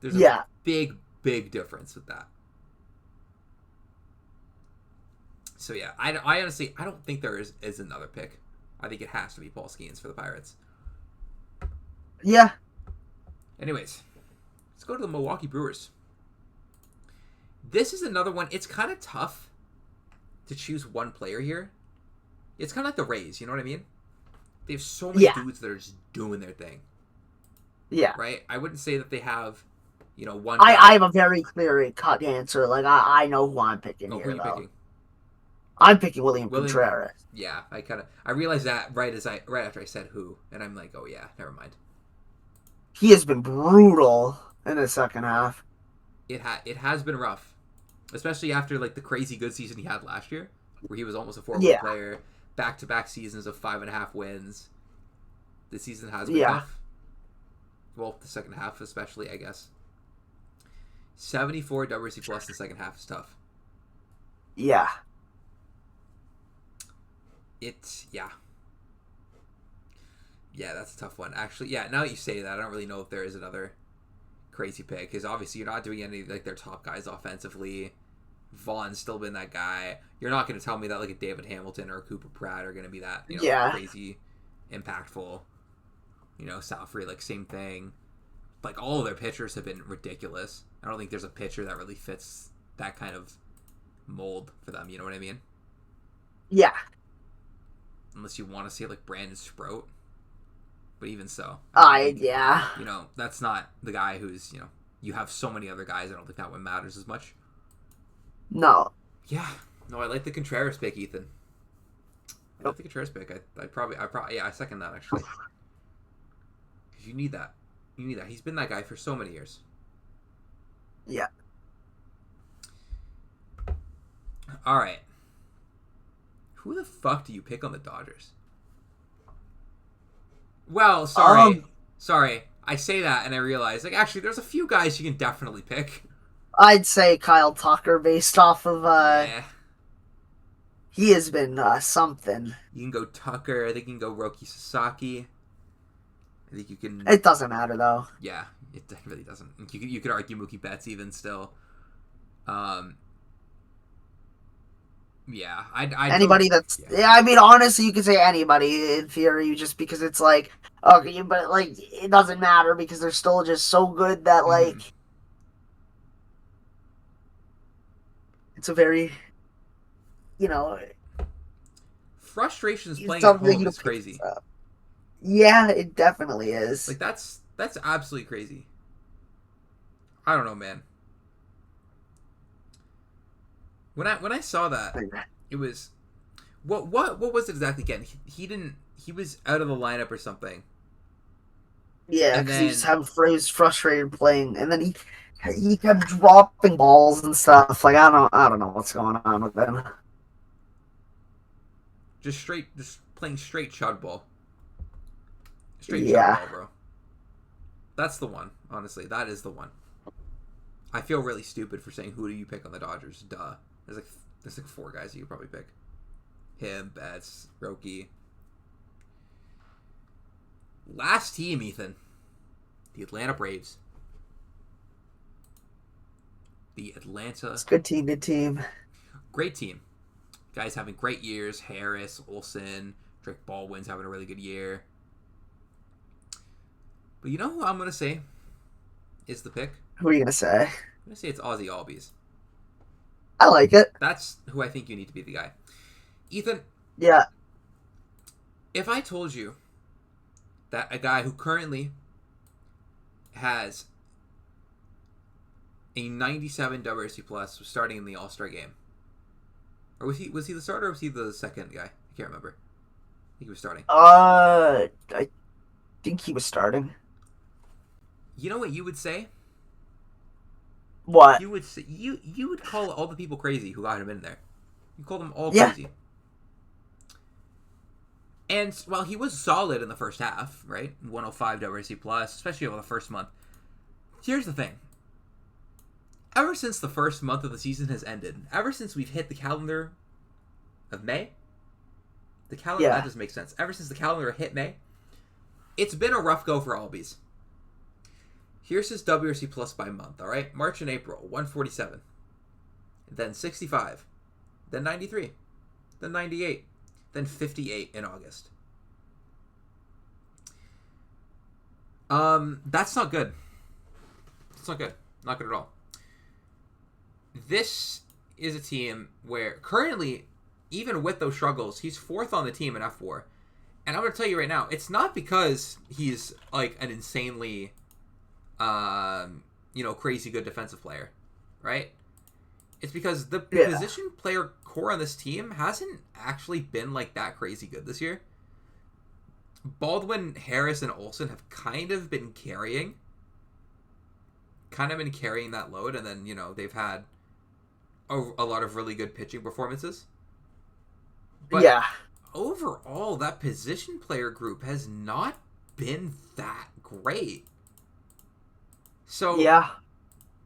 There's a big, big difference with that. So, yeah, I honestly, I don't think there is another pick. I think it has to be Paul Skeens for the Pirates. Yeah. Anyways, let's go to the Milwaukee Brewers. This is another one. It's kind of tough to choose one player here. It's kind of like the Rays, you know what I mean? They have so many Yeah. dudes that are just doing their thing. Yeah. Right? I wouldn't say that they have, one I, guy. I have a very clear cut answer. Like, I know who I'm picking Oh, who are here, you though. picking? I'm picking William William. Contreras. Yeah, I realized that right after I said who, and I'm like, oh yeah, never mind. He has been brutal in the second half. It has been rough, especially after like the crazy good season he had last year, where he was almost a 4-win Yeah. player. Back-to-back seasons of 5.5 wins. This season has been Yeah. tough. Well, the second half especially, I guess. 74 WRC plus in the second half is tough. Yeah. Yeah, that's a tough one. Actually, yeah, now that you say that, I don't really know if there is another crazy pick, because obviously you're not doing any like their top guys offensively. Vaughn's still been that guy. You're not going to tell me that like a David Hamilton or a Cooper Pratt are going to be that crazy impactful. Salfrey, like same thing. Like all of their pitchers have been ridiculous. I don't think there's a pitcher that really fits that kind of mold for them. You know what I mean? Yeah. Unless you want to see like Brandon Sprout. But even so, yeah. That's not the guy who's, you have so many other guys. I don't think that one matters as much. No. Yeah. No, I like the Contreras pick, Ethan. I like the Contreras pick. I second that actually. Because you need that. He's been that guy for so many years. Yeah. All right. Who the fuck do you pick on the Dodgers? Well, sorry. I say that and I realize, like, actually, there's a few guys you can definitely pick. I'd say Kyle Tucker, based off of Yeah. he has been something. You can go Tucker. I think you can go Roki Sasaki. I think you can. It doesn't matter though. Yeah, it really doesn't. You could argue Mookie Betts even still. Yeah, Anybody that's I mean, honestly, you could say anybody in theory, just because it's like okay, but like it doesn't matter because they're still just so good that like it's a very frustrations playing at home is crazy. Yeah, it definitely is. Like that's absolutely crazy. I don't know, man. When I saw that, it was what was it exactly again? He was out of the lineup or something. Yeah, because he was frustrated playing, and then he kept dropping balls and stuff. Like I don't know what's going on with him. Just playing straight chud ball. Straight chud ball, bro. That's the one. Honestly, that is the one. I feel really stupid for saying who do you pick on the Dodgers? Duh. There's like 4 guys you could probably pick. Him, Betts, Roki. Last team, Ethan. The Atlanta Braves. It's a good team, Great team. Guys having great years. Harris, Olsen, Drake Baldwin's having a really good year. But you know who I'm going to say is the pick? Who are you going to say? I'm going to say it's Ozzy Albies. I like it. That's who I think you need to be the guy. Ethan. Yeah. If I told you that a guy who currently has a 97 WRC plus was starting in the All-Star game. Or was he the starter or was he the second guy? I can't remember. I think he was starting. I think he was starting. You know what you would say? What? You would say, you would call all the people crazy who got him in there. You call them all crazy. And while he was solid in the first half, right? 105 WRC plus, especially over the first month. Here's the thing. Ever since the first month of the season has ended, ever since we've hit the calendar of May, that doesn't make sense. Ever since the calendar hit May, it's been a rough go for Albies. Here's his WRC plus by month, all right? March and April, 147. Then 65. Then 93. Then 98. Then 58 in August. That's not good. It's not good. Not good at all. This is a team where currently, even with those struggles, he's 4th on the team in F4. And I'm going to tell you right now, it's not because he's like an insanely, crazy good defensive player, right? It's because the position player core on this team hasn't actually been like that crazy good this year. Baldwin, Harris, and Olsen have kind of been carrying that load, and then, they've had a lot of really good pitching performances. But overall, that position player group has not been that great. So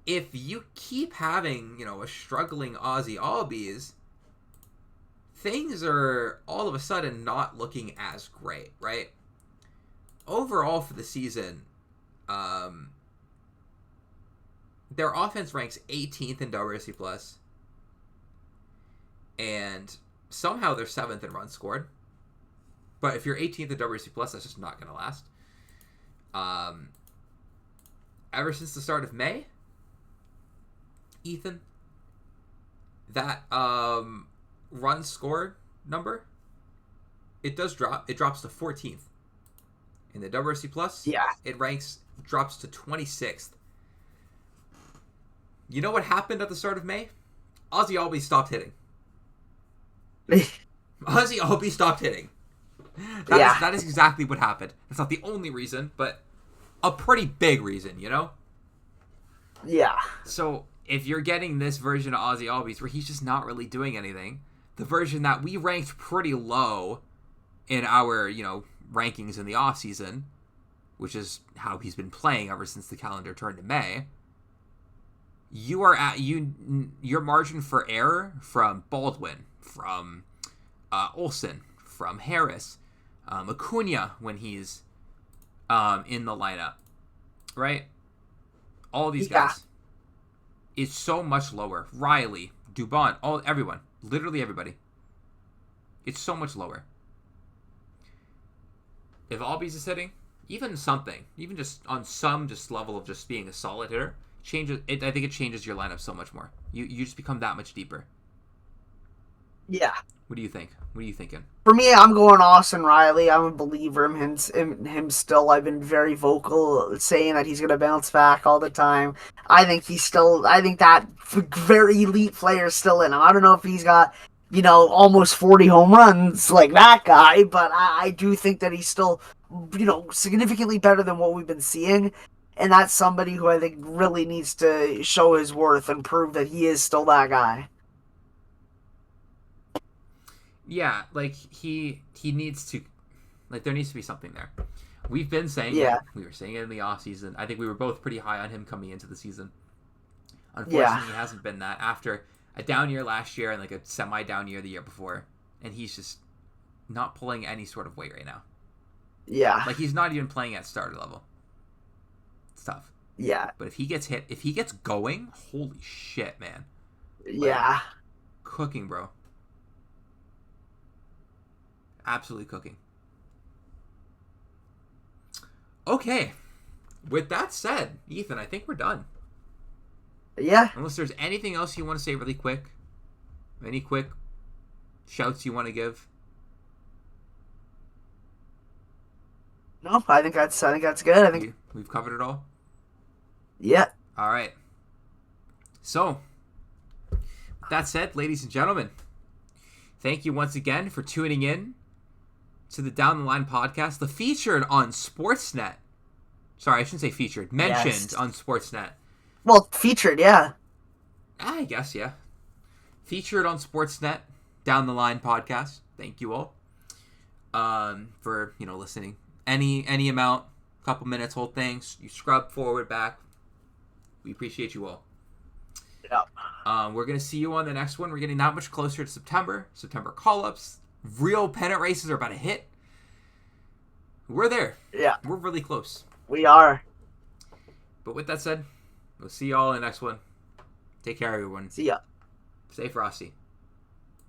if you keep having, a struggling Ozzy Albies, things are all of a sudden not looking as great, right? Overall for the season, their offense ranks 18th in WRC+, and somehow they're 7th in runs scored. But if you're 18th in WRC+, that's just not going to last. Ever since the start of May, Ethan, that runs scored number, it does drop. It drops to 14th. In the WRC+, it drops to 26th. You know what happened at the start of May? Ozzy Albies stopped hitting. Ozzy Albies stopped hitting. That is exactly what happened. It's not the only reason, but a pretty big reason, Yeah. So if you're getting this version of Ozzy Albies where he's just not really doing anything, the version that we ranked pretty low in our, rankings in the offseason, which is how he's been playing ever since the calendar turned to May, you are at your margin for error from Baldwin, from Olsen, from Harris, Acuna when he's in the lineup, right? All these guys is so much lower. Riley, Dubon, everyone, literally everybody. It's so much lower. If Albies is hitting, even just on some level of just being a solid hitter, changes. I think it changes your lineup so much more. You just become that much deeper. Yeah. What do you think? What are you thinking? For me, I'm going Austin Riley. I'm a believer in him still. I've been very vocal saying that he's going to bounce back all the time. I think that very elite player is still in him. I don't know if he's got, almost 40 home runs like that guy, but I do think that he's still, significantly better than what we've been seeing. And that's somebody who I think really needs to show his worth and prove that he is still that guy. Yeah, he needs to, there needs to be something there. We've been saying we were saying it in the offseason. I think we were both pretty high on him coming into the season. Unfortunately, he hasn't been that after a down year last year and a semi-down year the year before. And he's just not pulling any sort of weight right now. Yeah. He's not even playing at starter level. It's tough. Yeah. But if he gets hit, if he gets going, holy shit, man. Yeah. Cooking, bro. Absolutely cooking. Okay. With that said, Ethan, I think we're done. Yeah. Unless there's anything else you want to say really quick. Any quick shouts you want to give? No, I think that's good. I think we've covered it all. Yeah. All right. So, with that said, ladies and gentlemen, thank you once again for tuning in to the Down the Line podcast, the featured on Sportsnet. Sorry, I shouldn't say featured. Mentioned on Sportsnet. Well, featured, yeah. I guess, yeah. Featured on Sportsnet, Down the Line podcast. Thank you all for, listening. Any amount, couple minutes, whole thing. You scrub forward, back. We appreciate you all. Yeah. We're going to see you on the next one. We're getting that much closer to September. September call-ups. Real pennant races are about to hit. We're there. Yeah. We're really close. We are. But with that said, we'll see you all in the next one. Take care, everyone. See ya. Stay frosty.